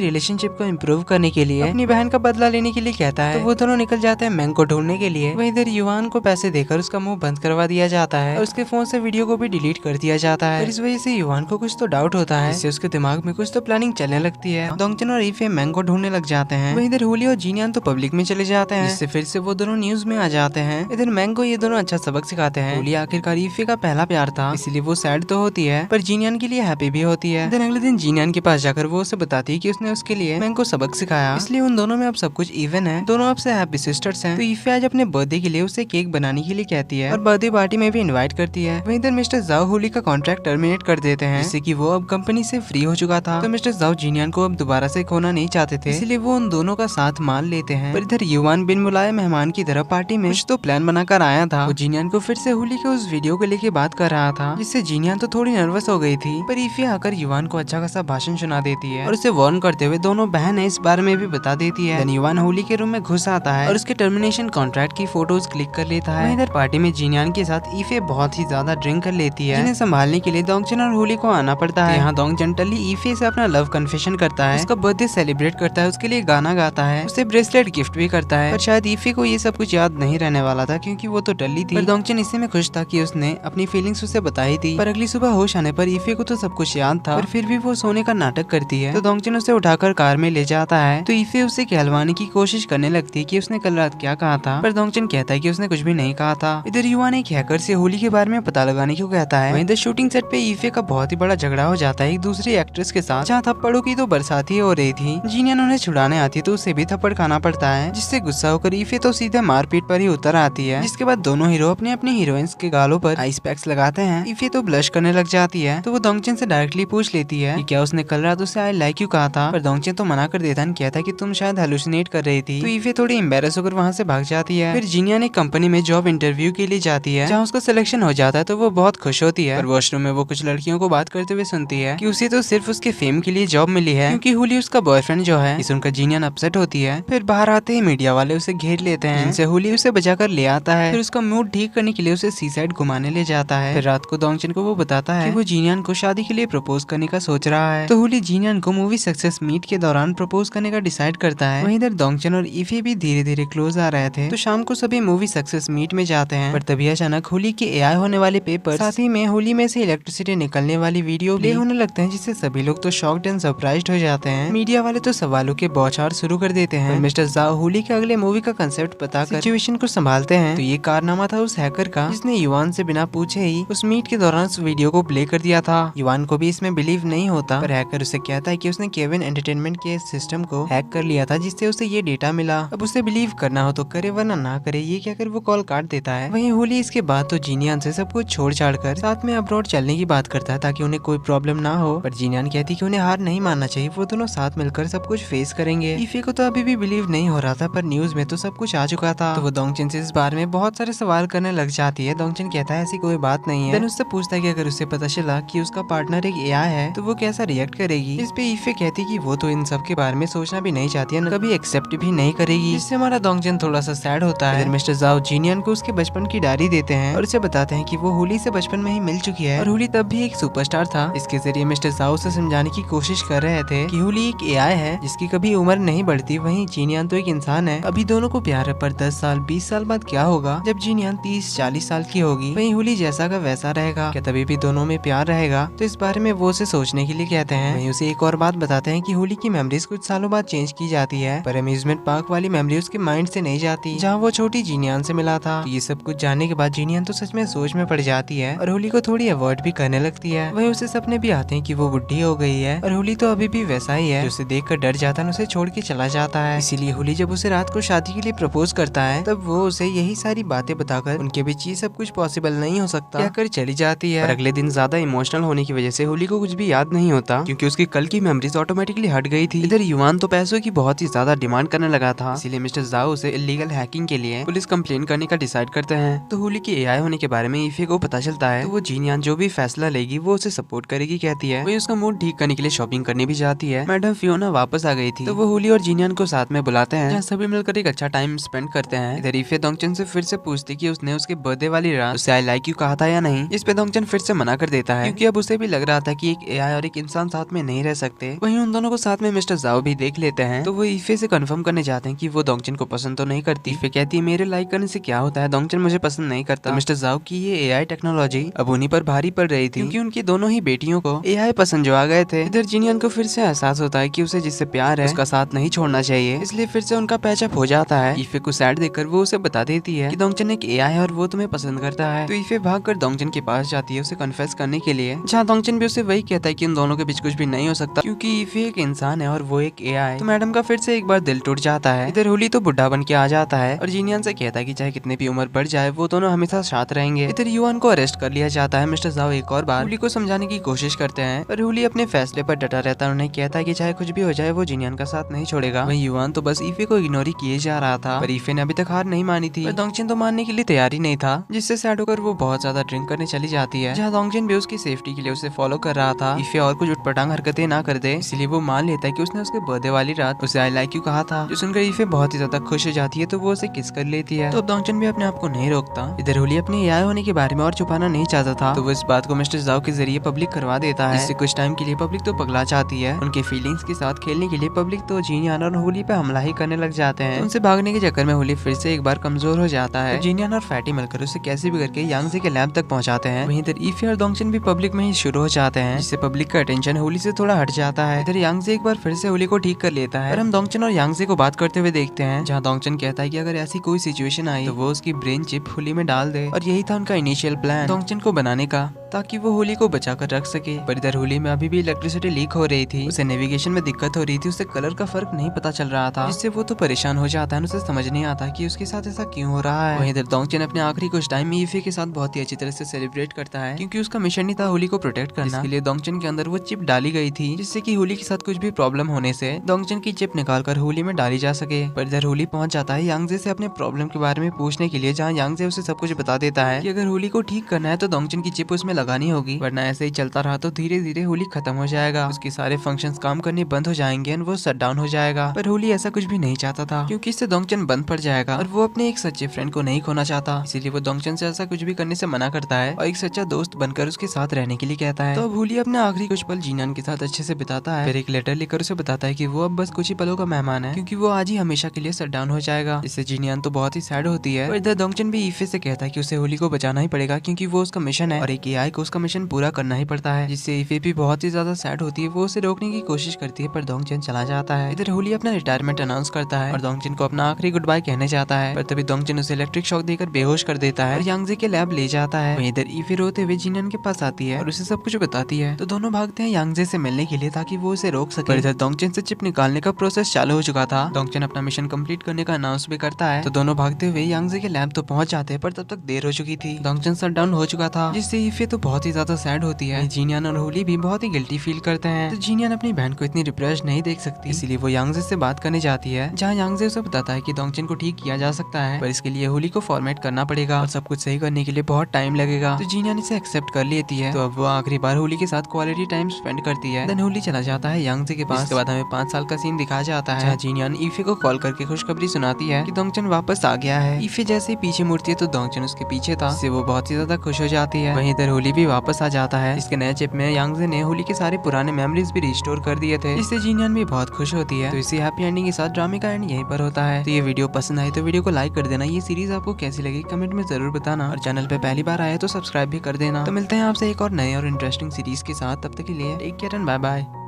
रिलेशनशिप को इम्प्रूव करने के लिए अपनी बहन का बदला लेने के लिए कहता है। तो वो दोनों निकल जाते हैं मैंग को ढूंढने के लिए। वहीं इधर युवान को पैसे देकर उसका मुंह बंद करवा दिया जाता है और उसके फोन से वीडियो को भी डिलीट कर दिया जाता है। इस वजह से युवान को कुछ तो डाउट होता है, इससे उसके दिमाग में कुछ तो प्लानिंग चलने लगती है। डोंगचन और ईफे मैंग को ढूंढने लग जाते हैं। वहीं इधर होली और जीनियन तो पब्लिक में चले जाते हैं, जिससे फिर से वो दोनों न्यूज में आ जाते हैं। इधर मैंग को ये दोनों अच्छा सबक सिखाते हैं। होली आखिरकार ईफे का पहला प्यार था, इसलिए वो सैड तो होती है पर जीनियन के लिए हैप्पी भी होती है। दिन अगले दिन जीनियन के पास जाकर वो उसे बताती है कि उसने उसके लिए मैंग को सबक सिखाया, इसलिए उन दोनों में अब सब कुछ इवन है। दोनों अब से हैप्पी सिस्टर्स हैं। तो ईफे आज अपने बर्थडे के लिए उसे केक बनाने के लिए कहती है और बर्थडे पार्टी में भी इनवाइट करती है। वहीं इधर मिस्टर जाओ होली का कॉन्ट्रैक्ट टर्मिनेट कर देते हैं, जिससे कि वो अब कंपनी से फ्री हो चुका था। तो मिस्टर जाओ जीनियन को अब दोबारा से खोना नहीं चाहते थे, इसलिए वो उन दोनों का साथ मान लेते हैं। पर इधर युवान बिन बुलाए मेहमान की तरह पार्टी में कुछ तो प्लान बनाकर आया था। वो जीनियन को फिर से होली के उस वीडियो को लेके बात कर रहा था, जिससे जीनियन तो थोड़ी नर्वस हो गई थी। पर ईफे आकर युवान को अच्छा खासा भाषण सुना देती है और उसे वार्न करते हुए दोनों बहन इस बारे में भी बता देती है। युवान होली के रूम में घुस आता है और उसके टर्मिनेशन कॉन्ट्रैक्ट की फोटोज क्लिक कर लेता है। इधर पार्टी में जीनियन के साथ ईफे बहुत ही ज्यादा ड्रिंक कर लेती है, जिन्हें संभालने के लिए डोंगचन और होली को आना पड़ता है। यहाँ डोंगचन टली ईफे से अपना लव कन्फेशन करता है, उसका बर्थडे सेलिब्रेट करता है, उसके लिए गाना गाता है, उसे ब्रेसलेट गिफ्ट भी करता है। पर शायद ईफे को ये सब कुछ याद नहीं रहने वाला था, क्योंकि वो तो टली थी। पर डोंगचन इसी में खुश था कि उसने अपनी फीलिंग्स उसे बताई थी। पर अगली सुबह होश आने पर ईफे को तो सब कुछ याद था, पर फिर भी वो सोने का नाटक करती है। तो डोंगचन उसे उठाकर कार में ले जाता है। तो ईफे उसे कहलवाने की कोशिश करने लगती है कि उसने कल रात क्या कहा था, पर डोंगचन कहता है कि उसने कुछ भी नहीं कहा था। इधर युवान एक हैकर से होली के बारे में पता लगाने को कहता है। वहीं इधर शूटिंग सेट पे ईफे का बहुत ही बड़ा झगड़ा हो जाता है एक दूसरी एक्ट्रेस के साथ, जहाँ थप्पड़ों की तो बरसात ही हो रही थी। जीनियन उन्हें छुड़ाने आती तो उसे भी थप्पड़ खाना पड़ता है, जिससे गुस्सा होकर ईफे तो सीधे मारपीट पर ही उतर आती है। जिसके बाद दोनों हीरो अपने अपने हीरोइंस के गालों पर आइस पैक्स लगाते हैं। ईफे तो ब्लश करने लग जाती है, तो वो डोंगचन से डायरेक्टली पूछ लेती है कि क्या उसने कल रात उसे आई लाइक यू कहा था। पर डोंगचन तो मना कर देता है, कहता है कि तुम शायद हेलुसिनेट कर रही थी। तो ईफे थोड़ी एम्बेरस होकर वहाँ से भाग जाती है। फिर जीनियन एक कंपनी में जॉब इंटरव्यू के लिए जाती है, जहाँ उसका सिलेक्शन हो जाता है। तो वो बहुत खुश होती है। पर वॉशरूम में वो कुछ लड़कियों को बात करते हुए सुनती है कि उसे तो सिर्फ उसके फेम के लिए जॉब मिली है, क्योंकि होली उसका बॉयफ्रेंड जो है। इस सुनकर जीनियन अपसेट होती है। फिर बाहर आते ही मीडिया वाले उसे घेर लेते हैं, जिनसे होली उसे बचाकर ले आता है। फिर उसका मूड ठीक करने के लिए उसे सी साइड घुमाने ले जाता है। फिर रात को डोंगचन को वो बताता है कि वो जीनियन को शादी के लिए प्रपोज करने का सोच रहा है। तो होली जीनियन को मूवी सक्सेस मीट के दौरान प्रपोज करने का डिसाइड करता है। वहीं इधर डोंगचन और ईफे भी धीरे धीरे क्लोज आ रहे थे। तो शाम को सभी मूवी सक्सेस मीट में जाते हैं। पर तभी अचानक होली के एआई होने वाले पेपर, साथ ही में होली में से इलेक्ट्रिसिटी निकलने वाली वीडियो प्ले होने लगते हैं, जिससे सभी लोग तो शॉक्ड एंड सरप्राइज्ड हो जाते हैं। मीडिया वाले तो सवालों के बौछार शुरू कर देते हैं। मिस्टर जाओ होली के अगले मूवी का कंसेप्ट बताकर सिचुएशन को संभालते हैं। तो ये कारनामा था उस हैकर का, जिसने युवान से बिना पूछे ही उस मीट के दौरान उस वीडियो को प्ले कर दिया था। युवान को भी इसमें बिलीव नहीं होता, पर हैकर उसे कहता है कि उसने केविन एंटरटेनमेंट के सिस्टम को हैक कर लिया था, जिससे उसे ये डेटा मिला। अब उसे बिलीव करना हो तो करे, वरना ना करे। ये कहकर वो कॉल काट देता है। वहीं होली इसके बाद तो जीनियन से सब कुछ छोड़ छाड़ कर साथ में अब्रॉड चलने की बात करता है, ताकि उन्हें कोई प्रॉब्लम ना हो। पर जीनियन कहती कि उन्हें हार नहीं मानना चाहिए, वो दोनों साथ मिलकर सब कुछ फेस करेंगे। ईफे को तो अभी भी बिलीव नहीं हो रहा था, पर न्यूज में तो सब कुछ आ चुका था। तो वो डोंगचन से इस बारे में बहुत सारे सवाल करने लग जाती है। डोंगचन कहता है ऐसी कोई बात नहीं है। देन उससे पूछता है कि अगर उसे पता चला कि उसका पार्टनर एक एआई है तो वो कैसा रिएक्ट करेगी। इस पे ईफे कहती कि वो तो इन सब के बारे में सोचना भी नहीं चाहती है, कभी एक्सेप्ट भी नहीं करेगी। इससे हमारा डोंगचन थोड़ा सा सैड होता है। मिस्टर जाओ जीनियन को उसके बचपन की डायरी देते हैं और उसे बताते हैं कि वो होली से बचपन में ही मिल चुकी है और होली तब भी एक सुपरस्टार था। इसके जरिए मिस्टर जाओ से समझाने की कोशिश कर रहे थे कि होली एक एआई है जिसकी कभी उम्र नहीं बढ़ती, वहीं जीनियन तो एक इंसान है। अभी दोनों को प्यार है, पर 10 साल 20 साल बाद क्या होगा जब जीनियन 30-40 साल की होगी, वहीं होली जैसा का वैसा रहेगा, क्या तभी भी दोनों में प्यार रहेगा। तो इस बारे में वो उसे सोचने के लिए कहते हैं। वहीं उसे एक और बात बताते हैं कि होली की मेमोरीज कुछ सालों बाद चेंज की जाती है, पर अम्यूजमेंट पार्क वाली मेमोरी उसके माइंड से नहीं जाती, जहाँ वो छोटी जीनियन से मिला था। तो ये सब कुछ जानने के बाद जीनियन तो सच में सोच में पड़ जाती है और होली को थोड़ी अवॉइड भी करने लगती है। वहीं उसे सपने भी आते हैं कि वो बुढ़ी हो गई है और होली तो अभी भी वैसा ही है, जो उसे देख कर डर जाता है, उसे छोड़ के चला जाता है। इसीलिए होली जब उसे रात को शादी के लिए प्रपोज करता है, तब वो उसे यही सारी बातें बताकर उनके बीच ये सब कुछ पॉसिबल नहीं हो सकता कहकर चली जाती है। और अगले दिन ज्यादा इमोशनल होने की वजह से होली को कुछ भी याद नहीं होता, क्योंकि उसकी कल की मेमोरीज ऑटोमेटिकली हट गई थी। इधर युवान तो पैसों की बहुत ही ज्यादा डिमांड करने लगा था, इसीलिए मिस्टर जाओ उसे इलीगल हैकिंग के लिए पुलिस कंप्लेन करने का डिसाइड करते हैं। तो होली के एआई होने के बारे में ईफे को पता चलता है, तो वो जीनियन जो भी फैसला लेगी वो उसे सपोर्ट करेगी कहती है। वही उसका मूड ठीक करने के लिए शॉपिंग करने भी जाती है। मैडम फियोना मोना वापस आ गई थी, तो वो होली और जीनियन को साथ में बुलाते हैं, जहाँ सभी मिलकर एक अच्छा टाइम स्पेंड करते हैं। इधर ईफे दोंगचन से फिर से पूछती कि उसने उसके बर्थडे वाली रात उसे आई लाइक यू कहा था या नहीं। इस पे दोंगचन फिर से मना कर देता है, क्योंकि अब उसे भी लग रहा था कि एक एआई और एक इंसान साथ में नहीं रह सकते। वहीं उन दोनों को साथ में मिस्टर जाओ भी देख लेते हैं, तो वो ईफे से कंफर्म करने जाते हैं कि वो दोंगचन को पसंद तो नहीं करती। ईफे कहती है मेरे लाइक करने से क्या होता है, दोंगचन मुझे पसंद नहीं करता। मिस्टर जाओ की ये एआई टेक्नोलॉजी अब उन्हीं पर भारी पड़ रही थी, क्योंकि उनकी दोनों ही बेटियों को एआई पसंद जो आ गए थे। इधर जीनियन को फिर से एहसास होता है कि उसे जिससे प्यार है उसका साथ नहीं छोड़ना चाहिए, इसलिए फिर से उनका पैचअप हो जाता है। ईफे को सैड देखकर वो उसे बता देती है कि दोंगचन एक एआई है और वो तुम्हें पसंद करता है। तो ईफे भागकर दोंगचन के पास जाती है उसे कन्फेस करने के लिए, जहाँ दोंगचन भी उसे वही कहता है कि उन दोनों के बीच कुछ भी नहीं हो सकता, क्योंकि ईफे एक इंसान है और वो एक एआई। तो मैडम का फिर से एक बार दिल टूट जाता है। इधर होली तो बुढ़ा बन के आ जाता है और जीनियन से कहता है कि चाहे कितनी भी उम्र बढ़ जाए वो दोनों हमेशा साथ रहेंगे। इधर युआन को अरेस्ट कर लिया जाता है। मिस्टर जाओ एक और बार होली को समझाने की कोशिश करते हैं, पर होली अपने फैसले पर डटा रहता है। उन्हें कहता है कि चाहे कुछ भी हो जाए वो जीनियन का साथ नहीं छोड़ेगा। वहीं युआन तो बस ईफे को इग्नोर ही किए जा रहा था, पर ईफे ने अभी तक हार नहीं मानी थी। पर दोंगचन तो मानने के लिए तैयार ही नहीं था, जिससे सैड होकर वो बहुत ज्यादा ड्रिंक करने चली जाती है, जहाँ दोंगचन भी उसकी सेफ्टी के लिए उसे फॉलो कर रहा था। ईफे और कुछ उटपटांग हरकतें ना कर दे, इसलिए वो मान लेता है कि उसने उसके बर्थडे वाली रात उसे आई लाइक यू कहा था, जो सुनकर ईफे बहुत ही ज्यादा खुश हो जाती है, तो वो उसे किस कर लेती है। तो अब दोंगचन भी अपने आप को नहीं रोकता। इधर होली अपने एआई होने के बारे में और छुपाना नहीं चाहता था, तो वो इस बात को मिस्टर जाओ के जरिए पब्लिक करवा देता है। इससे कुछ टाइम के लिए पब्लिक तो पगला चाहती है। उनके फीलिंग्स के साथ खेलने के लिए पब्लिक तो जीनियन और होली पे हमला ही करने लग जाते हैं। तो उनसे भागने के चक्कर में होली फिर से एक बार कमजोर हो जाता है। तो जीनियन और फैटी मिलकर उसे कैसे भी करके यांगजे के लैब तक पहुंचाते हैं। वहीं इधर ईफे और दोंगचन भी पब्लिक में ही शुरू हो जाते हैं, जिससे पब्लिक का अटेंशन होली से थोड़ा हट जाता है। इधर यांगजे एक बार फिर से होली को ठीक कर लेता है और हम दोंगचन और यांगजे को बात करते हुए देखते हैं, जहाँ दोंगचन कहता है कि अगर ऐसी कोई सिचुएशन आई तो वो उसकी ब्रेन चिप होली में डाल दे, और यही था उनका इनिशियल प्लान दोंगचन को बनाने का, ताकि वो होली को बचा कर रख सके। पर इधर होली में अभी भी इलेक्ट्रिसिटी लीक हो रही थी, उसे नेविगेशन में दिक्कत हो रही थी, उसे कलर का फर्क नहीं पता चल रहा था, जिससे वो तो परेशान हो जाता है। उसे समझ नहीं आता कि उसके साथ ऐसा क्यों हो रहा है। वहीं इधर दोंगचन अपने आखिरी कुछ टाइम ईफे के साथ बहुत ही अच्छी तरह से सेलिब्रेट करता है, क्योंकि उसका मिशन ही था होली को प्रोटेक्ट करना। इसके लिए दोंगचन के अंदर वो चिप डाली गई थी, जिससे कि होली के साथ कुछ भी प्रॉब्लम होने से दोंगचन की चिप निकालकर होली में डाली जा सके। पर इधर होली पहुंच जाता है यांगजे से अपने प्रॉब्लम के बारे में पूछने के लिए, जहाँ यांगजे उसे सब कुछ बता देता है कि अगर होली को ठीक करना है तो दोंगचन की चिप उसमें लगानी होगी, वरना ऐसे ही चलता रहा तो धीरे धीरे होली खत्म हो जाएगा, उसके सारे फंक्शंस काम करने बंद हो जाएंगे और वो शट डाउन हो जाएगा। पर होली ऐसा कुछ भी नहीं चाहता था, क्योंकि इससे दोंगचन बंद पड़ जाएगा और वो अपने एक सच्चे फ्रेंड को नहीं खोना चाहता, इसीलिए वो दोंगचन से ऐसा कुछ भी करने से मना करता है और एक सच्चा दोस्त बनकर उसके साथ रहने के लिए कहता है। तो अब होली अपना आखिरी कुछ पल जीनियन के साथ अच्छे से बिताता है, फिर एक लेटर लिखकर उसे बताता है कि वो अब बस कुछ ही पलों का मेहमान है, क्योंकि वो आज ही हमेशा के लिए शट डाउन हो जाएगा। इससे जीनियन तो बहुत ही सैड होती है, और इधर दोंगचन भी ईफे से कहता है कि उसे होली को बचाना ही पड़ेगा, क्योंकि वो उसका मिशन है और एक एआई को उसका मिशन पूरा करना ही पड़ता है, जिससे ईफे भी बहुत ही ज्यादा सैड होती है। वो उसे रोकने की कोशिश करती है, पर दोंगचन चला जाता है। इधर होली अपना रिटायरमेंट अनाउंस करता है और दोंगचन को अपना आखिरी गुड बाय कहने जाता है, पर तभी दोंगचन उसे इलेक्ट्रिक शॉक देकर बेहोश कर देता है और यांगजे के लैब ले जाता है। वहीं इधर ईफे रोते हुए जीनियन के पास आती है और उसे सब कुछ बताती है, तो दोनों भागते हैं यांगजे से मिलने के लिए ताकि वो उसे रोक सके। इधर दोंगचन से चिप निकालने का प्रोसेस चालू हो चुका था। दोंगचन अपना मिशन कंप्लीट करने का अनाउंस भी करता है, तो दोनों भागते हुए यांगजे के लैब तो पहुंच जाते हैं, पर तब तक देर हो चुकी थी। दोंगचन शट डाउन हो चुका था, जिससे ईफे तो बहुत ही ज्यादा सैड होती है। जीनियन और होली भी बहुत ही गिल्टी फील करते हैं। तो जीनियन अपनी बहन को इतनी डिप्रेस नहीं देख सकती, इसीलिए वो यांगजे से बात करने जाती है, जहाँ यांगजे उसे बताता है कि दोंगचन को ठीक किया जा सकता है, पर इसके लिए होली को फॉर्मेट करना पड़ेगा और सब कुछ सही करने के लिए बहुत टाइम लगेगा। तो जीनियन इसे एक्सेप्ट कर लेती है। तो अब वो आखिरी बार होली के साथ क्वालिटी टाइम स्पेंड करती है। देन होली चला जाता है यांगजे के पास। इसके बाद हमें 5 साल का सीन दिखाया जाता है, जहाँ जीनियन ईफे को कॉल करके खुशखबरी सुनाती है कि दोंगचन वापस आ गया है। ईफे जैसे ही पीछे मुड़ती है तो दोंगचन उसके पीछे था, इससे वो बहुत ही ज्यादा खुश हो जाती है। वहीं इधर होली भी वापस आ जाता है। इसके नए चिप में यांगजे ने होली के सारे पुराने मेमोरीज भी रिस्टोर कर दिए थे, इससे जीनियन भी बहुत खुश होती है। तो इसी हैप्पी एंडिंग के साथ ड्रामे का एंड यहीं पर होता है। तो ये वीडियो पसंद आई तो वीडियो को लाइक कर देना। ये सीरीज आपको कैसी लगी कमेंट में जरूर बताना, और चैनल पे पहली बार आए तो सब्सक्राइब भी कर देना। तो मिलते हैं आपसे एक और नए और इंटरेस्टिंग सीरीज के साथ, तब तक के लिए take care and bye bye.